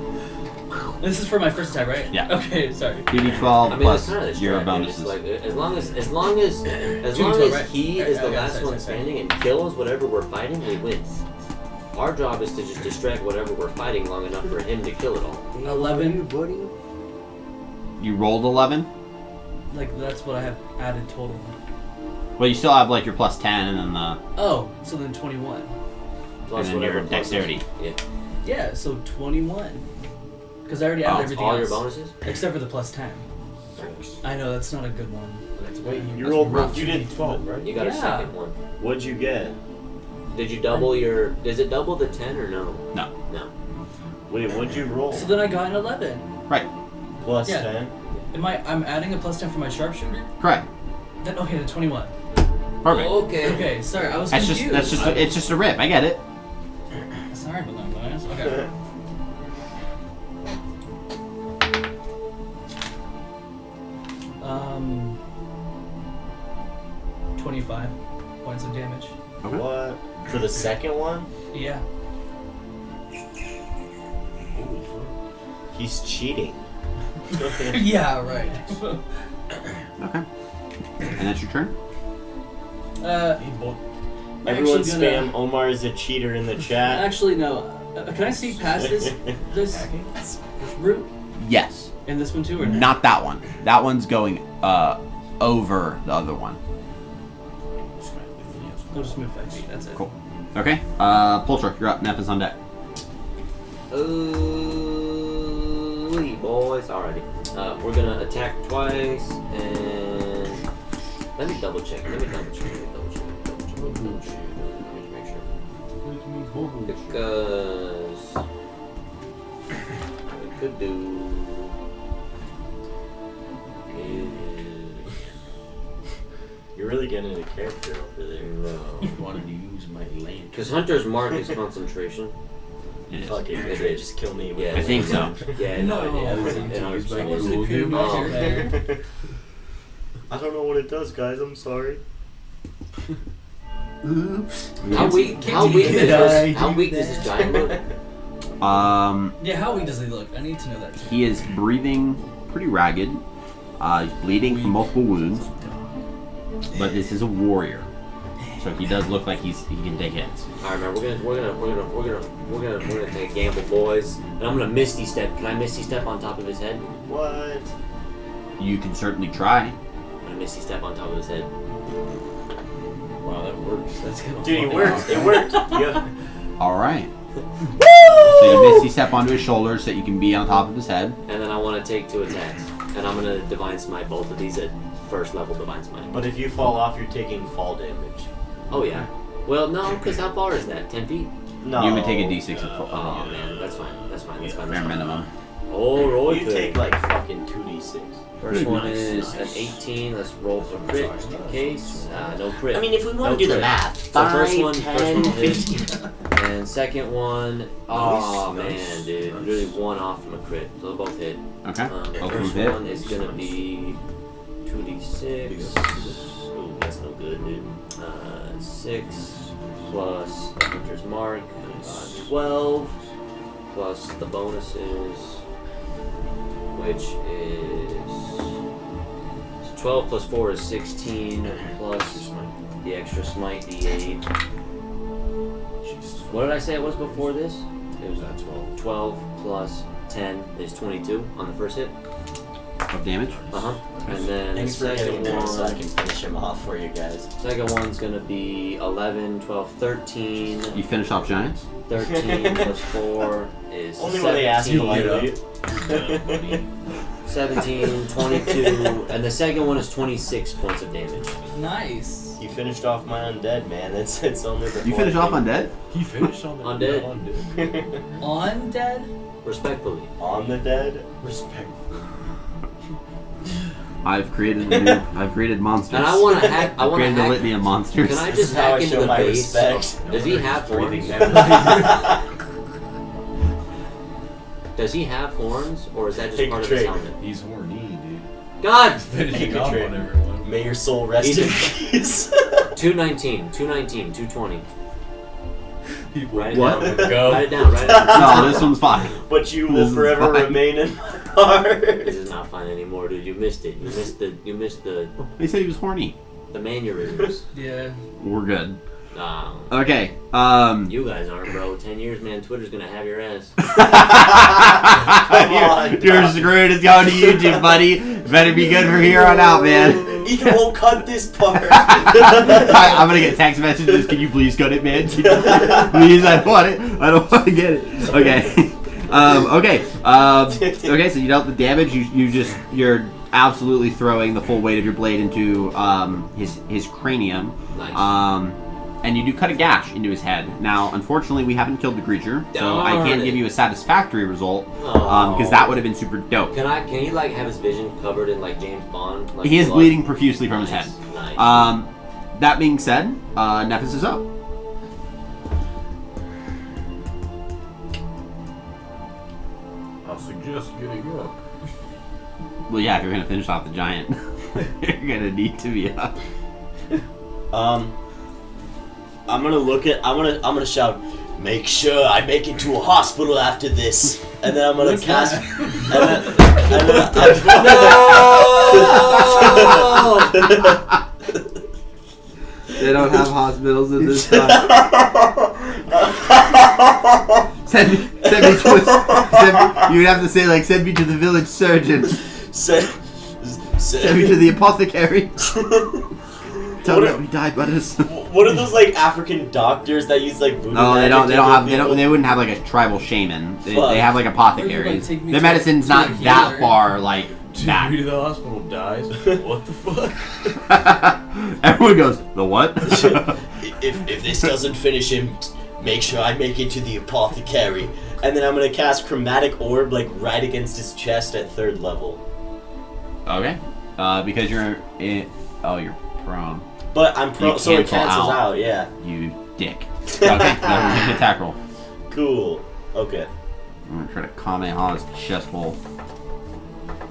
This is for my first attack, right? Yeah. Okay, sorry. 2d12 I mean, plus it's kind of your distracting. It's bonuses. like as long as right? he Right, is the okay, last sorry, one sorry. standing and kills whatever we're fighting, we win. Our job is to just distract whatever we're fighting long enough for him to kill it all. 11. You rolled 11? Like, that's what I have added total. Well, you still have, like, your plus 10 and then the... Oh, so then 21. Plus And then your whatever bonuses. dexterity. Yeah. Yeah, so 21. Because I already added Oh, everything All your else. bonuses? Except for the plus 10. I know, that's not a good one. Wait, You rolled rough. you did 12, right? You got a Yeah. second one. What'd you get? Did you double your? Does it double the 10 or no? No. No. Wait, what'd you roll? So then I got an 11. Right. Plus Yeah. 10? I'm adding a plus 10 for my sharpshooter? Correct. Then, okay, then 21. Perfect. Okay. Okay, sorry, I was That's confused. it's just a rip. I get it. Sorry about that, guys. Okay. Um, 25 points of damage. What? For the second one? Yeah. He's cheating. Yeah, right. Okay. And that's your turn? Everyone actually spam gonna- Omar is a cheater in the chat. Actually, no. Can I see past this route Yes. in this one too, or no? Not that one. That one's going over the other one. I'll just move 5 feet. That's it. Cool. Okay. Pultra, you're up. Neff is on deck. Boys. Alrighty. We're gonna attack twice and let me double check. Let me double check. Let me just make sure. Because what we could do is You're really getting into character over there. I wanted to use my lane. because Hunter's Mark is concentration. It is. Fuck it, It Trey, is. just kill me. With Yeah, I think so. Yeah, No. yeah, I What's the will do cream my right there? I don't know what it does, guys. I'm sorry. Oops. How weak? How weak? How weak does this giant look? Yeah, how weak does he look? I need to know that too. He is breathing pretty ragged. He's bleeding from multiple wounds. But this is a warrior, so he does look like he can take hits. All right, man. We're gonna take a gamble, boys. And I'm gonna Misty Step. Can I Misty Step on top of his head? What? You can certainly try. I'm gonna Misty Step on top of his head. Wow, that works. That's gonna Dude, it fucking worked. awesome. It worked. Yeah. All right. So you misty step onto his shoulders so that you can be on top of his head. And then I want to take 2 attacks, and I'm gonna Divine Smite both of these at first level Divine Smite. But if you fall off, you're taking fall damage. Oh yeah. Well, no, because how far is that? 10 feet? No. You would take a d6 of fall. Oh man, that's fine. That's fine. That's fine. Bare That's fine. minimum. Oh, roll You take like fucking 2d6. First one Nice, is nice. an 18. Let's roll for crit in case. No crit. I mean, if we want No to do the crit. math, So 5, first one 10, will hit. 15. And second one, oh Nice, man, nice, dude, nice. really one off from a crit. So they both hit. Okay. The Both of them first hit. one is gonna be 2d6. Oh, that's no good, dude. 6 plus the Hunter's Mark, 12 plus the bonuses, which is 12 plus 4 is 16 plus the extra smite d8. What did I say it was before this? It was 12 plus 10 is 22 on the first hit. Of damage. And then Thanks the for getting second there so I one, can finish him off for you guys. second one's gonna be 11, 12, 13. You finish off giants. 13 plus 4 is Only when they ask 17. politely. 17, 22, and the second one is 26 points of damage. Nice. You finished off my undead, man. It's only the You finish off undead. He finished on the Undead. Undead? Respectfully. On the dead? Respect. I've created monsters. And I want to hack. I I've want to created a hack. litany of monsters. Can I This just is how hack I into show the my base? respect. Does he have horns? Does he have horns, or is that just Take part a of his trade. helmet? He's horny, dude. God! Finishing a off trade. on everyone. May your soul rest He's in a- peace. 219, 220. People Write it want down. to go. Write it down, write it down. No, this one's fine. But you This will is forever fine. remain in my heart. This is not fine anymore, dude. You missed it. You missed the They said he was horny. mannerisms. Yeah. We're good. Um, Okay. you guys aren't, bro. 10 years, man. Twitter's gonna have your ass. You're screwed. It's going to YouTube, buddy. Better be good from here on out, man. Ethan won't cut this part. I'm gonna get text messages. Can you please cut it, man? Please, I don't want it. I don't want to get it. Okay. Okay. So you dealt the damage. You're absolutely throwing the full weight of your blade into his cranium. Nice. And you do cut a gash into his head. Now, unfortunately, we haven't killed the creature, so I Darn can't it. give you a satisfactory result because that would have been super dope. Can he like have his vision covered in like James Bond? Like He is blood? bleeding profusely from his Nice, head. Nice. That being said, Nephis is up. I'll suggest getting up. Well, yeah, if you're gonna finish off the giant, you're gonna need to be up. I'm gonna shout, make sure I make it to a hospital after this, and then I'm gonna What's cast. that? They don't have hospitals in this time. Send me you would have to say like, send me to the village surgeon. Send me to the apothecary. Tell me that we died, brothers. What are those like African doctors that use like voodoo No, they magic don't. to They don't heal have. people? They wouldn't have like a tribal shaman. They Fuck. have like Or you, apothecaries. like, take me Their to- medicine's to not a that healer. far. Like Dude, back. to the hospital dies. What the fuck? Everyone goes, the what? if this doesn't finish him, make sure I make it to the apothecary. And then I'm gonna cast Chromatic Orb like right against his chest at 3rd level. Okay. Because you're you're prone. But I'm You so it cancel cancels out. out, yeah. You dick. Okay. Now make an attack roll. Cool. Okay. I'm gonna try to Kamehameha his chest hole.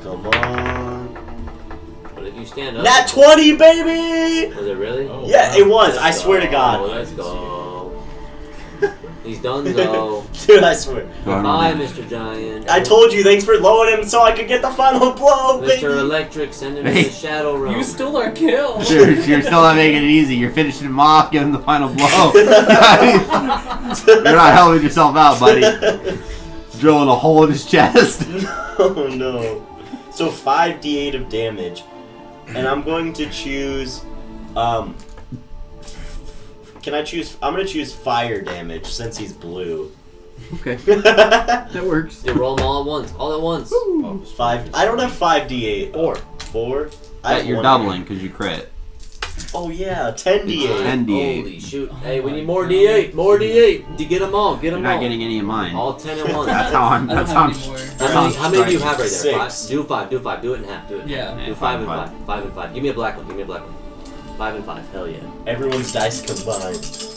Come on. But if you stand up, Nat 20, baby! was it really? Oh, Yeah, wow. it was. I Let's swear to go, God. Let's go. He's done though. Dude, I swear. Goodbye, Mr. Giant. I told you, thanks for lowering him so I could get the final blow, Mr. baby! Not send him to the Shadow Realm. You stole our kill. You're still not making it easy. You're finishing him off, giving him the final blow. You're not helping yourself out, buddy. Drilling a hole in his chest. Oh no. So 5d8 of damage. And I'm going to choose can I choose I'm gonna choose fire damage since he's blue. Okay. That works. You roll them all at once. All at once. 5 I don't have 5d8. 4. 4? that you're doubling because you crit. Oh yeah, 10d8. 10d8. Holy shoot. Hey, we need more d8. More d8. To get them all. Get You're them not all. getting any of mine. All 10 at once. That's how I'm. I don't That's how have I'm. any more. How many do you have right there? 6. 5? Do 5. Do 5. Do it in half. Do it in half. Yeah. Do 5 and 5. 5 and 5. Give me a black one. Give me a black one. 5 and 5. Hell yeah. Everyone's dice combined.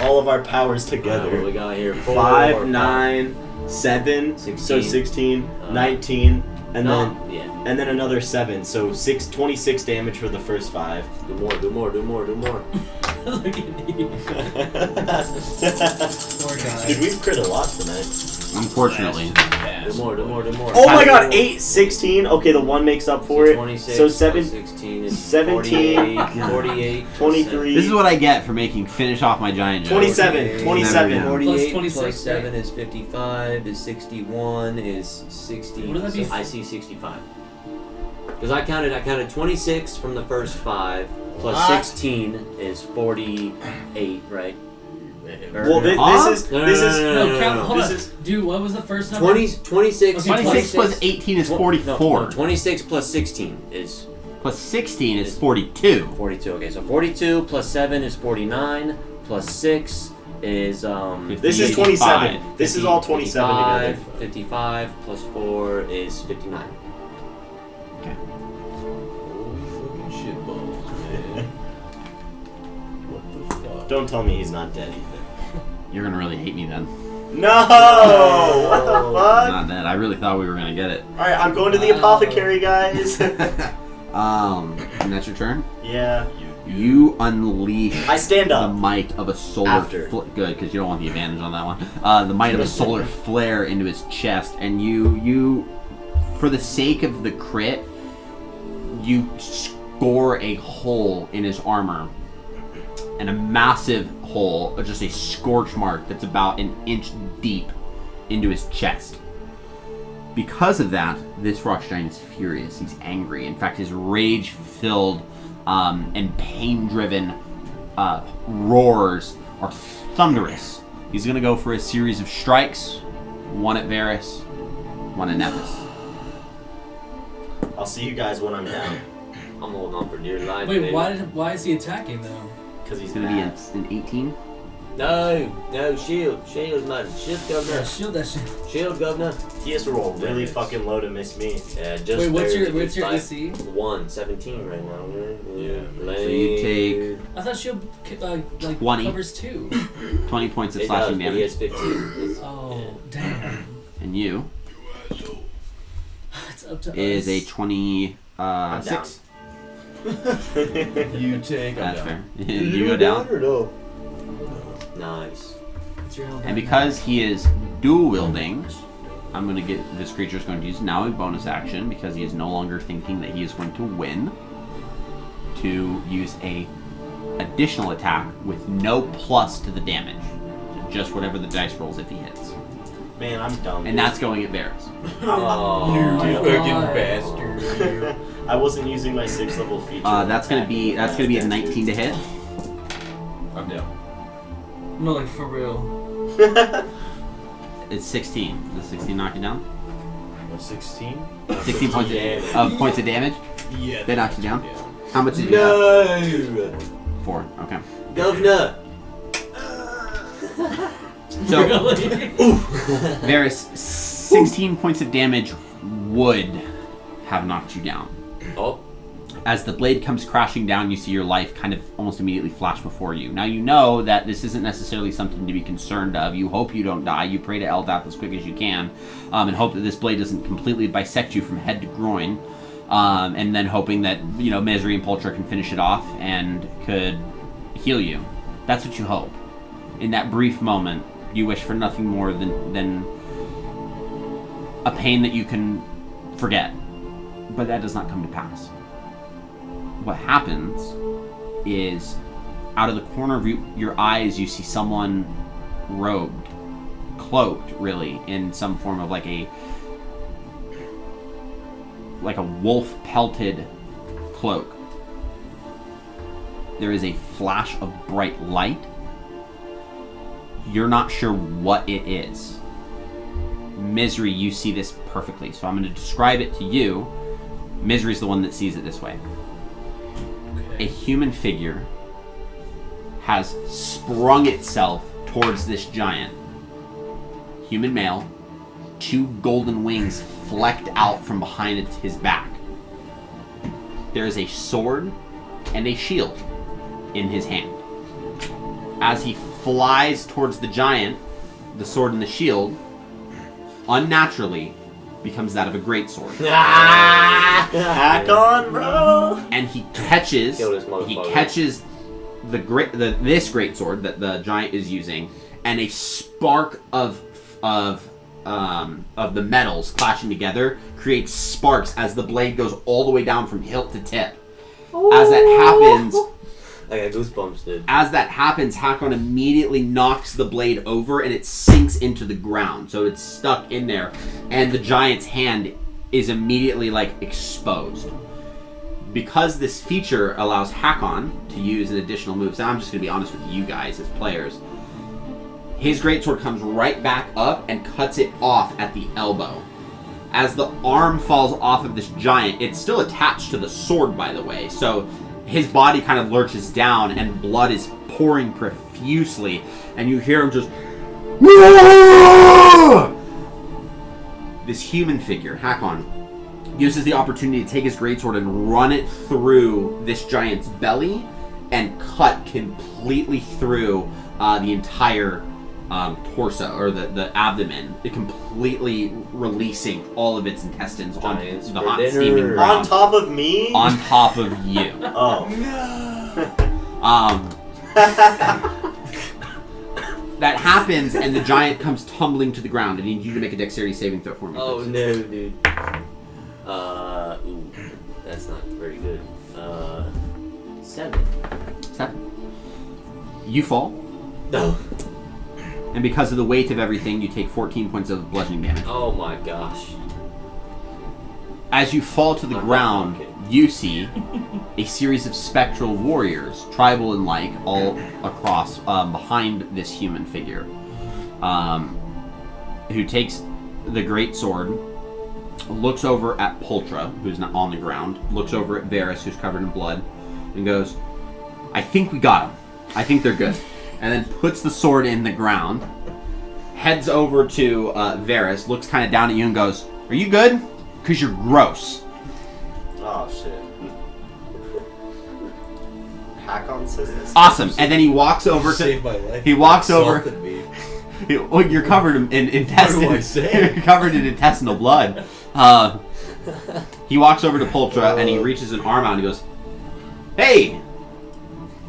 All of our powers What do together. we got here? 4, 5, 9, 7, 16. so 16, 19, and No. Yeah. then another 7, so 26 damage for the first 5. Do more. Do more. Do more. Do more. Look at you. Poor guy. Dude, we've crit a lot tonight. Unfortunately. Do more. Do more. Do more. Oh my god, 8, 16. Okay, the 1 makes up for it. 26. So 7, 16 is 17, 48. 48. 23. This is what I get for making finish off my giant joke. 27, 27. 48 Plus 26, plus 7 right? is 55, is 61, is 60. What would that be? I see 65. Because I counted 26 from the first 5, plus What? 16 is 48, right? Well, this is No, this no, is no, No, count. Hold This on. is- Dude, what was the first number? 26. Okay, 26 plus 18 is 44. No, 26 plus 16 is Plus 16 is 42. 42. Okay, so 42 plus 7 is 49, plus 6 is This is 27. This is all 27 together. 55 plus 4 is 59. Holy fucking shit balls, man. What the fuck? Don't tell me he's not dead either. You're gonna really hate me then. No! What the fuck? Not dead. I really thought we were gonna get it. Alright, I'm going to the apothecary, guys. And that's your turn. Yeah. You unleash I stand the up. might of a solar After. good, because you don't want the advantage on that one. The might of a solar flare into his chest, and you, for the sake of the crit, you score a hole in his armor, and a massive hole, just a scorch mark that's about an inch deep into his chest. Because of that, this Frost Giant is furious. He's angry. In fact, his rage-filled and pain-driven roars are thunderous. He's going to go for a series of strikes. One at Varys, one at Nephis. I'll see you guys when I'm down. I'm holding on for dear life. Wait, baby. why is he attacking though? Because he's It's going to be mad. an 18. No, shield, man, shield, Yeah, governor, shield that shit. shield, governor. He has to roll really fucking low to miss me. Yeah, just Wait, what's barely your by AC? 17 right now. Yeah. So you take I thought shield like 20. covers 2. 20 points of It slashing does, but he damage. has 15. It's- Oh, damn. And you It's up to is us. a 26. You take. I'm That's down. fair. You go down. or no? Nice. It's your own And bad because he is dual wielding, I'm going to get this creature is going to use now a bonus action because he is no longer thinking that he is going to win to use a additional attack with no plus to the damage. So just whatever the dice rolls if he hits. Man, I'm dumb. And that's going at Varys. Oh, You God. fucking bastard. I wasn't using my 6th level feature. That's going to be a 19 to hit. I'm down. No, like for real. It's 16. Does 16 knock you down? What, 16? 16 points of damage. Yeah. They knocked you down. How much did you have? no, 4. Okay. governor. So Really? Varys, 16 points of damage would have knocked you down. Oh, As the blade comes crashing down, you see your life kind of almost immediately flash before you. Now you know that this isn't necessarily something to be concerned of. You hope you don't die. You pray to Eldath as quick as you can, and hope that this blade doesn't completely bisect you from head to groin. And then hoping that Misery and Pultra can finish it off and could heal you. That's what you hope. In that brief moment, you wish for nothing more than a pain that you can forget. But that does not come to pass. What happens is, out of the corner of your eyes, you see someone robed, cloaked, really, in some form of like a wolf-pelted cloak. There is a flash of bright light. You're not sure what it is. Misery, you see this perfectly, so I'm going to describe it to you. Misery's the one that sees it this way. A human figure has sprung itself towards this giant. Human male, 2 golden wings flecked out from behind his back. There is a sword and a shield in his hand. As he flies towards the giant, the sword and the shield unnaturally becomes that of a greatsword. Hack on, bro! And he catches Kill this motherfucker. this greatsword that the giant is using, and a spark of the metals clashing together creates sparks as the blade goes all the way down from hilt to tip. As that happens, I got goosebumps, dude. As that happens, Hakon immediately knocks the blade over and it sinks into the ground. So it's stuck in there. And the giant's hand is immediately, exposed. Because this feature allows Hakon to use an additional move, so I'm just going to be honest with you guys as players. His greatsword comes right back up and cuts it off at the elbow. As the arm falls off of this giant, it's still attached to the sword, by the way. So his body kind of lurches down and blood is pouring profusely. And you hear him just... This human figure, Hakon, uses the opportunity to take his greatsword and run it through this giant's belly and cut completely through the entire torso, or the abdomen, completely releasing all of its intestines on Giants the for hot dinner. steaming On ground. top of me? On top of you. Oh. That happens, and the giant comes tumbling to the ground. I need you to make a dexterity saving throw for me. Oh please. no, dude. Ooh, that's not very good. 7. 7. You fall, No. and because of the weight of everything, you take 14 points of bludgeoning damage. Oh my gosh. As you fall to the I'm ground, not okay. you see a series of spectral warriors, tribal and like, all across behind this human figure, who takes the great sword, looks over at Pultra, who's not on the ground, looks over at Varys, who's covered in blood, and goes, "I think we got them. I think they're good." And then puts the sword in the ground, heads over to Varys, looks kind of down at you and goes, "Are you good? Because you're gross." Oh, shit. Hakon says this? Awesome. And then he walks over to... Saved my life. He walks over... Assaulted me. Well, you're covered in intestine. What do I say? You're covered in intestinal blood. He walks over to Pultra and he reaches an arm out and he goes, "Hey!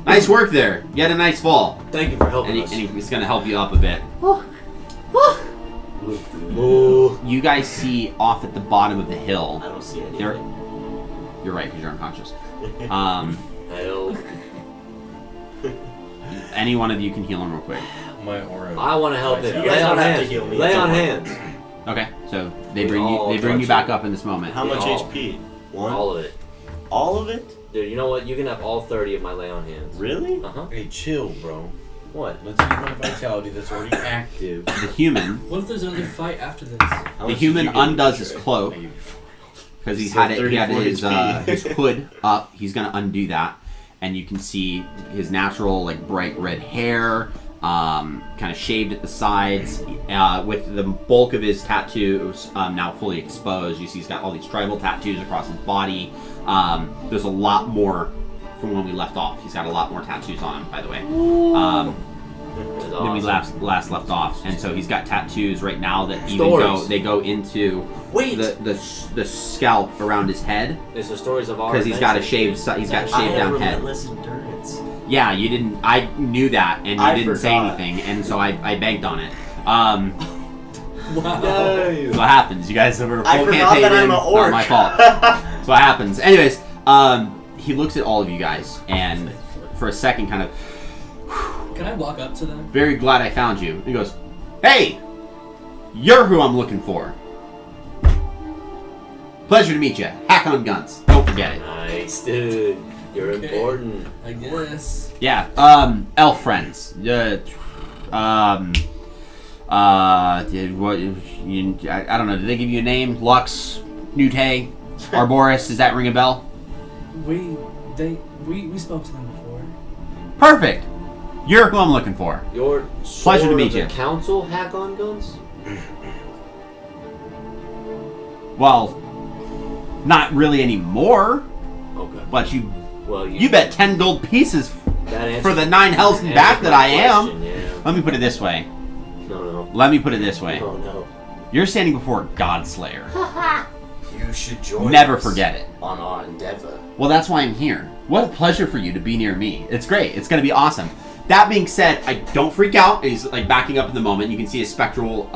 Nice work there. You had a nice fall." Thank you for helping And us. he's going to help you up a bit. Ooh. You guys see off at the bottom of the hill. I don't see anything. There, you're right, because you're unconscious. Hell. Any one of you can heal him real quick. My aura. I want to help him. You guys Lay on don't have to hands. heal me, Lay it's on okay. hands. Okay, so they We bring you. all They bring touch you back you. up in this moment. How much all. HP? 1? All of it. All of it? Dude, you know what? You can have all 30 of my lay on hands. Really? Uh-huh. Hey, chill, bro. What? Let's use my vitality that's already active. The human, What if there's another fight after this? How the much human did you get? undoes his cloak because he's So had it. He had 34 his HP. his hood up. He's gonna undo that, and you can see his natural bright red hair, kind of shaved at the sides, with the bulk of his tattoos now fully exposed. You see he's got all these tribal tattoos across his body. There's a lot more from when we left off. He's got a lot more tattoos on him, by the way. That's Than we awesome. last left off, and so he's got tattoos right now that even Stories. go into Wait! the scalp around his head It's the stories of our because he's got a adventures. shaved he's got I shaved have down head. relentless endurance. Yeah, you didn't. I knew that, and you I didn't say forgot. anything, and so I banked on it. Wow. That's what happens. You guys over a I full forgot campaign that I'm in, an orc. not my fault. That's what happens. Anyways, he looks at all of you guys, and for a second, kind of. Can I walk up to them? Very glad I found you. He goes, "Hey, you're who I'm looking for. Pleasure to meet you. Hakon Guns. Don't forget it." Nice, dude. You're Okay. important. I guess. Yeah. Elf friends. What? I don't know. Did they give you a name? Lux, Nute, Arboris, does that ring a bell? We spoke to them before. Perfect. You're who I'm looking for. Your Pleasure to sword meet of the you. council hack on guns? Well, not really anymore. Okay. But you Well, bet 10 gold pieces that answers, for the 9 health and answers back my that I am. question, Yeah. Let me put it this way. No. Let me put it this way. Oh no. You're standing before Godslayer. You should join Never us forget it. on our endeavor. Well, that's why I'm here. What a pleasure for you to be near me. It's great. It's going to be awesome. That being said, I don't freak out. He's like backing up in the moment. You can see his spectral,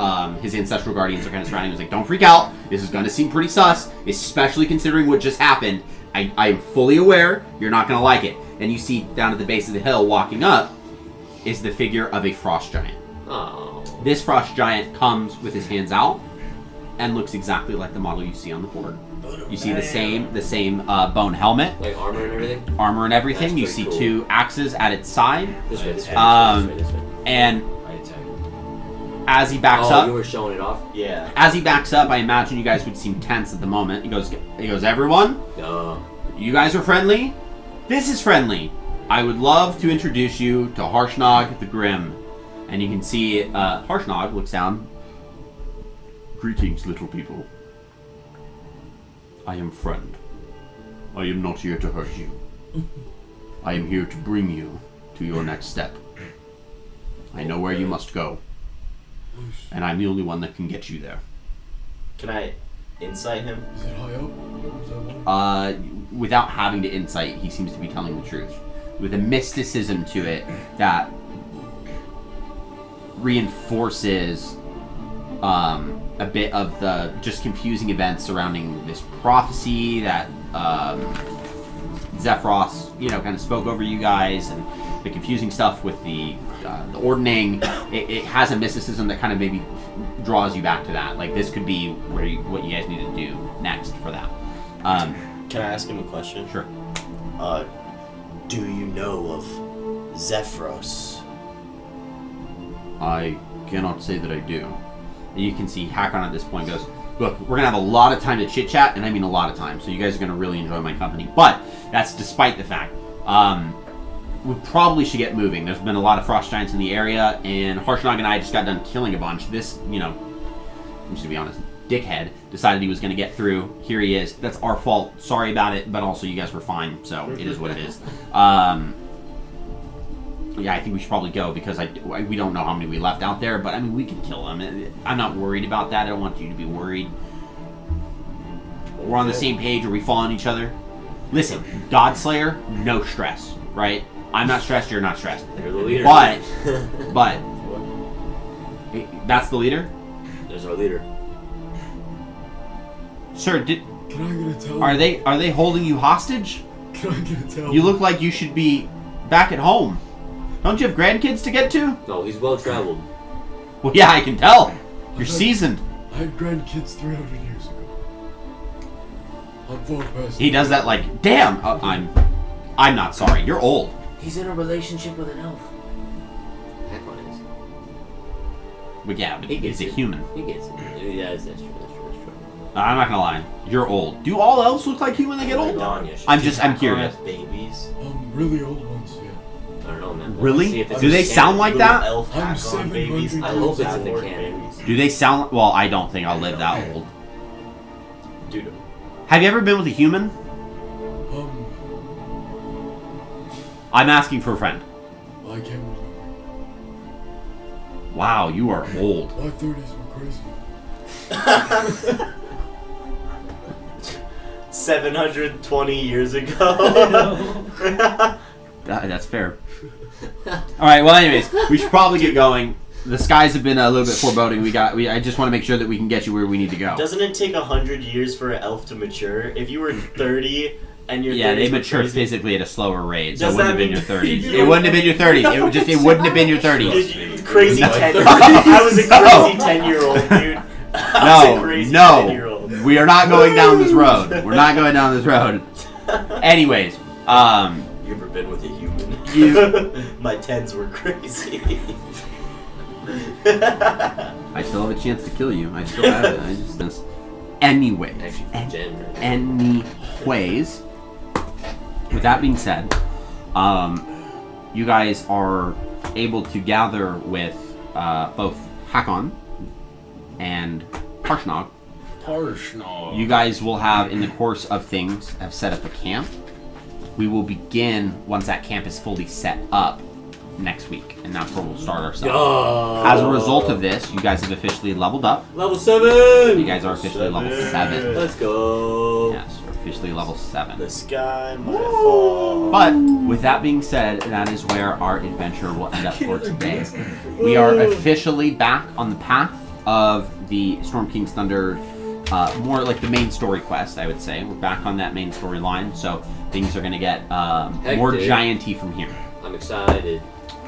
his ancestral guardians are kind of surrounding him. He's like, don't freak out. This is going to seem pretty sus, especially considering what just happened. I'm fully aware you're not going to like it. And you see down at the base of the hill, walking up, is the figure of a frost giant. Oh. This frost giant comes with his hands out and looks exactly like the model you see on the board. You see the same bone helmet, Like armor and everything? armor and everything. That's You see pretty cool. 2 axes at its side, This way, this way. Um, this way, this way. and I attack. as he backs Oh, you up, were showing it off? Yeah. I imagine you guys would seem tense at the moment. He goes, everyone, you guys are friendly. This is friendly. I would love to introduce you to Harshnag the Grim. And you can see Harshnag looks down. Greetings, little people. I am friend. I am not here to hurt you. I am here to bring you to your next step. I know where you must go. And I'm the only one that can get you there. Can I insight him? Is it high up? Is that one? Without having to insight, he seems to be telling the truth. With a mysticism to it that reinforces a bit of the just confusing events surrounding this prophecy that Zephyros, kind of spoke over you guys, and the confusing stuff with the ordning. It has a mysticism that kind of maybe draws you back to that. Like, this could be what you guys need to do next for that. Can I ask him a question? Sure. Do you know of Zephyros? I cannot say that I do. And you can see Hakon at this point goes, look, we're going to have a lot of time to chit-chat, and I mean a lot of time, so you guys are going to really enjoy my company. But that's despite the fact. We probably should get moving. There's been a lot of frost giants in the area, and Harshnag and I just got done killing a bunch. This, I'm just to be honest, dickhead decided he was going to get through. Here he is. That's our fault. Sorry about it, but also you guys were fine, so it is what it is. Yeah, I think we should probably go because we don't know how many we left out there, but I mean, we can kill them. I'm not worried about that. I don't want you to be worried. We're on the same page. Are we following each other? Listen, Godslayer, no stress, right? I'm not stressed. You're not stressed. They're the leader. But that's the leader? There's our leader. Sir, Can I get a tell? are they holding you hostage? Can I get a tell? You look like you should be back at home. Don't you have grandkids to get to? No, he's well traveled. Well, yeah, I can tell. You're seasoned. I had grandkids 300 years ago. I'm far past. He does that like, damn. I'm not sorry. You're old. He's in a relationship with an elf. Hakon is. But yeah, but He he's gets a it. human. He gets it. Yeah, that's true. I'm not gonna lie. You're old. Do all elves look like you when they get old? I'm curious. Babies. Really old ones, yeah. I don't know, man. Really? Let's see if it's Do in they the sound canon. like Little that? elf I'm hack-on 700 babies. I hope it's in the Lord canon. babies. Do they sound? Well, I don't think I'll live that old. Dude, Have you ever been with a human? I'm asking for a friend. I can't remember. Wow, you are old. My 30s were crazy. 720 years ago. That's fair. Alright, well anyways, we should probably get going. The skies have been a little bit foreboding. I just want to make sure that we can get you where we need to go. Doesn't it take 100 years for an elf to mature? If you were 30 and your Yeah, 30s they were mature crazy- physically at a slower rate, so Does it wouldn't have that been your mean- 30s. It wouldn't have been your 30s. It wouldn't have been your 30s. Crazy 10. I was a crazy 10-year-old, dude. I was a crazy 10-year-old. No, we are not going down this road. We're not going down this road. Anyways, You ever been with a human? My 10s were crazy. I still have a chance to kill you. I still have it. Anyways, Actually, for Jen, right? anyways, with that being said, you guys are able to gather with both Hakon and Harshnag. Harshnag. You guys will have, in the course of things, have set up a camp. We will begin once that camp is fully set up next week, and that's where we'll start ourselves. As a result of this, you guys have officially leveled up. Level 7! You guys are officially level 7. Let's go. Yes, we're officially level 7. The sky might fall. But with that being said, that is where our adventure will end up for today. We are officially back on the path of the Storm King's Thunder, more like the main story quest, I would say. We're back on that main storyline, so things are going to get more Hectic. giant-y from here. I'm excited.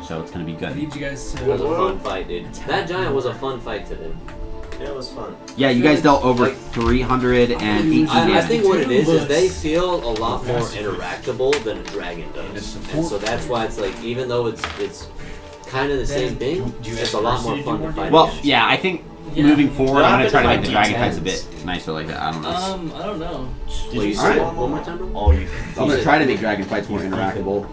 So it's going to be I good. need you guys It was a to. fun fight, dude. That giant was a fun fight today. Yeah, it was fun. Yeah, you guys dealt over Like- 318 I damage. think what it is they feel a lot more interactable than a dragon does, And and so that's why it's like even though it's kind of the same thing, do you it's have a lot mercy more to do fun more to fight Well, against. yeah, I think Yeah. moving forward, I'm going to try to make the Like dragon types a D10s. bit nicer like that. I don't know. I don't know. Did Wait, you you say said Alright. one more time, bro? Oh, you. I'm going to try to make dragon fights more interactable.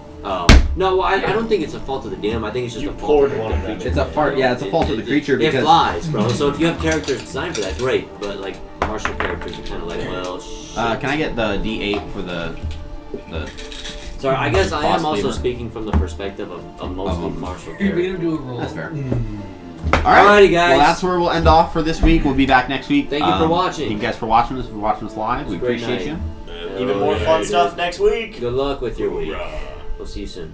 No, well, I don't think it's a fault of the DM. I think it's just You a fault poured of one the of them. creature. It's a fault. Yeah, it's a fault of the creature It because flies, bro. So if you have characters designed for that, great. But like martial characters are kind of like, well, shit. can I get the D8 for the Sorry, I guess I am boss also lever? speaking from the perspective of mostly martial You're characters. gonna do a roll. That's fair. Mm. Alrighty, guys. Well, that's where we'll end off for this week. We'll be back next week. Thank you for watching. Thank you guys for watching us. Live. We a great appreciate night. you. Even more fun stuff next week. Good luck with your week. We'll see you soon.